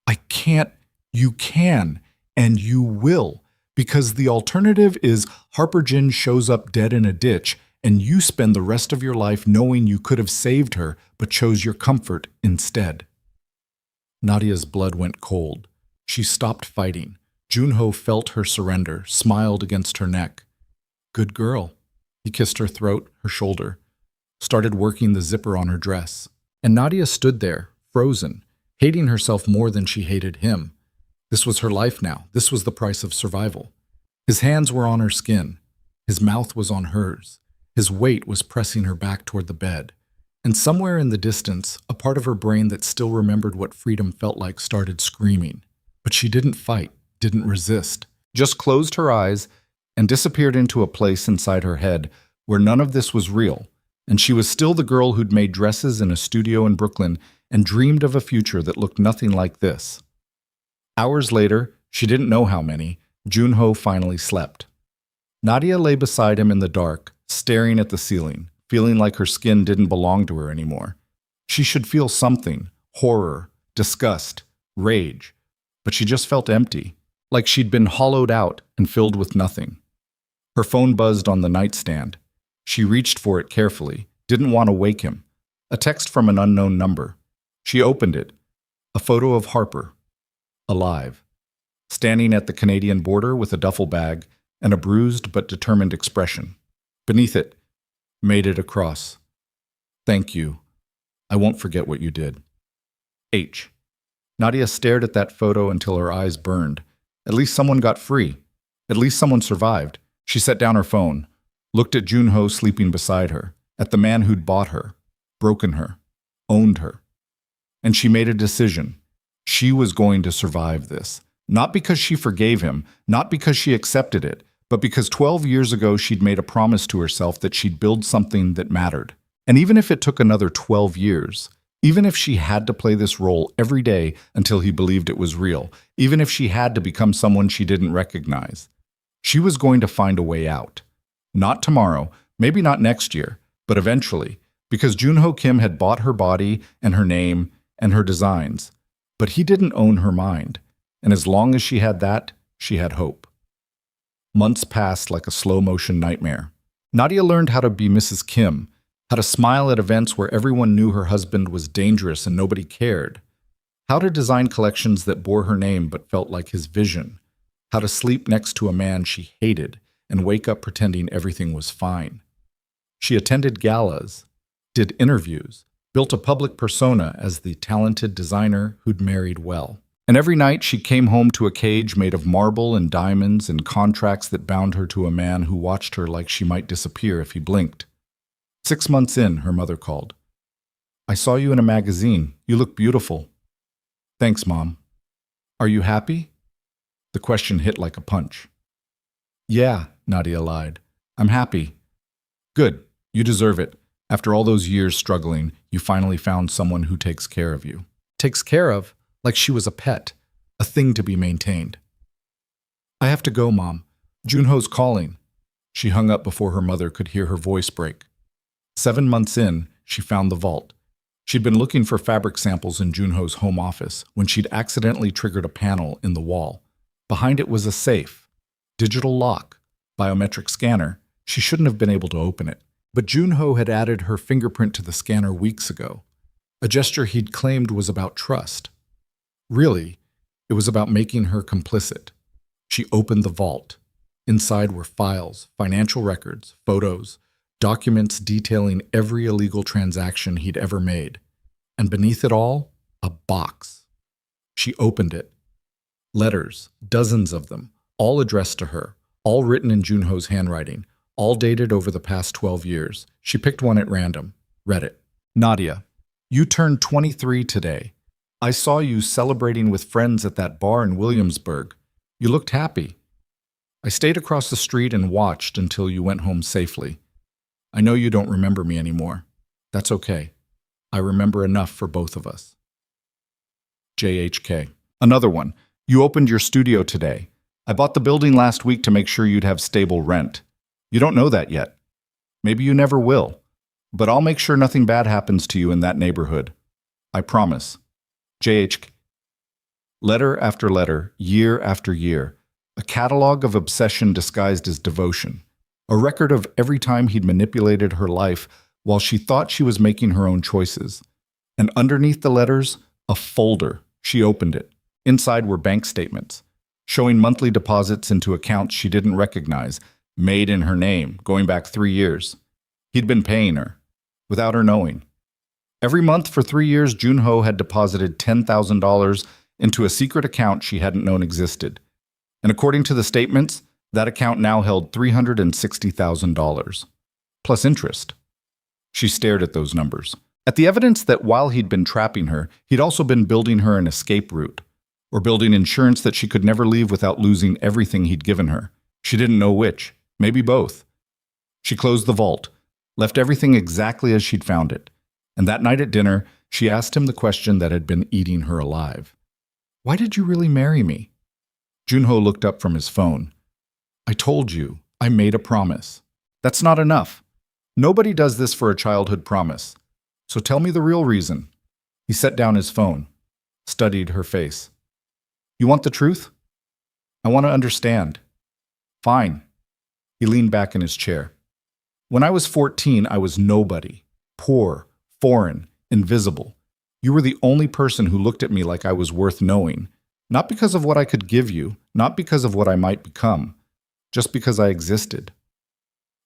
I can't. You can. And you will. Because the alternative is Harper Jin shows up dead in a ditch and you spend the rest of your life knowing you could have saved her but chose your comfort instead. Nadia's blood went cold. She stopped fighting. Junho felt her surrender, smiled against her neck. Good girl. He kissed her throat, her shoulder, started working the zipper on her dress. And Nadia stood there, frozen, hating herself more than she hated him. This was her life now. This was the price of survival. His hands were on her skin. His mouth was on hers. His weight was pressing her back toward the bed. And somewhere in the distance, a part of her brain that still remembered what freedom felt like started screaming. But she didn't fight, didn't resist, just closed her eyes and disappeared into a place inside her head where none of this was real, and she was still the girl who'd made dresses in a studio in Brooklyn and dreamed of a future that looked nothing like this. Hours later, she didn't know how many, Junho finally slept. Nadia lay beside him in the dark, staring at the ceiling, feeling like her skin didn't belong to her anymore. She should feel something, horror, disgust, rage, but she just felt empty, like she'd been hollowed out and filled with nothing. Her phone buzzed on the nightstand. She reached for it carefully, didn't want to wake him. A text from an unknown number. She opened it. A photo of Harper, alive, standing at the Canadian border with a duffel bag and a bruised but determined expression. Beneath it, made it across. Thank you. I won't forget what you did. H. Nadia stared at that photo until her eyes burned. At least someone got free. At least someone survived. She set down her phone, looked at Junho sleeping beside her, at the man who'd bought her, broken her, owned her. And she made a decision. She was going to survive this. Not because she forgave him, not because she accepted it, but because 12 years ago she'd made a promise to herself that she'd build something that mattered. And even if it took another 12 years, even if she had to play this role every day until he believed it was real, even if she had to become someone she didn't recognize, she was going to find a way out. Not tomorrow, maybe not next year, but eventually, because Junho Kim had bought her body and her name and her designs. But he didn't own her mind, and as long as she had that, she had hope. Months passed like a slow-motion nightmare. Nadia learned how to be Mrs. Kim, how to smile at events where everyone knew her husband was dangerous and nobody cared, how to design collections that bore her name but felt like his vision, how to sleep next to a man she hated and wake up pretending everything was fine. She attended galas, did interviews, built a public persona as the talented designer who'd married well. And every night she came home to a cage made of marble and diamonds and contracts that bound her to a man who watched her like she might disappear if he blinked. 6 months in, her mother called. I saw you in a magazine. You look beautiful. Thanks, Mom. Are you happy? The question hit like a punch. Yeah, Nadia lied. I'm happy. Good. You deserve it. After all those years struggling, you finally found someone who takes care of you. Takes care of? Like she was a pet, a thing to be maintained. I have to go, Mom. Junho's calling. She hung up before her mother could hear her voice break. 7 months in, she found the vault. She'd been looking for fabric samples in Junho's home office when she'd accidentally triggered a panel in the wall. Behind it was a safe, digital lock, biometric scanner. She shouldn't have been able to open it. But Junho had added her fingerprint to the scanner weeks ago, a gesture he'd claimed was about trust. Really, It was about making her complicit. She opened the vault. Inside were files, financial records, photos, documents detailing every illegal transaction he'd ever made. And beneath it all, a box. She opened it. Letters, dozens of them, all addressed to her, all written in Junho's handwriting, all dated over the past 12 years. She picked one at random, read it. Nadia, you turned 23 today. I saw you celebrating with friends at that bar in Williamsburg. You looked happy. I stayed across the street and watched until you went home safely. I know you don't remember me anymore. That's okay. I remember enough for both of us. JHK. Another one. You opened your studio today. I bought the building last week to make sure you'd have stable rent. You don't know that yet. Maybe you never will. But I'll make sure nothing bad happens to you in that neighborhood. I promise. JHK. Letter after letter, year after year. A catalog of obsession disguised as devotion. A record of every time he'd manipulated her life while she thought she was making her own choices. And underneath the letters, a folder. She opened it. Inside were bank statements, showing monthly deposits into accounts she didn't recognize, made in her name, going back 3 years. He'd been paying her, without her knowing. Every month for 3 years, Junho had deposited $10,000 into a secret account she hadn't known existed. And according to the statements, that account now held $360,000, plus interest. She stared at those numbers, at the evidence that while he'd been trapping her, he'd also been building her an escape route, or building insurance that she could never leave without losing everything he'd given her. She didn't know which, maybe both. She closed the vault, left everything exactly as she'd found it, and that night at dinner, she asked him the question that had been eating her alive. Why did you really marry me? Junho looked up from his phone. I told you, I made a promise. That's not enough. Nobody does this for a childhood promise. So tell me the real reason. He set down his phone, studied her face. You want the truth? I want to understand. Fine. He leaned back in his chair. When I was 14, I was nobody. Poor, foreign, invisible. You were the only person who looked at me like I was worth knowing. Not because of what I could give you, not because of what I might become, just because I existed.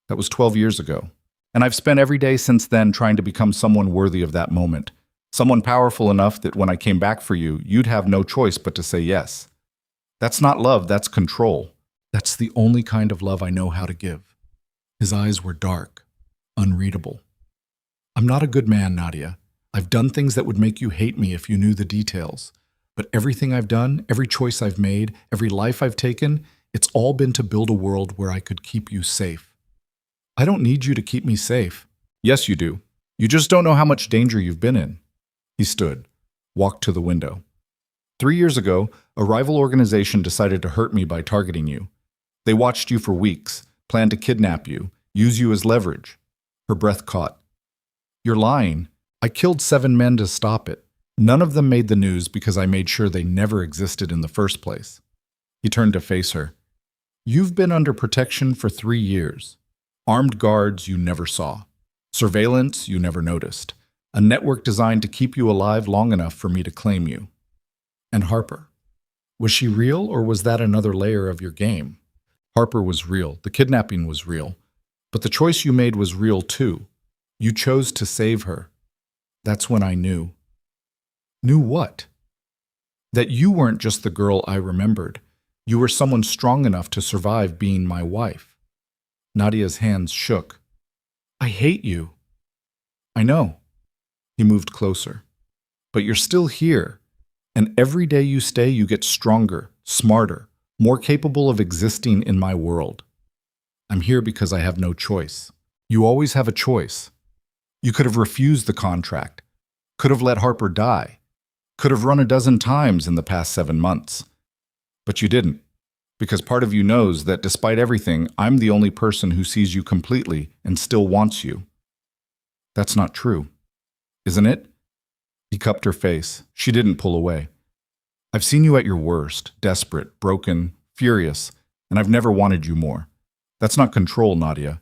That was 12 years ago. And I've spent every day since then trying to become someone worthy of that moment. Someone powerful enough that when I came back for you, you'd have no choice but to say yes. That's not love, that's control. That's the only kind of love I know how to give. His eyes were dark, unreadable. I'm not a good man, Nadia. I've done things that would make you hate me if you knew the details. But everything I've done, every choice I've made, every life I've taken, it's all been to build a world where I could keep you safe. I don't need you to keep me safe. Yes, you do. You just don't know how much danger you've been in. He stood, walked to the window. 3 years ago, a rival organization decided to hurt me by targeting you. They watched you for weeks, planned to kidnap you, use you as leverage. Her breath caught. You're lying. I killed 7 men to stop it. None of them made the news because I made sure they never existed in the first place. He turned to face her. You've been under protection for 3 years. Armed guards you never saw. Surveillance you never noticed. A network designed to keep you alive long enough for me to claim you. And Harper. Was she real or was that another layer of your game? Harper was real. The kidnapping was real. But the choice you made was real too. You chose to save her. That's when I knew. Knew what? That you weren't just the girl I remembered. You were someone strong enough to survive being my wife. Nadia's hands shook. I hate you. I know. He moved closer. But you're still here. And every day you stay, you get stronger, smarter, more capable of existing in my world. I'm here because I have no choice. You always have a choice. You could have refused the contract, could have let Harper die, could have run a dozen times in the past 7 months. But you didn't, because part of you knows that despite everything, I'm the only person who sees you completely and still wants you. That's not true, isn't it? He cupped her face. She didn't pull away. I've seen you at your worst, desperate, broken, furious, and I've never wanted you more. That's not control, Nadia.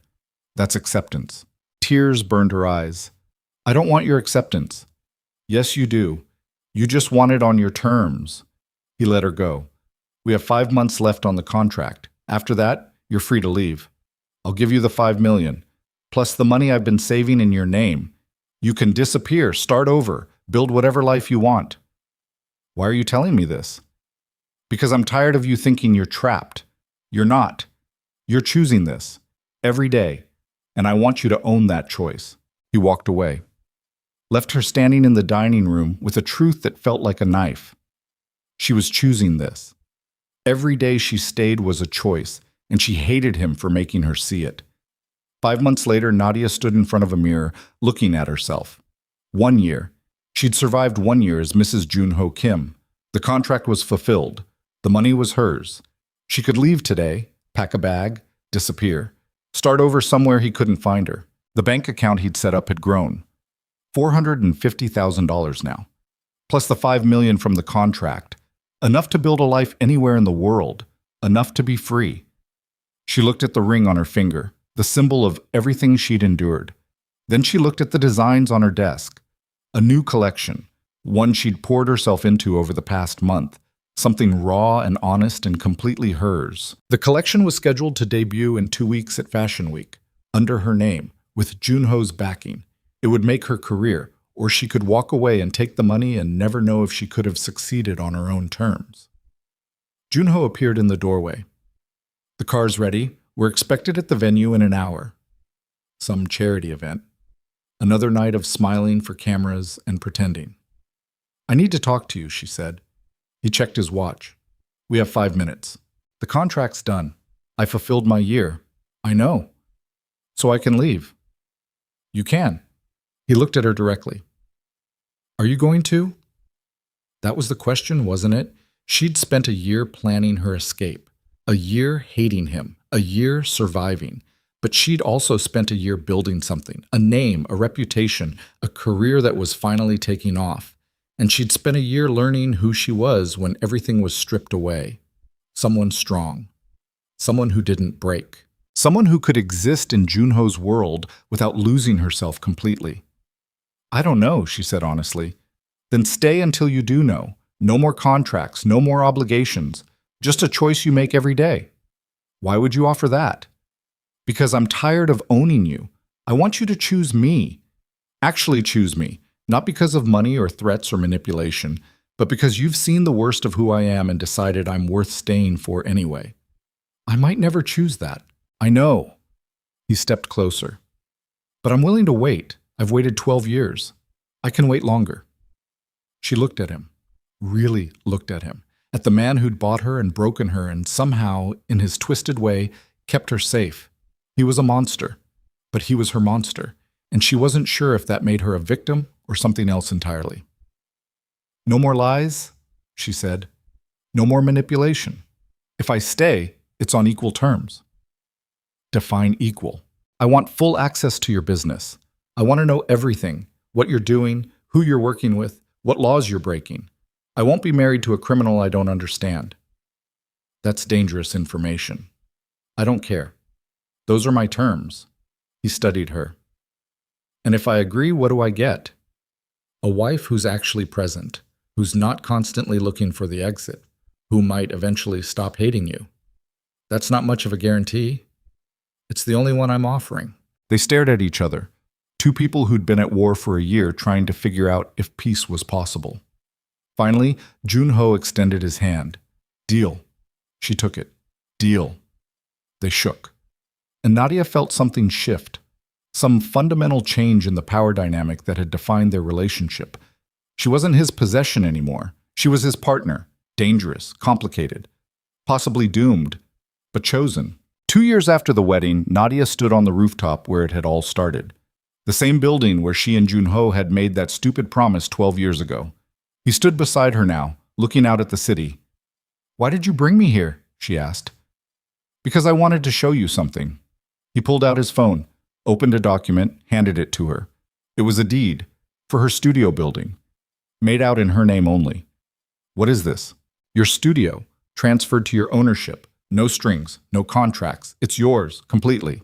That's acceptance. Tears burned her eyes. I don't want your acceptance. Yes, you do. You just want it on your terms. He let her go. We have 5 months left on the contract. After that, you're free to leave. I'll give you the 5 million, plus the money I've been saving in your name. You can disappear, start over, build whatever life you want. Why are you telling me this? Because I'm tired of you thinking you're trapped. You're not. You're choosing this. Every day. And I want you to own that choice. He walked away. Left her standing in the dining room with a truth that felt like a knife. She was choosing this. Every day she stayed was a choice, and she hated him for making her see it. 5 months later, Nadia stood in front of a mirror, looking at herself. 1 year. She'd survived 1 year as Mrs. Junho Kim. The contract was fulfilled. The money was hers. She could leave today, pack a bag, disappear, start over somewhere he couldn't find her. The bank account he'd set up had grown. $450,000 now, plus the $5 million from the contract. Enough to build a life anywhere in the world. Enough to be free. She looked at the ring on her finger, the symbol of everything she'd endured. Then she looked at the designs on her desk. A new collection, one she'd poured herself into over the past month. Something raw and honest and completely hers. The collection was scheduled to debut in 2 weeks at Fashion Week, under her name, with Junho's backing. It would make her career, or she could walk away and take the money and never know if she could have succeeded on her own terms. Junho appeared in the doorway. The car's ready. We're expected at the venue in an hour. Some charity event. Another night of smiling for cameras and pretending. I need to talk to you, she said. He checked his watch. We have 5 minutes. The contract's done. I fulfilled my year. I know. So I can leave. You can. He looked at her directly. Are you going to? That was the question, wasn't it? She'd spent a year planning her escape, a year hating him, a year surviving. But she'd also spent a year building something, a name, a reputation, a career that was finally taking off. And she'd spent a year learning who she was when everything was stripped away. Someone strong. Someone who didn't break. Someone who could exist in Junho's world without losing herself completely. I don't know, she said honestly. Then stay until you do know. No more contracts, no more obligations. Just a choice you make every day. Why would you offer that? Because I'm tired of owning you. I want you to choose me. Actually choose me. Not because of money or threats or manipulation, but because you've seen the worst of who I am and decided I'm worth staying for anyway. I might never choose that. I know. He stepped closer. But I'm willing to wait. I've waited 12 years. I can wait longer. She looked at him. Really looked at him. At the man who'd bought her and broken her and somehow, in his twisted way, kept her safe. He was a monster. But he was her monster. And she wasn't sure if that made her a victim or something else entirely. No more lies, she said. No more manipulation. If I stay, it's on equal terms. Define equal. I want full access to your business. I want to know everything, what you're doing, who you're working with, what laws you're breaking. I won't be married to a criminal I don't understand. That's dangerous information. I don't care. Those are my terms. He studied her. And if I agree, what do I get? A wife who's actually present, who's not constantly looking for the exit, who might eventually stop hating you. That's not much of a guarantee. It's the only one I'm offering. They stared at each other, two people who'd been at war for a year trying to figure out if peace was possible. Finally, Junho extended his hand. Deal. She took it. Deal. They shook. And Nadia felt something shift. Some fundamental change in the power dynamic that had defined their relationship. She wasn't his possession anymore. She was his partner. Dangerous, complicated, possibly doomed, but chosen. 2 years after the wedding, Nadia stood on the rooftop where it had all started. The same building where she and Junho had made that stupid promise 12 years ago. He stood beside her now, looking out at the city. Why did you bring me here? She asked. Because I wanted to show you something. He pulled out his phone, opened a document, handed it to her. It was a deed for her studio building, made out in her name only. What is this? Your studio, transferred to your ownership. No strings, no contracts. It's yours, completely.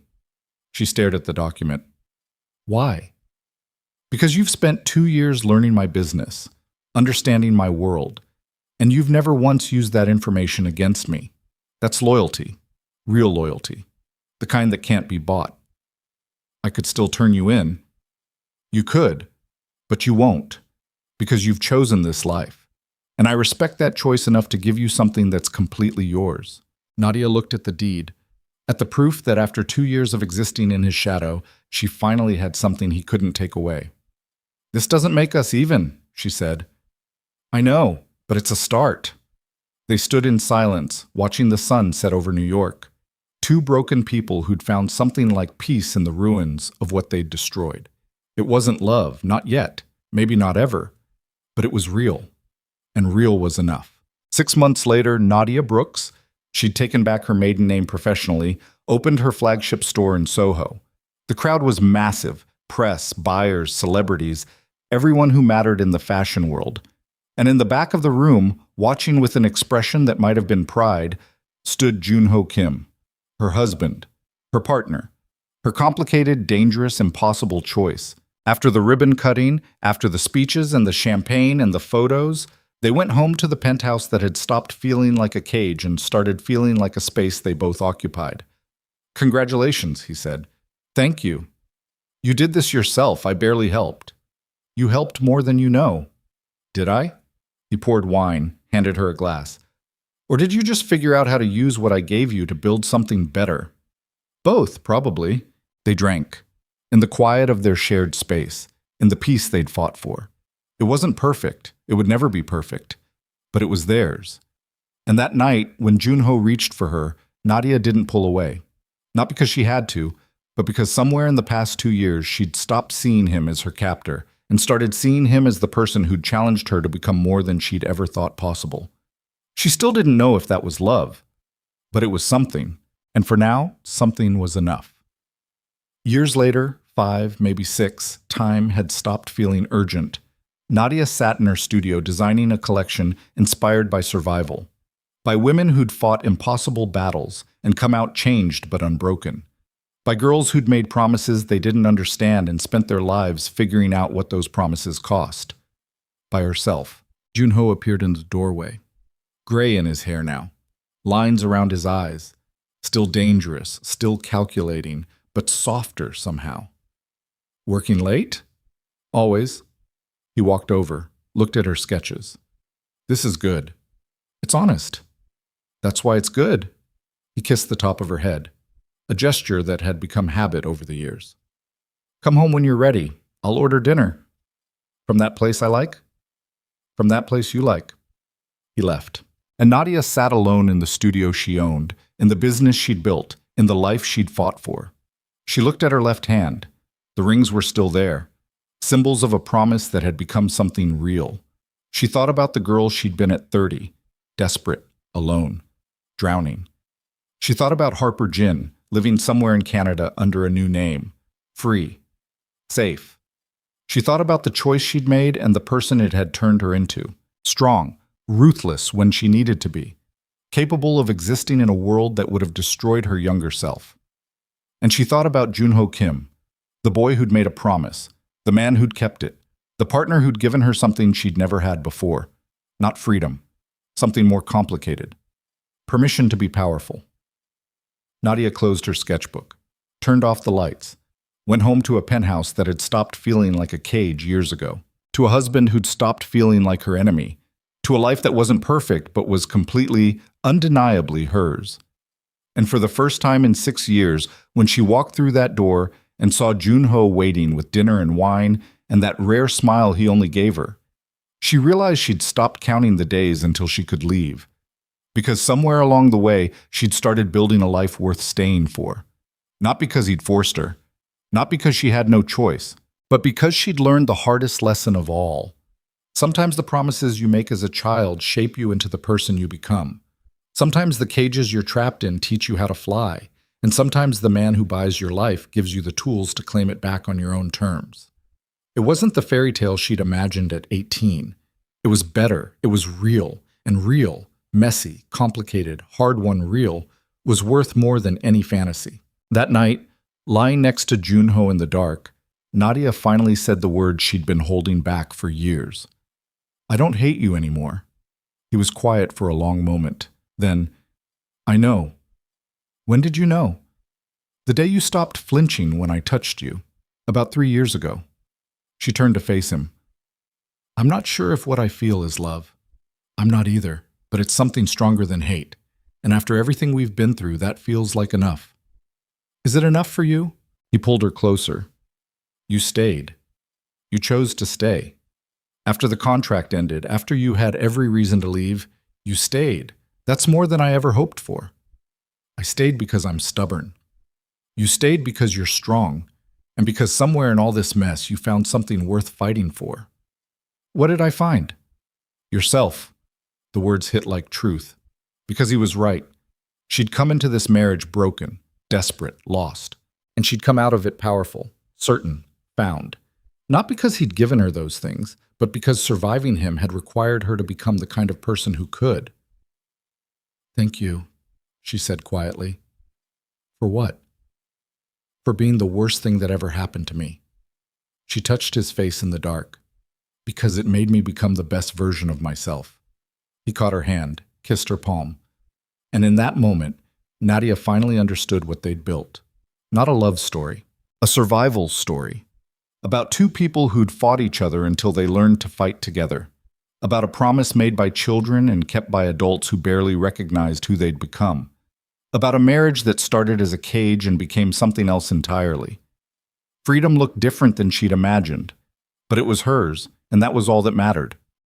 She stared at the document. Why? Because you've spent 2 years learning my business, understanding my world, And you've never once used that information against me. That's loyalty. Real loyalty. The kind that can't be bought. I could still turn you in. You could, but you won't, because you've chosen this life. And I respect that choice enough to give you something that's completely yours. Nadia looked at the deed, at the proof that after 2 years of existing in his shadow, she finally had something he couldn't take away. This doesn't make us even, she said. I know, but it's a start. They stood in silence, watching the sun set over New York. Two broken people who'd found something like peace in the ruins of what they'd destroyed. It wasn't love, not yet, maybe not ever, but it was real, and real was enough. 6 months later, Nadia Brooks, she'd taken back her maiden name professionally, opened her flagship store in Soho. The crowd was massive, press, buyers, celebrities, everyone who mattered in the fashion world. And in the back of the room, watching with an expression that might have been pride, stood Junho Kim, her husband, her partner, her complicated, dangerous, impossible choice. After the ribbon cutting, after the speeches and the champagne and the photos, they went home to the penthouse that had stopped feeling like a cage and started feeling like a space they both occupied. Congratulations, he said. Thank you. You did this yourself. I barely helped. You helped more than you know. Did I? He poured wine, handed her a glass. Or did you just figure out how to use what I gave you to build something better? Both, probably. They drank, in the quiet of their shared space, in the peace they'd fought for. It wasn't perfect. It would never be perfect. But it was theirs. And that night, when Junho reached for her, Nadia didn't pull away. Not because she had to, but because somewhere in the past 2 years she'd stopped seeing him as her captor and started seeing him as the person who'd challenged her to become more than she'd ever thought possible. She still didn't know if that was love, but it was something, and for now, something was enough. Years later, 5, maybe 6, time had stopped feeling urgent. Nadia sat in her studio designing a collection inspired by survival, by women who'd fought impossible battles and come out changed but unbroken, by girls who'd made promises they didn't understand and spent their lives figuring out what those promises cost. By herself. Junho appeared in the doorway, gray in his hair now, lines around his eyes, still dangerous, still calculating, but softer somehow. Working late? Always. He walked over, looked at her sketches. This is good. It's honest. That's why it's good. He kissed the top of her head, a gesture that had become habit over the years. Come home when you're ready. I'll order dinner. From that place I like? From that place you like. He left. And Nadia sat alone in the studio she owned, in the business she'd built, in the life she'd fought for. She looked at her left hand. The rings were still there, symbols of a promise that had become something real. She thought about the girl she'd been at 30, desperate, alone, drowning. She thought about Harper Jin, living somewhere in Canada under a new name, free, safe. She thought about the choice she'd made and the person it had turned her into, strong, ruthless when she needed to be, capable of existing in a world that would have destroyed her younger self. And she thought about Junho Kim, the boy who'd made a promise, the man who'd kept it, the partner who'd given her something she'd never had before. Not freedom, something more complicated. Permission to be powerful. Nadia closed her sketchbook, turned off the lights, went home to a penthouse that had stopped feeling like a cage years ago, to a husband who'd stopped feeling like her enemy, to a life that wasn't perfect but was completely, undeniably hers. And for the first time in 6 years, when she walked through that door and saw Junho waiting with dinner and wine and that rare smile he only gave her, she realized she'd stopped counting the days until she could leave. Because somewhere along the way, she'd started building a life worth staying for. Not because he'd forced her, not because she had no choice, but because she'd learned the hardest lesson of all. Sometimes the promises you make as a child shape you into the person you become. Sometimes the cages you're trapped in teach you how to fly, and sometimes the man who buys your life gives you the tools to claim it back on your own terms. It wasn't the fairy tale she'd imagined at 18. It was better, it was real, and real, messy, complicated, hard-won real, was worth more than any fantasy. That night, lying next to Junho in the dark, Nadia finally said the words she'd been holding back for years. I don't hate you anymore. He was quiet for a long moment. Then, I know. When did you know? The day you stopped flinching when I touched you, about 3 years ago. She turned to face him. I'm not sure if what I feel is love. I'm not either, but it's something stronger than hate. And after everything we've been through, that feels like enough. Is it enough for you? He pulled her closer. You stayed. You chose to stay. After the contract ended, after you had every reason to leave, you stayed. That's more than I ever hoped for. I stayed because I'm stubborn. You stayed because you're strong, and because somewhere in all this mess you found something worth fighting for. What did I find? Yourself. The words hit like truth. Because he was right. She'd come into this marriage broken, desperate, lost. And she'd come out of it powerful, certain, found. Not because he'd given her those things, but because surviving him had required her to become the kind of person who could. Thank you, she said quietly. For what? For being the worst thing that ever happened to me. She touched his face in the dark. Because it made me become the best version of myself. He caught her hand, kissed her palm. And in that moment, Nadia finally understood what they'd built. Not a love story, a survival story. About two people who'd fought each other until they learned to fight together. About a promise made by children and kept by adults who barely recognized who they'd become. About a marriage that started as a cage and became something else entirely. Freedom looked different than she'd imagined, but it was hers, and that was all that mattered.